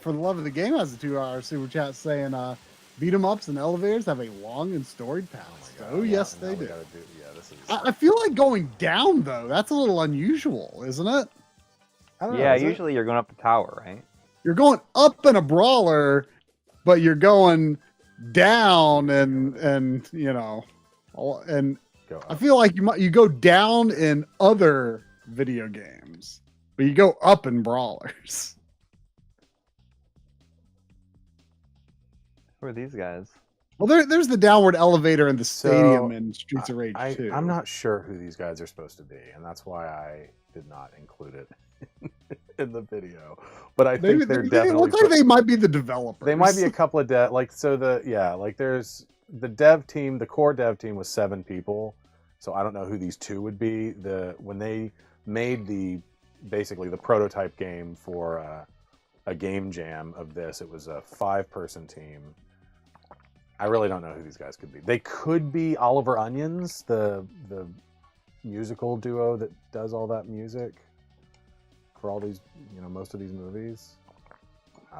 For the love of the game has a 2-hour super chat saying beat 'em ups and elevators have a long and storied past. Oh, yes, they do. This is. I feel like going down though. That's a little unusual, isn't it? I don't know, Yeah, is it? usually you're going up the tower, right? You're going up in a brawler, but you're going down and you know, and Go up. I feel like you go down in other video games, but you go up in brawlers. Who are these guys? Well, there's the downward elevator in the stadium in Streets of Rage 2. I'm not sure who these guys are supposed to be, and that's why I did not include it in the video. But I think they're definitely. It looks like they might be the developers. They might be a couple of there's the dev team. The core dev team was 7 people, so I don't know who these 2 would be. When they made basically the prototype game for a game jam of this, it was a 5-person team. I really don't know who these guys could be. They could be Oliver Onions, the musical duo that does all that music for all these, most of these movies.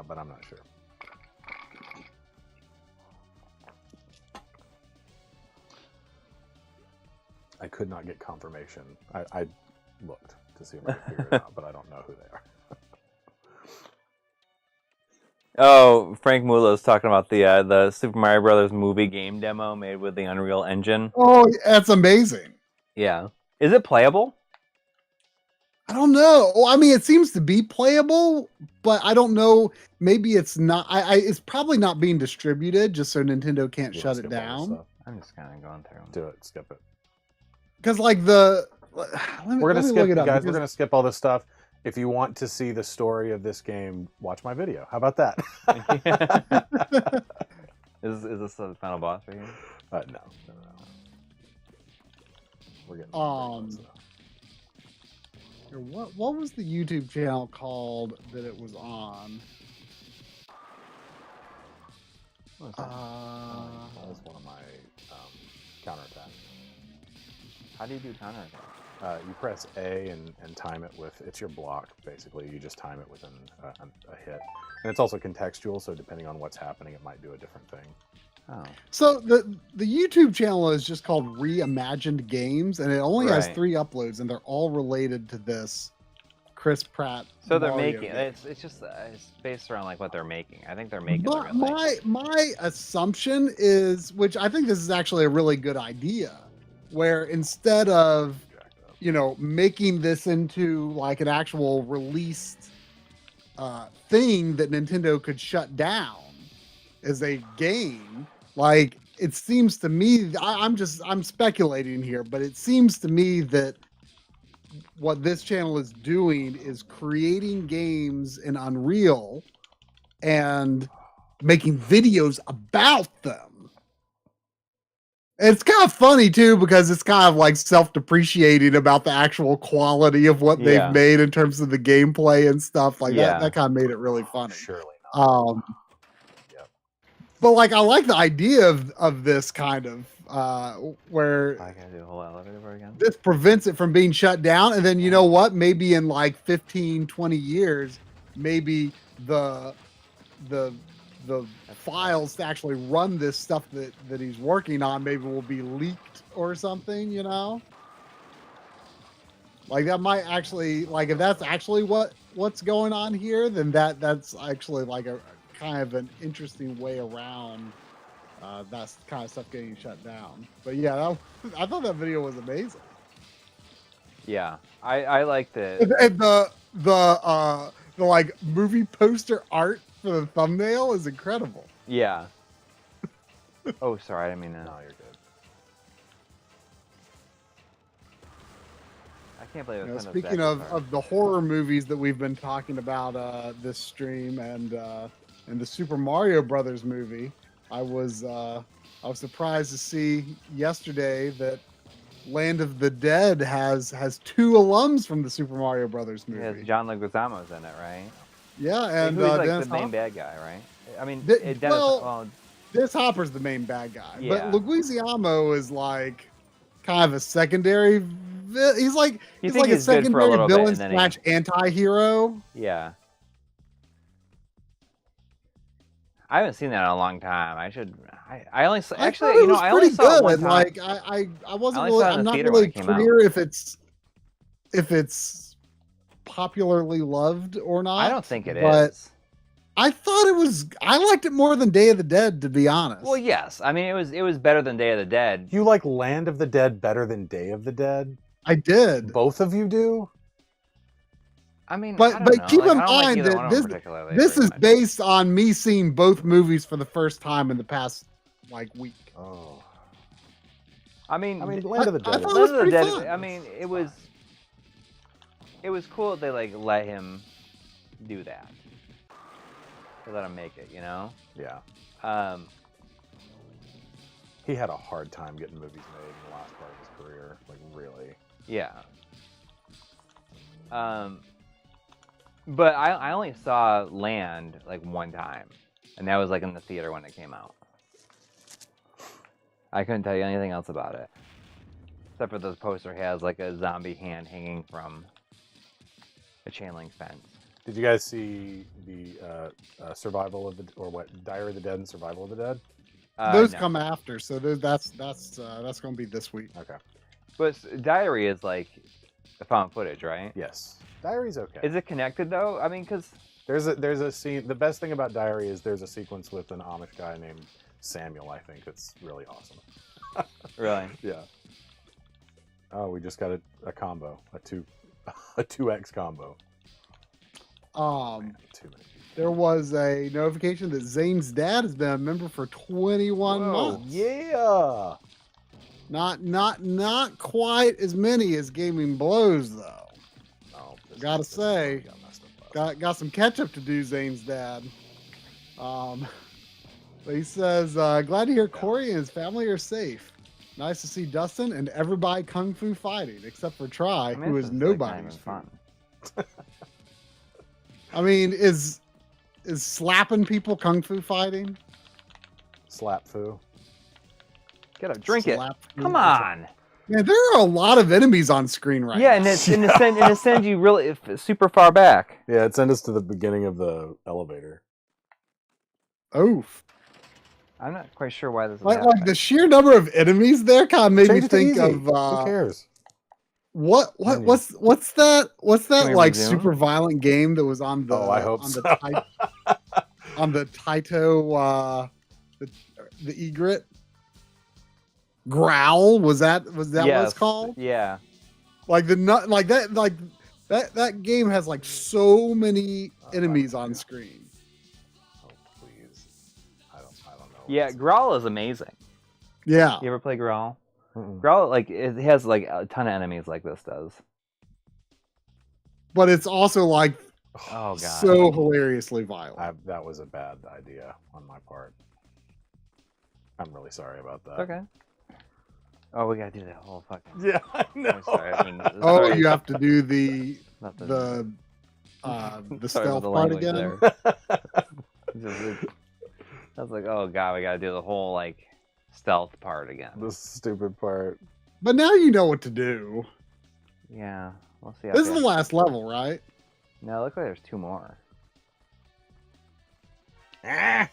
But I'm not sure. I could not get confirmation. I looked to see if I could figure it out, but I don't know who they are. Oh, Frank Mulo's talking about the Super Mario Brothers movie game demo made with the Unreal Engine. Oh, that's amazing. Yeah. Is it playable? I don't know. Well, I mean, it seems to be playable, but I don't know. Maybe it's not. It's probably not being distributed just so Nintendo can't shut it down. I'm just kind of going through. Do it. Skip it. Because like we're gonna skip, guys. We're gonna skip all this stuff. If you want to see the story of this game, watch my video. How about that? Is this the final boss right here? No. We're getting what was the YouTube channel called that it was on? That was one of my counterattacks. How do you do counterattack? You press A and time it with, it's your block, basically. You just time it within a hit. And it's also contextual, so depending on what's happening, it might do a different thing. Oh. So the YouTube channel is just called Reimagined Games, and it only has 3 uploads, and they're all related to this Chris Pratt. So they're Mario making game. it's just it's based around like what they're making. I think they're making the But real thing. my assumption is, which I think this is actually a really good idea, where instead of making this into like an actual released thing that Nintendo could shut down as a game, like it seems to me, I'm speculating here, but it seems to me that what this channel is doing is creating games in Unreal and making videos about them. It's kind of funny too, because it's kind of like self-depreciating about the actual quality of what they've made in terms of the gameplay and stuff like that. That kind of made it really funny. Surely not. But like, I like the idea of this kind of where I gotta do a whole elevator again. this prevents it from being shut down. And then you know what? Maybe in like 15, 20 years, maybe the files to actually run this stuff that he's working on maybe will be leaked or something, like that might actually, like if that's actually what's going on here, then that's actually like a kind of an interesting way around that kind of stuff getting shut down. But yeah, I thought that video was amazing. Yeah, I liked it. And the like movie poster art for the thumbnail is incredible. Yeah. Oh, sorry, I didn't mean to. No, you're good. I can't believe it. Speaking of the horror movies that we've been talking about this stream and the Super Mario Brothers movie, I was surprised to see yesterday that Land of the Dead has 2 alums from the Super Mario Brothers movie. Yeah, John Leguizamo's in it, right? Yeah, and he's like Dennis the main Hopper. bad guy, right? I mean, Dennis Hopper's the main bad guy, Yeah. but Leguizamo is like kind of a secondary. He's like a he's good for a secondary little bit, villain and then / anti-hero. Yeah. I haven't seen that in a long time. I only actually, I only saw it one time. Like I wasn't I only really. saw it in I'm the not theater when really it came out. clear if it's popularly loved or not. I don't think it but is. I thought it was. I liked it more than Day of the Dead, to be honest. Well, yes. I mean, it was better than Day of the Dead. You like Land of the Dead better than Day of the Dead? I did. Both of you do? I mean, but keep in mind that this is much. based on me seeing both movies for the first time in the past week. Oh. I mean, Land of the Dead. Land of the Dead. Fun. I mean, it was cool that they let him do that. They let him make it, Yeah. He had a hard time getting movies made in the last part of his career. Like, really. Yeah. But I only saw Land one time, and that was in the theater when it came out. I couldn't tell you anything else about it, except for this poster has a zombie hand hanging from a chain link fence. Did you guys see the Survival of the Diary of the Dead and Survival of the Dead? Those no. come after, so that's going to be this week. Okay. But Diary is the found footage, right? Yes. Diary's okay. Is it connected though? I mean, because there's a scene. The best thing about Diary is there's a sequence with an Amish guy named Samuel. I think it's really awesome. Really? Yeah. Oh, we just got a combo, a 2x combo. Man, too many. There was a notification that Zane's dad has been a member for 21 months. Yeah. Not quite as many as Gaming Blows though. No, Gotta say, got some catch up to do, Zane's dad. But he says, glad to hear Coury and his family are safe. Nice to see Dustin and everybody kung fu fighting, except for Try, who is nobody's fun. I mean, is slapping people kung fu fighting? Slap fu. Get up, drink it. Fu. Come on. Man, there are a lot of enemies on screen right now. Yeah, and it sends you really super far back. Yeah, it sent us to the beginning of the elevator. Oof. I'm not quite sure why this is Like happening. the sheer number of enemies there kind of made me Change it to think easy. of. Who cares? Menu. what's that Can we like resume? super violent game that was on the I hope on so. the on the Taito the egret? Growl, was that what it's called? Yeah. Like that game has like so many enemies on screen. Oh please! I don't know. Yeah, Growl is amazing. Yeah. You ever play Growl? Mm-mm. Growl, like, it has like a ton of enemies like this does. But it's also like Oh god. so hilariously violent. That was a bad idea on my part. I'm really sorry about that. It's okay. Oh, we gotta do that whole fucking. Yeah, I know. I'm sorry, I mean, Oh, sorry. you have to do the Nothing. the Sorry stealth for the part language again. there. I was like, oh god, we gotta do the whole like stealth part again. This stupid part. But now you know what to do. Yeah, we'll see. How This is fast- the last level, right? No, it looks like there's 2 more. Ah!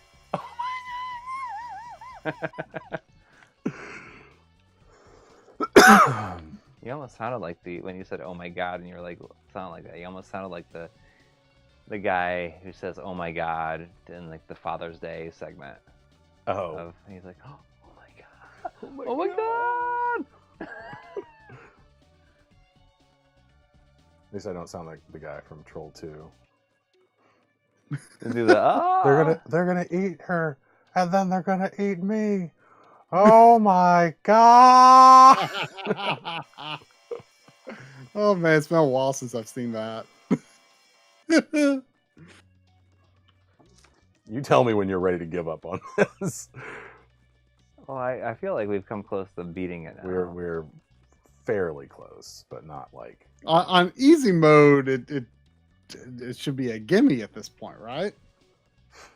You almost sounded like when you said "oh my god" and you're like, sound like that. You almost sounded like the guy who says "oh my god" in like the Father's Day segment. Oh. He's like, oh my god, oh my god. At least I don't sound like the guy from Troll 2. Do the They're gonna eat her, and then they're gonna eat me. Oh my god! Oh man, it's been a while since I've seen that. You tell me when you're ready to give up on this. Well, I feel like we've come close to beating it now. We're fairly close, but not like. On easy mode, it should be a gimme at this point, right?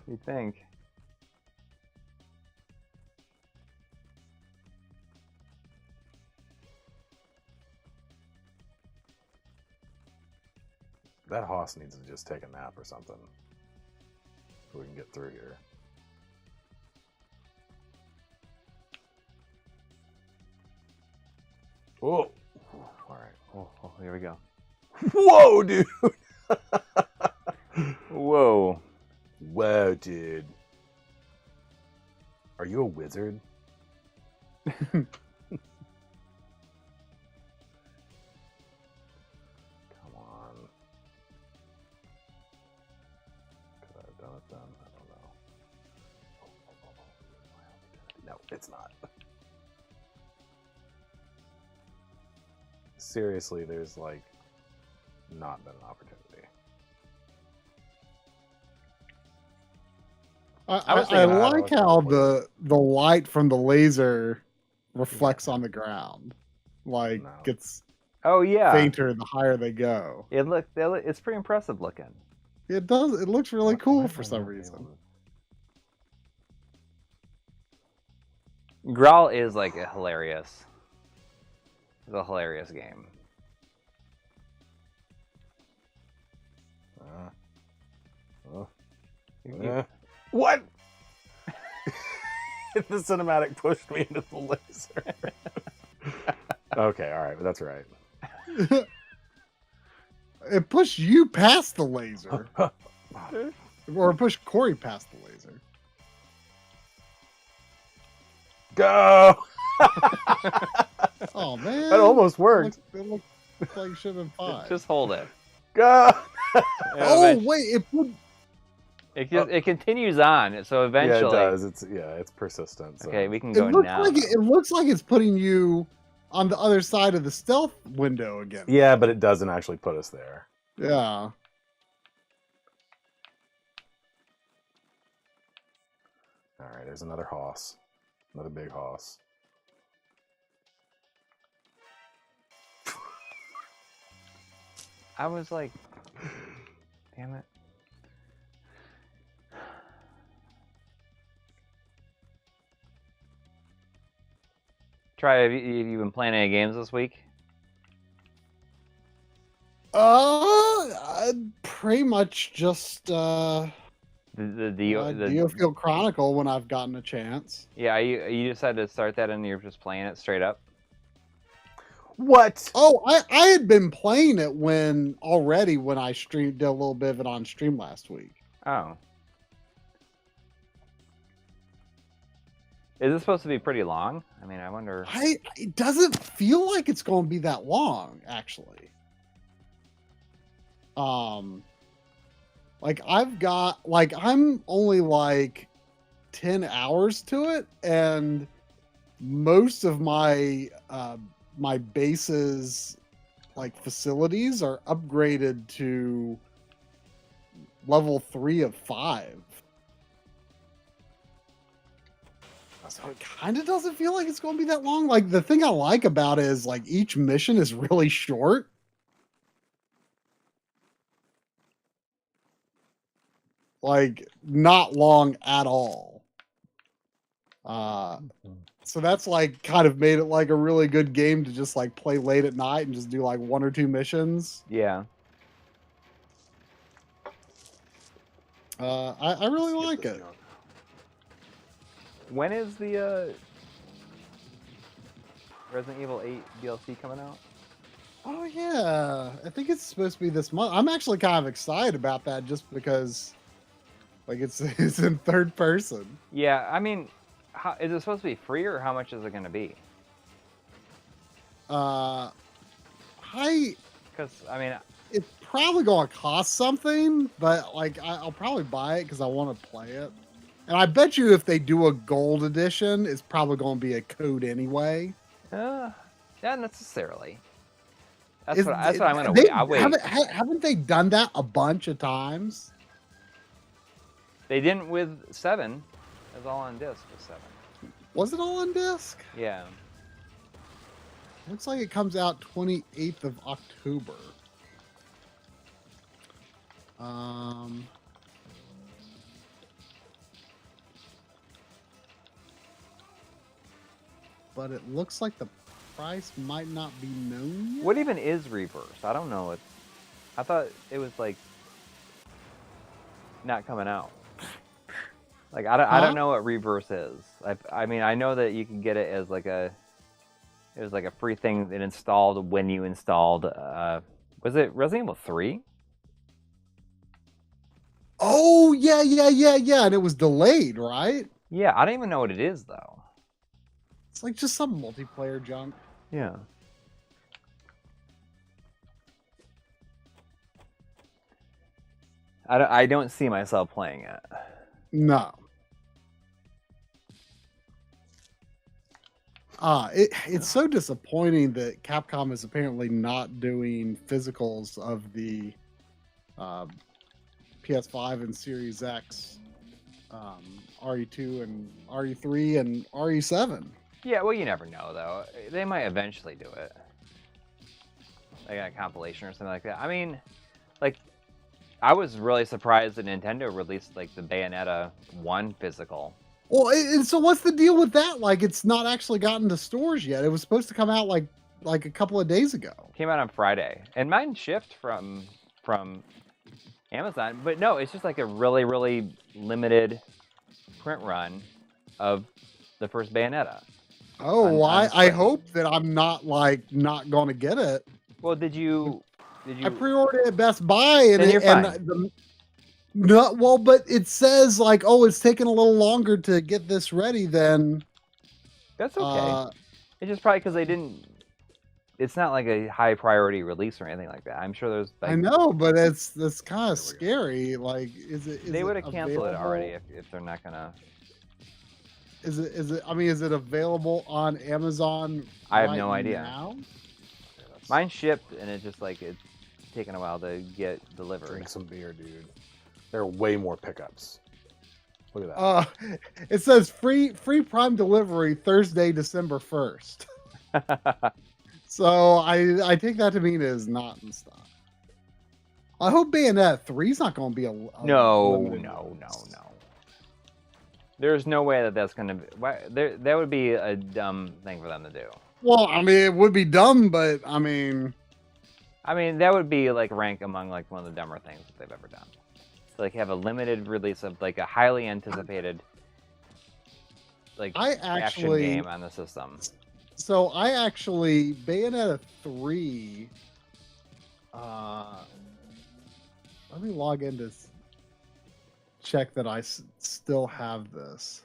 You think? That hoss needs to just take a nap or something. So we can get through here. Oh, all right. Oh, here we go. Whoa, dude! Whoa. Whoa, dude. Are you a wizard? Come on. Could I have done it then? I don't know. No, it's not. Seriously, there's like not been an opportunity. I was I thinking like how the light from the laser reflects on the ground. Like No. gets Oh yeah. fainter the higher they go. It's pretty impressive looking. It does. It looks really cool Why for am I some not reason. able to- Growl is like a hilarious. It's a hilarious game. What? The cinematic pushed me into the laser. Okay, all right, that's right. It pushed you past the laser, or it pushed Coury past the laser. Go! Oh man, That almost worked. It looked like it should have been 5. Just hold it. Go! Oh wait, It continues on, so Yeah, eventually. it does. It's persistent. So. Okay, we can go it looks now. like it looks like it's putting you on the other side of the stealth window again. Yeah, but it doesn't actually put us there. Yeah. All right, there's another hoss. Another big hoss. I was like, damn it. Have you been playing any games this week? Pretty much just The Geofield Chronicle when I've gotten a chance. Yeah, you decided to start that and you're just playing it straight up? What? Oh, I had been playing it when I did a little bit of it on stream last week. Oh. Is this supposed to be pretty long? I mean, I wonder. It doesn't feel like it's going to be that long, actually. Like I'm only like 10 hours to it, and most of my my base's like facilities are upgraded to level 3 of 5. So it kind of doesn't feel like it's going to be that long. Like the thing I like about it is like each mission is really short. Like not long at all. So that's like kind of made it like a really good game to just like play late at night and just do like 1 or 2 missions. Yeah. I really like it. When is the Resident Evil 8 DLC coming out? Oh yeah, I think it's supposed to be this month. I'm actually kind of excited about that just because, like, it's in third person. Yeah, I mean, is it supposed to be free or how much is it going to be? Because I mean, it's probably going to cost something, but like I'll probably buy it because I want to play it. And I bet you if they do a gold edition, it's probably going to be a code anyway. not necessarily. That's what I'm going to wait. I'll wait. Haven't they done that a bunch of times? They didn't with 7. It was all on disc with 7. Was it all on disc? Yeah. Looks like it comes out 28th of October. But it looks like the price might not be known yet. What even is Reverse? I don't know. I thought it was like not coming out. Like I don't know what Reverse is. I mean I know that you can get it as like it was like a free thing that installed when you installed was it Resident Evil 3? Oh yeah, and it was delayed, right? Yeah, I don't even know what it is though. It's like just some multiplayer junk. Yeah. I don't see myself playing it. No. It's so disappointing that Capcom is apparently not doing physicals of the PS5 and Series X, RE2 and RE3 and RE7. Yeah, well, you never know though. They might eventually do it, like a compilation or something like that. I mean, like, I was really surprised that Nintendo released like the Bayonetta 1 physical. Well, and so what's the deal with that? Like, it's not actually gotten to stores yet. It was supposed to come out like a couple of days ago. Came out on Friday, and mine shipped from Amazon. But no, it's just like a really, really limited print run of the first Bayonetta. Oh, I hope that I'm not going to get it. Well, did you? I pre-ordered it at Best Buy, and then you're fine. No, well, but it says like, oh, it's taking a little longer to get this ready than. That's okay. It's just probably because they didn't. It's not like a high priority release or anything like that. I'm sure there's. Like, I know, but that's kind of scary. Like, is it? They would have canceled it already if they're not gonna. Is it? I mean, is it available on Amazon? I have no idea. Now? Mine shipped, and it's just like it's taking a while to get delivered. Drink some beer, dude. There are way more pickups. Look at that. It says free Prime delivery Thursday, December 1st. So I take that to mean it is not in stock. I hope Bayonetta 3 is not going to be a no. There's no way that's going to be. That would be a dumb thing for them to do. Well, I mean, it would be dumb, but I mean, that would be like rank among like one of the dumber things that they've ever done. So, like have a limited release of like a highly anticipated like action game on the system. So I actually Bayonetta 3. Let me log in to check that I still have this.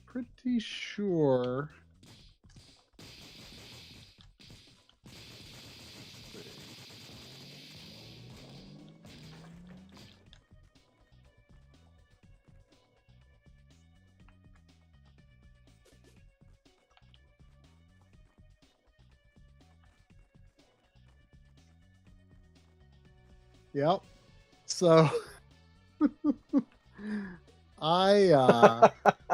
Pretty sure. Yep. So I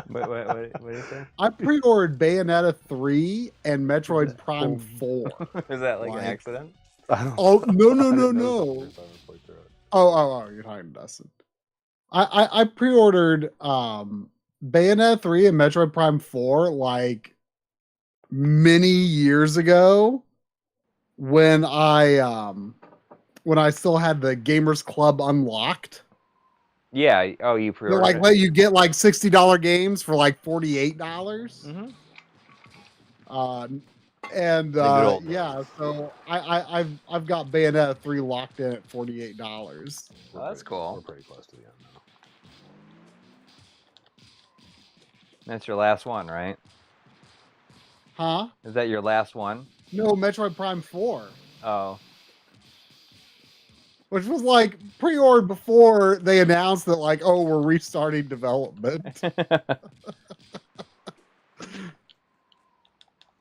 What is that? I pre-ordered Bayonetta 3 and Metroid that? Prime 4. Is that like Like- an accident? Oh no no I no didn't notice no! that the first time I played through it. Oh, you're talking to Dustin. I pre-ordered Bayonetta 3 and Metroid Prime 4 like many years ago when I still had the Gamers Club unlocked. Yeah. Oh, you They're pre-ordered like it? let you get like $60 games for like $48. Mhm. And The good old yeah, so I've got Bayonetta 3 locked in at $48. Oh, that's cool. We're pretty close to the end now. That's your last one, right? Huh? Is that your last one? No, Metroid Prime 4. Oh. Which was like pre-ordered before they announced that like, oh, we're restarting development.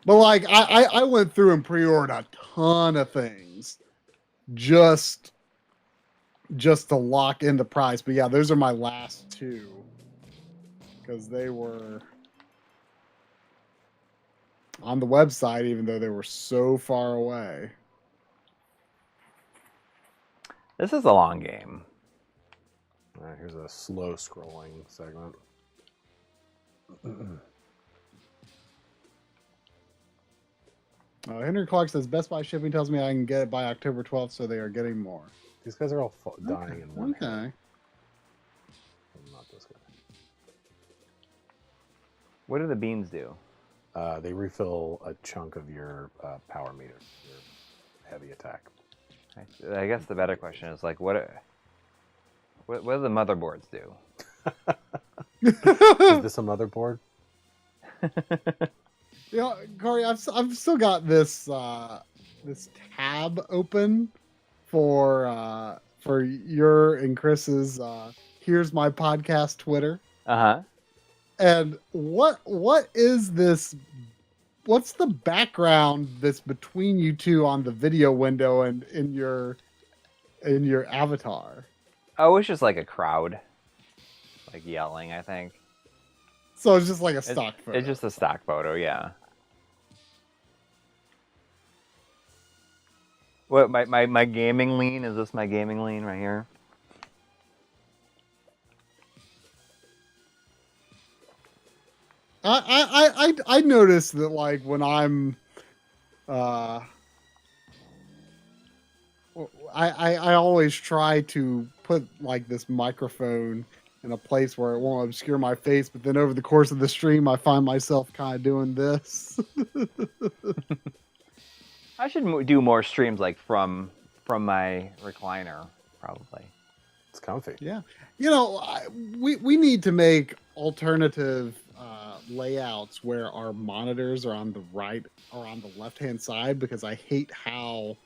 But like I went through and pre-ordered a ton of things just to lock in the price. But yeah, those are my last two. Because they were on the website, even though they were so far away. This is a long game. All right, here's a slow scrolling segment. Henry Clark says Best Buy shipping tells me I can get it by October 12th, so they are getting more. These guys are all dying in one hit. Okay. Not this guy. What do the beans do? They refill a chunk of your power meter, your heavy attack. I guess the better question is like, what do the motherboards do? Is this a motherboard? You know, Corey, I've still got this this tab open for your and Chris's Here's My Podcast Twitter. Uh-huh. And what is this? What's the background that's between you two on the video window and in your avatar? Oh, it's just like a crowd. Like yelling, I think. So it's just like a stock photo. It's just a stock photo, yeah. What, my gaming lean? Is this my gaming lean right here? I noticed that like when I'm I always try to put like this microphone in a place where it won't obscure my face, but then over the course of the stream I find myself kind of doing this. I should do more streams like from my recliner, probably. It's comfy. Yeah, you know, we need to make alternative layouts where our monitors are on the right or on the left hand side, because I hate how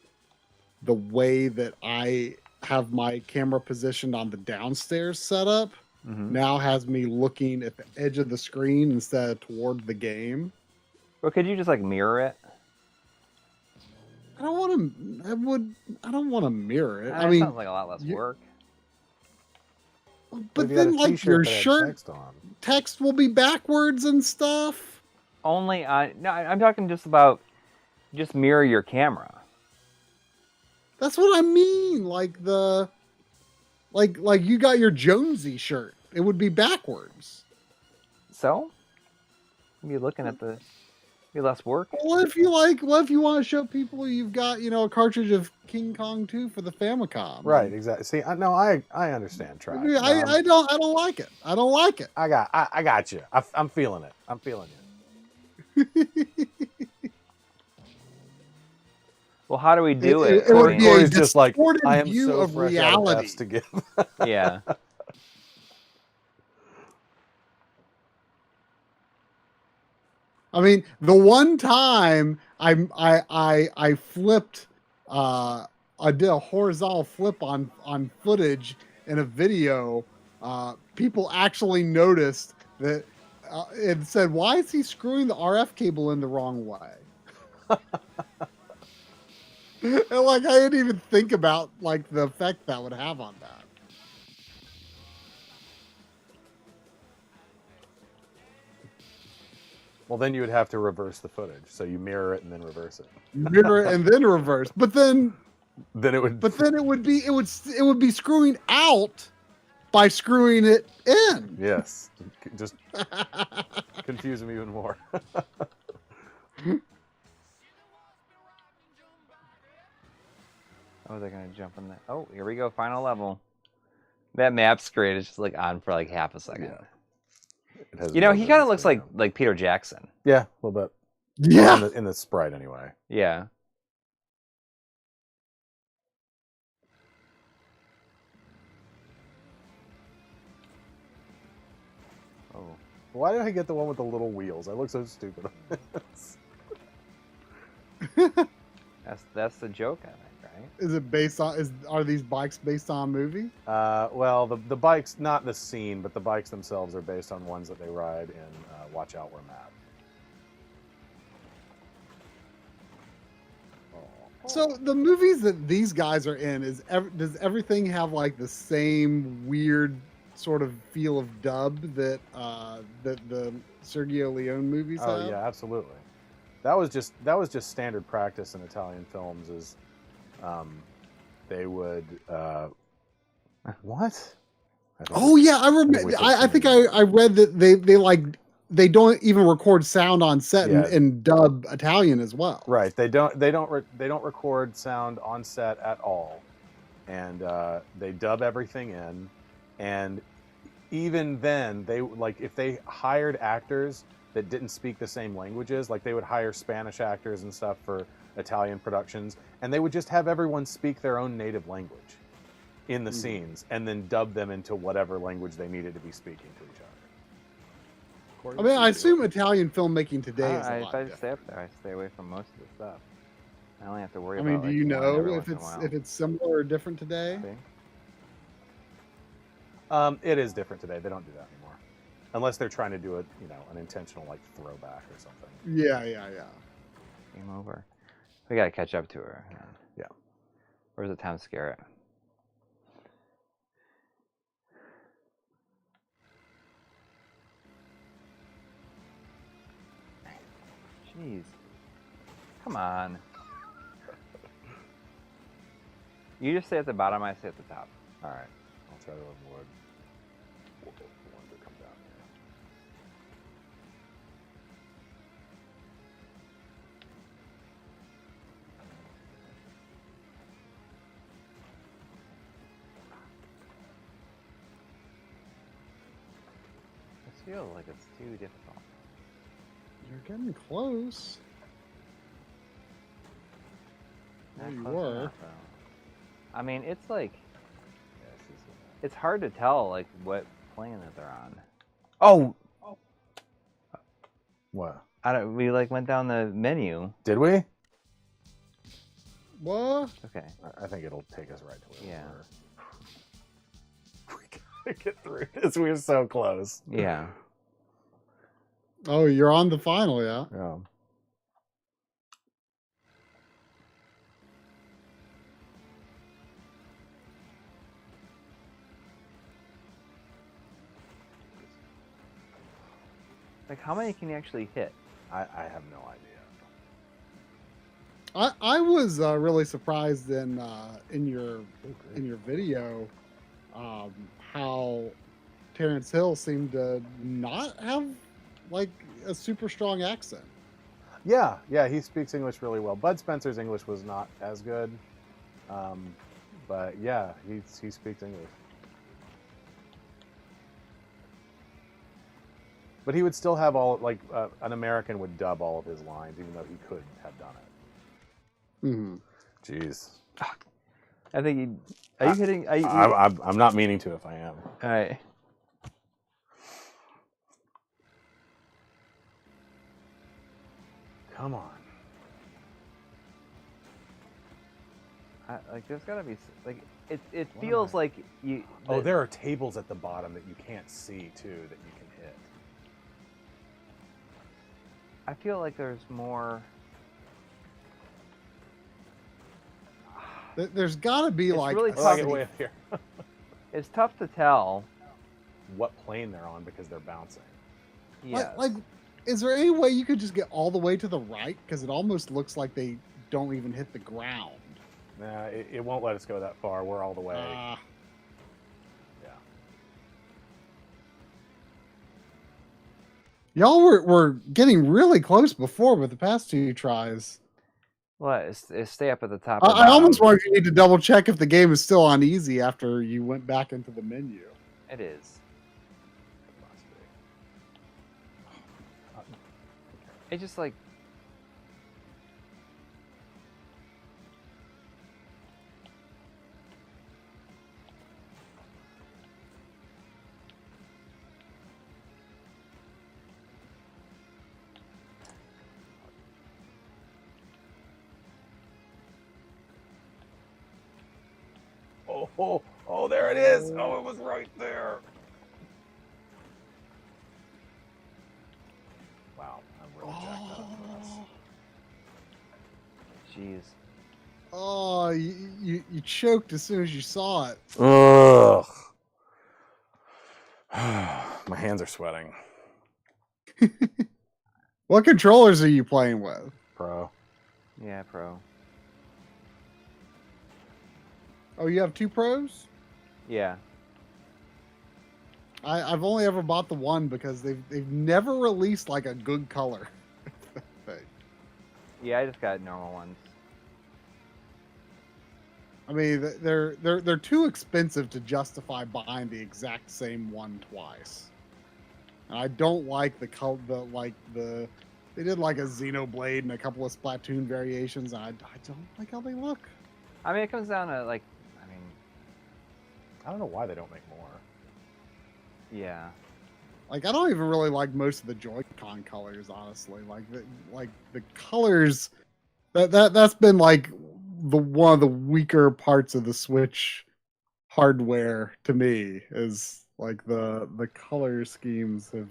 the way that I have my camera positioned on the downstairs setup now has me looking at the edge of the screen instead of toward the game. Well, could you just like mirror it? I don't want to mirror it. That I mean, sounds like a lot less work. but If you had then a like t-shirt your that had shirt text on. text will be backwards and stuff. Only on no, I'm talking just about just mirror your camera. That's what I mean. Like the like you got your Jonesy shirt. It would be backwards. So, you'd be looking at the. Be less work. What if you like? What if you want to show people you've got, a cartridge of King Kong 2 for the Famicom? Right, exactly. See, I understand. Try. No, I don't like it. I don't like it. I got you. I'm feeling it. I'm feeling it. Well, how do we do it? It would be a Corey's just like, distorted I am view so of fresh out of reality. F's to give. Yeah. I mean, the one time I flipped, I did a horizontal flip on footage in a video. People actually noticed that it said, "Why is he screwing the RF cable in the wrong way?" And like, I didn't even think about like the effect that would have on that. Well, then you would have to reverse the footage. So you mirror it and then reverse it. Mirror and then reverse, but then Then it would. But then it would be screwing out by screwing it in. Yes, just confuse them even more. Oh, they're gonna jump in there. Oh, here we go. Final level. That map screen is just like on for like half a second. Yeah. He kind of looks like Peter Jackson. Yeah, a little bit. Yeah. In the sprite, anyway. Yeah. Oh. Why did I get the one with the little wheels? I look so stupid on this. That's the joke, I think, right? Is it based on? Are these bikes based on a movie? Well, the bikes, not the scene, but the bikes themselves are based on ones that they ride in Watch Out, We're Mad. So the movies that these guys are in does everything have like the same weird sort of feel of dub that the Sergio Leone movies have? Oh yeah, absolutely. That was just standard practice in Italian films. Is they would what? Oh yeah, I remember. I think I read that they don't even record sound on set and dub Italian as well. Right. They don't record sound on set at all, and they dub everything in. And even then, they if they hired actors that didn't speak the same languages, like they would hire Spanish actors and stuff for Italian productions, and they would just have everyone speak their own native language in the scenes, and then dub them into whatever language they needed to be speaking to each other. I mean, I assume Italian filmmaking today is a lot if I different. stay up there, I stay away from most of the stuff. I only have to worry I about. mean, do you know if it's similar or different today? It is different today. They don't do that anymore, unless they're trying to do it, an intentional throwback or something. Yeah. Game over. We gotta catch up to her. Yeah. Where's the time scare at? Jeez. Come on. You just stay at the bottom, I stay at the top. All right. I'll try to avoid the ones that come down here. I feel like it's too difficult. You're getting close. Not you close were. enough, though. I mean, it's like it's hard to tell what plane that they're on. Oh, What? we went down the menu. Did we? What? Okay. I think it'll take us right to where Yeah. we were. We gotta get through this. We're so close. Yeah. Oh, you're on the final, yeah. Yeah. How many can you actually hit? I have no idea. I was really surprised in your video how Terrence Hill seemed to not have a super strong accent. Yeah, he speaks English really well. Bud Spencer's English was not as good, but yeah, he speaks English. But he would still have all an American would dub all of his lines, even though he could have done it. Mm-hmm. Jeez. I think. Are you hitting? I'm not meaning to if I am. All right. Come on. Like there's gotta be like it feels like you. Oh, there are tables at the bottom that you can't see too that you can hit. I feel like there's more. There's got to be It's like really a tough. Get way up here. It's tough to tell. What plane they're on because they're bouncing. Yeah. like, is there any way you could just get all the way to the right? Because it almost looks like they don't even hit the ground. Nah, it won't let us go that far. We're all the way. Yeah. Y'all were getting really close before with the past 2 tries. What? It's stay up at the top. I almost wonder if you need to double check if the game is still on easy after you went back into the menu. It is. It just like. Oh, there it is. Oh, it was right there. Wow, I'm really jacked up for this. Jeez. Oh, you choked as soon as you saw it. Ugh. My hands are sweating. What controllers are you playing with? Pro. Yeah, pro. Oh, you have 2 pros? Yeah. I've only ever bought the one because they've never released like a good color thing. Yeah, I just got normal ones. I mean, they're too expensive to justify buying the exact same one twice. And I don't like they did like a Xenoblade and a couple of Splatoon variations. And I don't like how they look. I mean, it comes down to like, I don't know why they don't make more. yeah. Like, I don't even really like most of the Joy-Con colors, honestly. Like the colors, that's been like one of the weaker parts of the Switch hardware to me, is like the color schemes have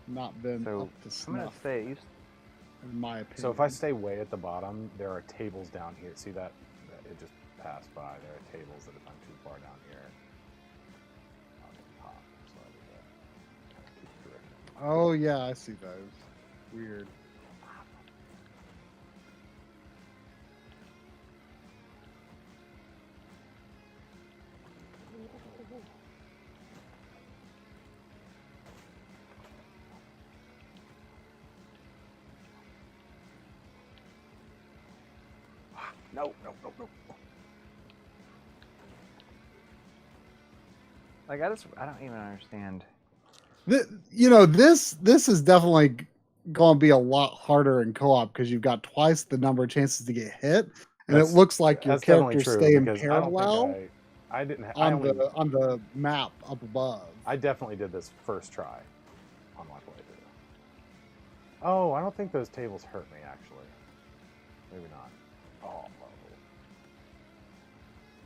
not been up to I'm gonna snuff, say in my opinion. So if I stay way at the bottom, there are tables down here. See that? It just passed by. There are tables that if I'm too far down here, I'll get popped. So I kind of keep drifting. Oh yeah, I see those. Weird. No. like I don't even understand. This is definitely going to be a lot harder in co-op because you've got twice the number of chances to get hit, and it looks like your characters stay in parallel I didn't on the map up above. I definitely did this first try on my playthrough. Oh, I don't think those tables hurt me actually. Maybe not. Oh.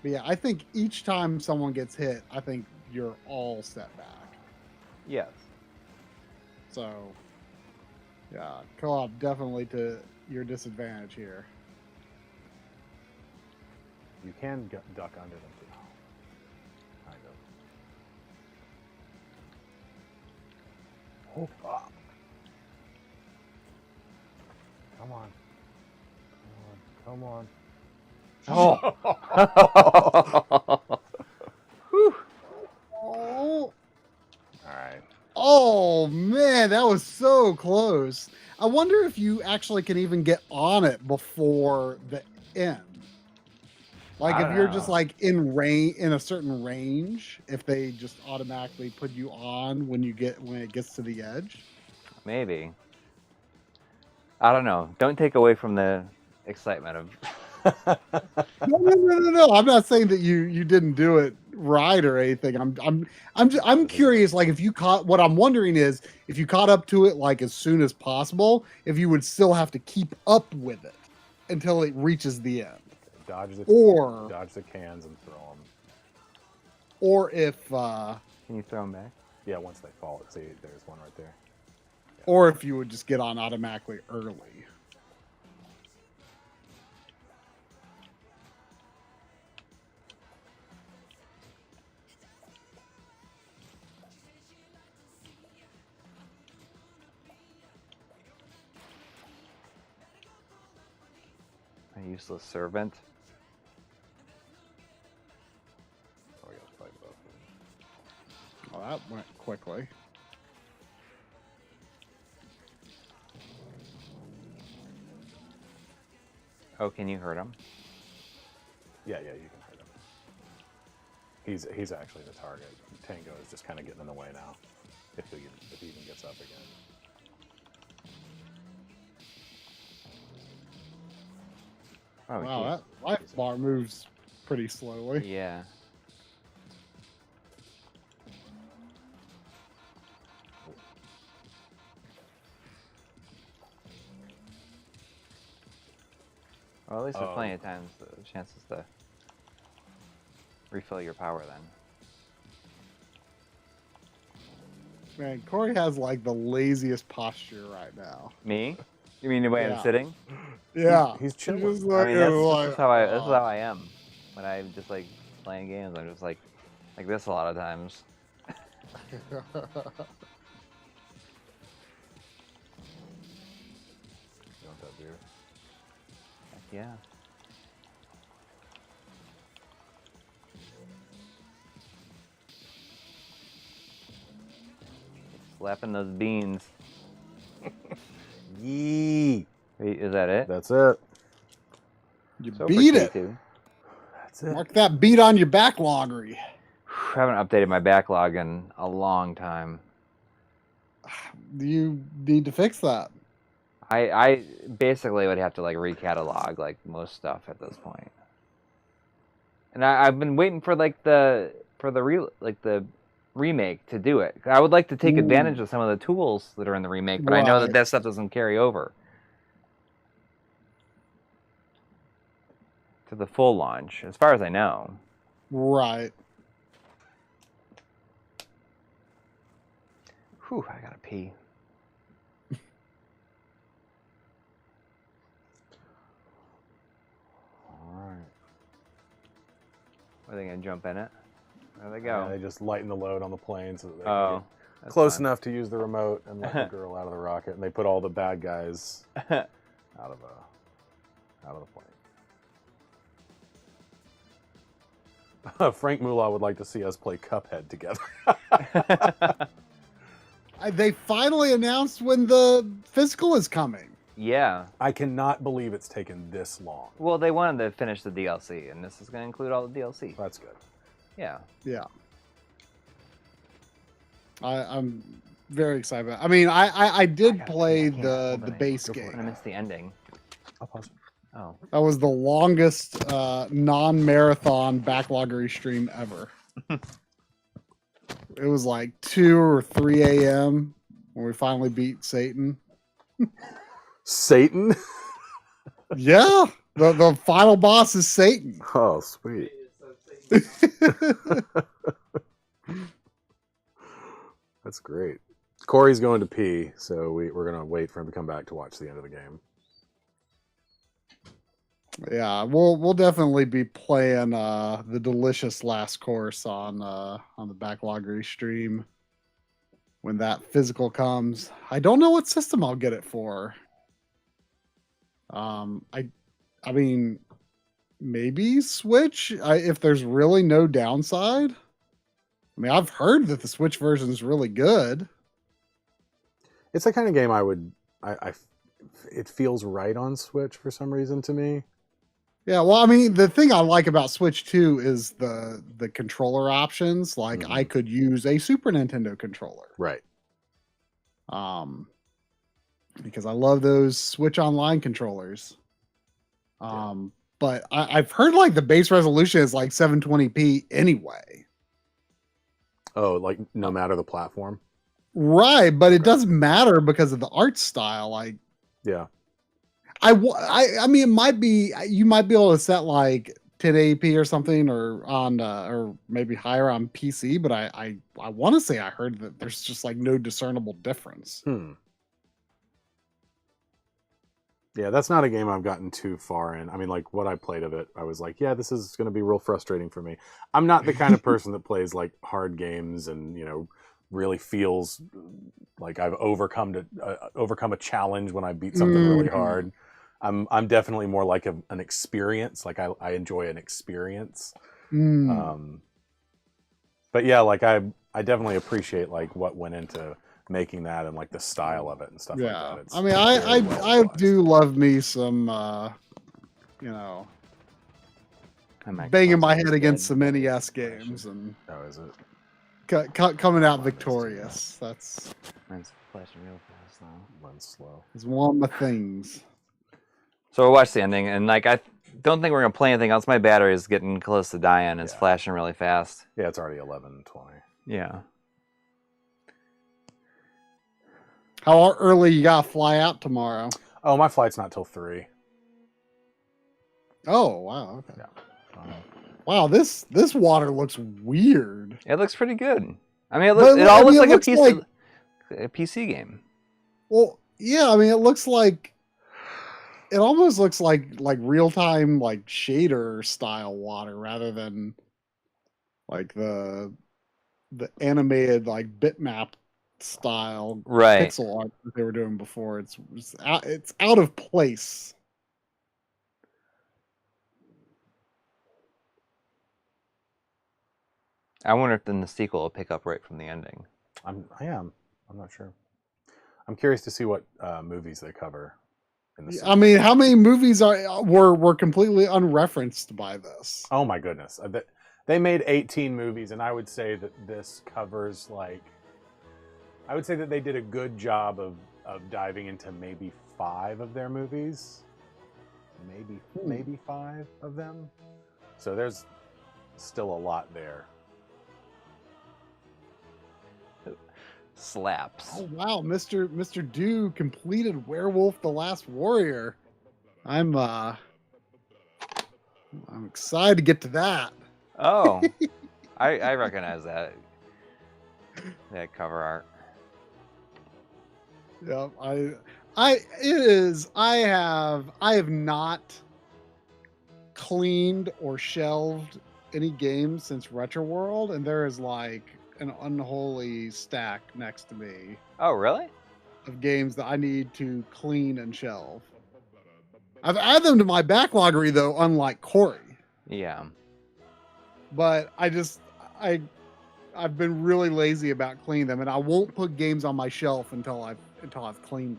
But yeah, I think each time someone gets hit, I think you're all set back. Yes. So, yeah, co-op definitely to your disadvantage here. You can duck under them too. Kind of. Oh, ah. Come on. Oh. Oh. All right. Oh man, that was so close. I wonder if you actually can even get on it before the end. Like I if don't you're just know. like in a certain range, if they just automatically put you on when it gets to the edge. Maybe. I don't know. Don't take away from the excitement of. No. I'm not saying that you didn't do it right or anything. I'm curious. Like if you caught, what I'm wondering is if you caught up to it like as soon as possible, if you would still have to keep up with it until it reaches the end, Dodge the cans and throw them. Or if Can you throw them back? Yeah, once they fall. See, there's one right there. or if you would just get on automatically early. A useless servant. So I got to fight both of them. Well, that went quickly. Oh, can you hurt him? Yeah, you can hurt him. He's actually the target. Tango is just kind of getting in the way now. If he even gets up again. Oh, Wow, geez. that life bar moves pretty slowly. Yeah. Well, at least there's plenty of times, chances to refill your power then. Man, Coury has like the laziest posture right now. Me? You mean the way Yeah. I'm sitting? Yeah, He's chilling. just I mean, like, that's how I am. When I'm just like playing games, I'm just like this a lot of times. You want that beer? Heck yeah. Slapping those beans. Yee. Wait, is that it? That's it. you So beat for it. T2. That's it. Mark that beat on your backloggery. I haven't updated my backlog in a long time. You need to fix that. I basically would have to like recatalog like most stuff at this point. And I've been waiting for like the remake to do it. I would like to take advantage of some of the tools that are in the remake, but I know Right. that stuff doesn't carry over to the full launch, as far as I know. Right. Whew, I gotta pee. Alright. Are they gonna jump in it? There they Yeah, go. they just lighten the load on the plane so that they can Oh, get that's close fun. enough to use the remote and let the girl out of the rocket. And they put all the bad guys out of the plane. Frank Moolah would like to see us play Cuphead together. They finally announced when the physical is coming. Yeah. I cannot believe it's taken this long. Well, they wanted to finish the DLC, and this is gonna include all the DLC. That's good. Yeah. Yeah. I'm very excited about it. I mean, I did play the base I'm gonna game. miss the ending. I'll pause. Oh. That was the longest non-marathon backloggery stream ever. It was like 2 or 3 a.m. when we finally beat Satan. Satan? Yeah, the final boss is Satan. Oh, sweet. That's great. Corey's going to pee, so we're going to wait for him to come back to watch the end of the game. Yeah, we'll definitely be playing the delicious last course on the backloggery stream when that physical comes. I don't know what system I'll get it for. I mean, maybe Switch if there's really no downside. I mean, I've heard that the Switch version is really good. It's the kind of game I it feels right on Switch for some reason to me. Yeah, well, I mean, the thing I like about Switch 2 is the controller options. Like, I could use a Super Nintendo controller. Right. Because I love those Switch Online controllers. But I've heard like the base resolution is like 720p anyway. Oh, like no matter the platform. Right, but it doesn't matter because of the art style. Like, yeah, I mean, it might be, you might be able to set like 1080p or something, or on or maybe higher on PC. But I want to say I heard that there's just like no discernible difference. Yeah, that's not a game I've gotten too far in. I mean, like what I played of it, I was like, yeah, this is going to be real frustrating for me. I'm not the kind of person that plays like hard games and, you know, really feels like I've overcome a challenge when I beat something really hard. I'm definitely more like an experience. Like I enjoy an experience. But yeah, like I definitely appreciate like what went into making that and like the style of it and stuff like that. It's I mean, I do love me some, you know, banging my head against some NES games and is it coming out victorious. That's mine's flashing real fast now. Mine's slow. It's one of my things. So we'll watch the ending, and like I don't think we're gonna play anything else. My battery is getting close to dying. It's flashing really fast. Yeah, it's already 11:20. Yeah. How early you gotta fly out tomorrow? Oh, my flight's not till 3. Oh wow. Okay. Yeah. Wow, this water looks weird. It looks pretty good. I mean, it all looks like a PC game. Well, yeah. I mean, it looks like it almost looks like real time like shader style water rather than like the animated like bitmap style pixel art that they were doing before. It's out of place. I wonder if then the sequel will pick up right from the ending. I'm not sure. I'm curious to see what movies they cover in the sequel. I mean, how many movies were completely unreferenced by this? Oh my goodness. They made 18 movies, and I would say that this covers like I would say that they did a good job of diving into maybe 5 of their movies. Maybe 5 of them. So there's still a lot there. Slaps. Oh wow, Mr. Do completed Werewolf the Last Warrior. I'm excited to get to that. Oh. I recognize that cover art. Yeah, I have not cleaned or shelved any games since Retro World, and there is like an unholy stack next to me. Oh, really? Of games that I need to clean and shelve. I've added them to my backloggery though, unlike Coury. Yeah. But I've been really lazy about cleaning them, and I won't put games on my shelf until I've cleaned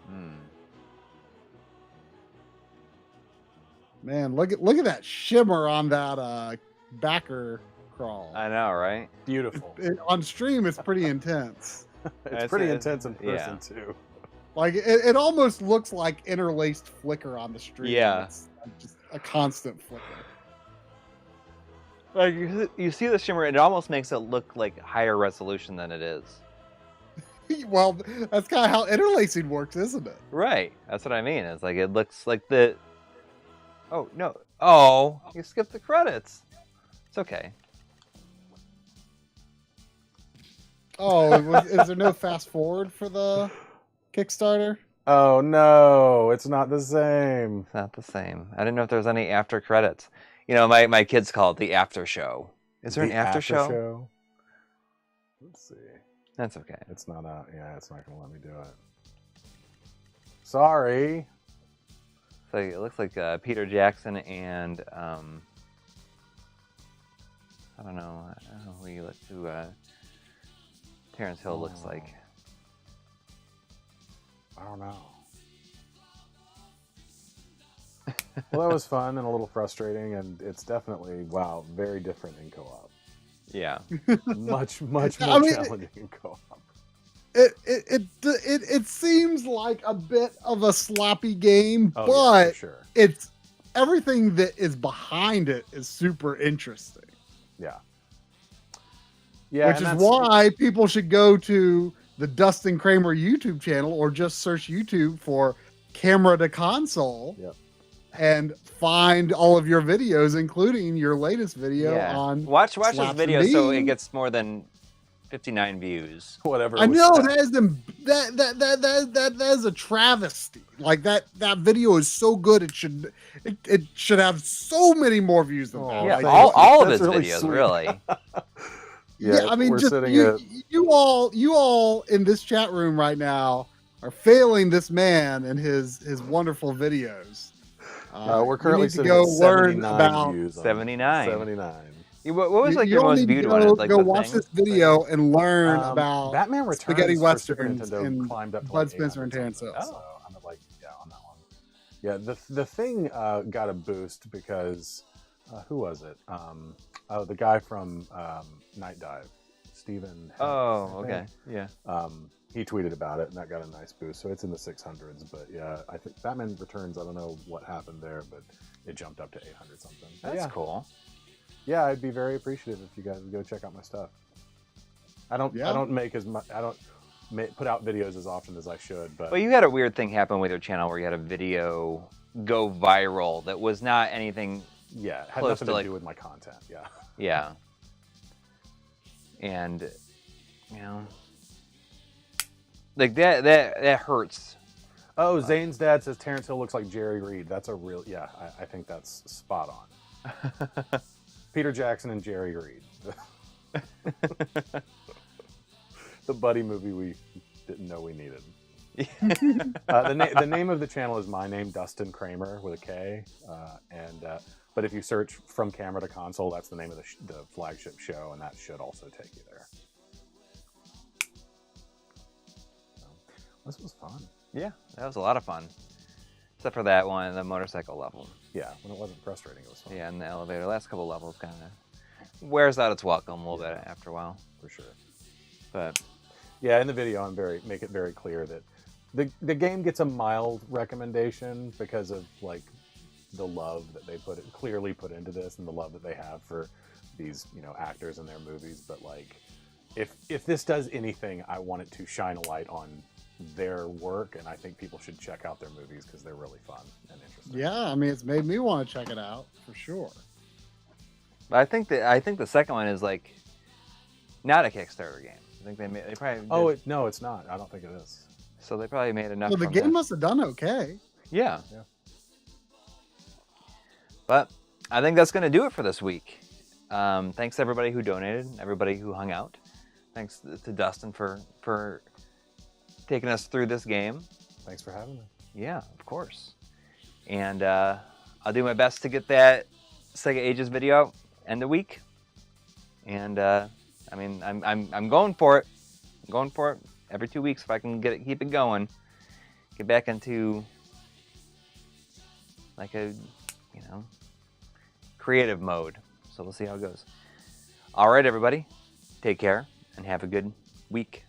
them. Man, look at that shimmer on that backer crawl. I know, right? Beautiful. On stream, it's pretty intense. It's pretty intense in person too. Like it almost looks like interlaced flicker on the stream. Yeah, it's just a constant flicker. Like you see the shimmer, and it almost makes it look like higher resolution than it is. Well, that's kind of how interlacing works, isn't it? Right. That's what I mean. It's like it looks like the. Oh no! Oh, you skipped the credits. It's okay. Oh, is there no fast forward for the Kickstarter? Oh no, it's not the same. It's not the same. I didn't know if there was any after credits. You know, my kids call it the after show. Is there an after show? Let's see. That's okay. It's not it's not gonna let me do it. Sorry. So it looks like Peter Jackson and I don't know who you look to. Terrence Hill looks like. I don't know. Well, that was fun and a little frustrating, and it's definitely very different in co-op. Yeah. Much more I mean, challenging in co-op. It seems like a bit of a sloppy game, Oh, but yeah, for sure. it's everything that is behind it is super interesting. Yeah. Yeah, Which is why people should go to the Dustin Kramer YouTube channel or just search YouTube for camera to console. Yep. And find all of your videos, including your latest video on watch this slaps video and so it beans. gets more than 59 views. Whatever. I know that is a travesty. Like that video is so good it should have so many more views than that. Oh, Yeah, Like, all of his That's really videos, sweet. really. yeah, I mean, we're just sitting you all in this chat room right now are failing this man and his wonderful videos. we're currently you need to sitting go at learn 79 about views. 79. 79. What was like you your all most need to viewed one? Like go the watch thing? this video and learn about Batman Returns spaghetti for Super westerns Nintendo and climbed up to Bud like Spencer and 800 Terrence something. Hill. So I'm at on that one. Yeah, the thing got a boost because who was it? The guy from Night Dive, Steven. Oh, okay. Yeah. He tweeted about it, and that got a nice boost. So it's in the 600s. But yeah, I think Batman Returns. I don't know what happened there, but it jumped up to 800 something. But That's cool. Yeah, I'd be very appreciative if you guys would go check out my stuff. I don't make as much. I don't put out videos as often as I should. But you had a weird thing happen with your channel where you had a video go viral that was not anything. Yeah, it had close nothing to, to like- do with my content. Yeah. Yeah. And like that hurts. Oh, Zane's dad says Terrence Hill looks like Jerry Reed. That's a real. Yeah, I think that's spot on. Peter Jackson and Jerry Reed. The buddy movie we didn't know we needed. The name of the channel is my name, Dustin Kramer with a K. But if you search From Camera to Console, that's the name of the flagship show, and that should also take you there. So, this was fun. Yeah, that was a lot of fun. Except for that one, the motorcycle level. Yeah, when it wasn't frustrating, it was fun. Yeah, and the elevator. Last couple levels kind of wears out its welcome a little bit after a while. For sure. But yeah, in the video, make it very clear that the game gets a mild recommendation because of like the love that they clearly put into this, and the love that they have for these actors in their movies. But like, if this does anything, I want it to shine a light on their work, and I think people should check out their movies because they're really fun and interesting. Yeah, I mean, it's made me want to check it out for sure. I think the second one is like not a Kickstarter game. I think they probably. Oh no, it's not. I don't think it is. So they probably made enough. Well, the from game that. must have done okay. Yeah. Yeah. But I think that's going to do it for this week. Thanks to everybody who donated, everybody who hung out. Thanks to Dustin for taking us through this game. Thanks for having me. Yeah, of course. And I'll do my best to get that Sega Ages video out end of week. And I mean, I'm going for it. I'm going for it every 2 weeks if I can keep it going. Get back into like a creative mode. So we'll see how it goes. All right, everybody, take care and have a good week.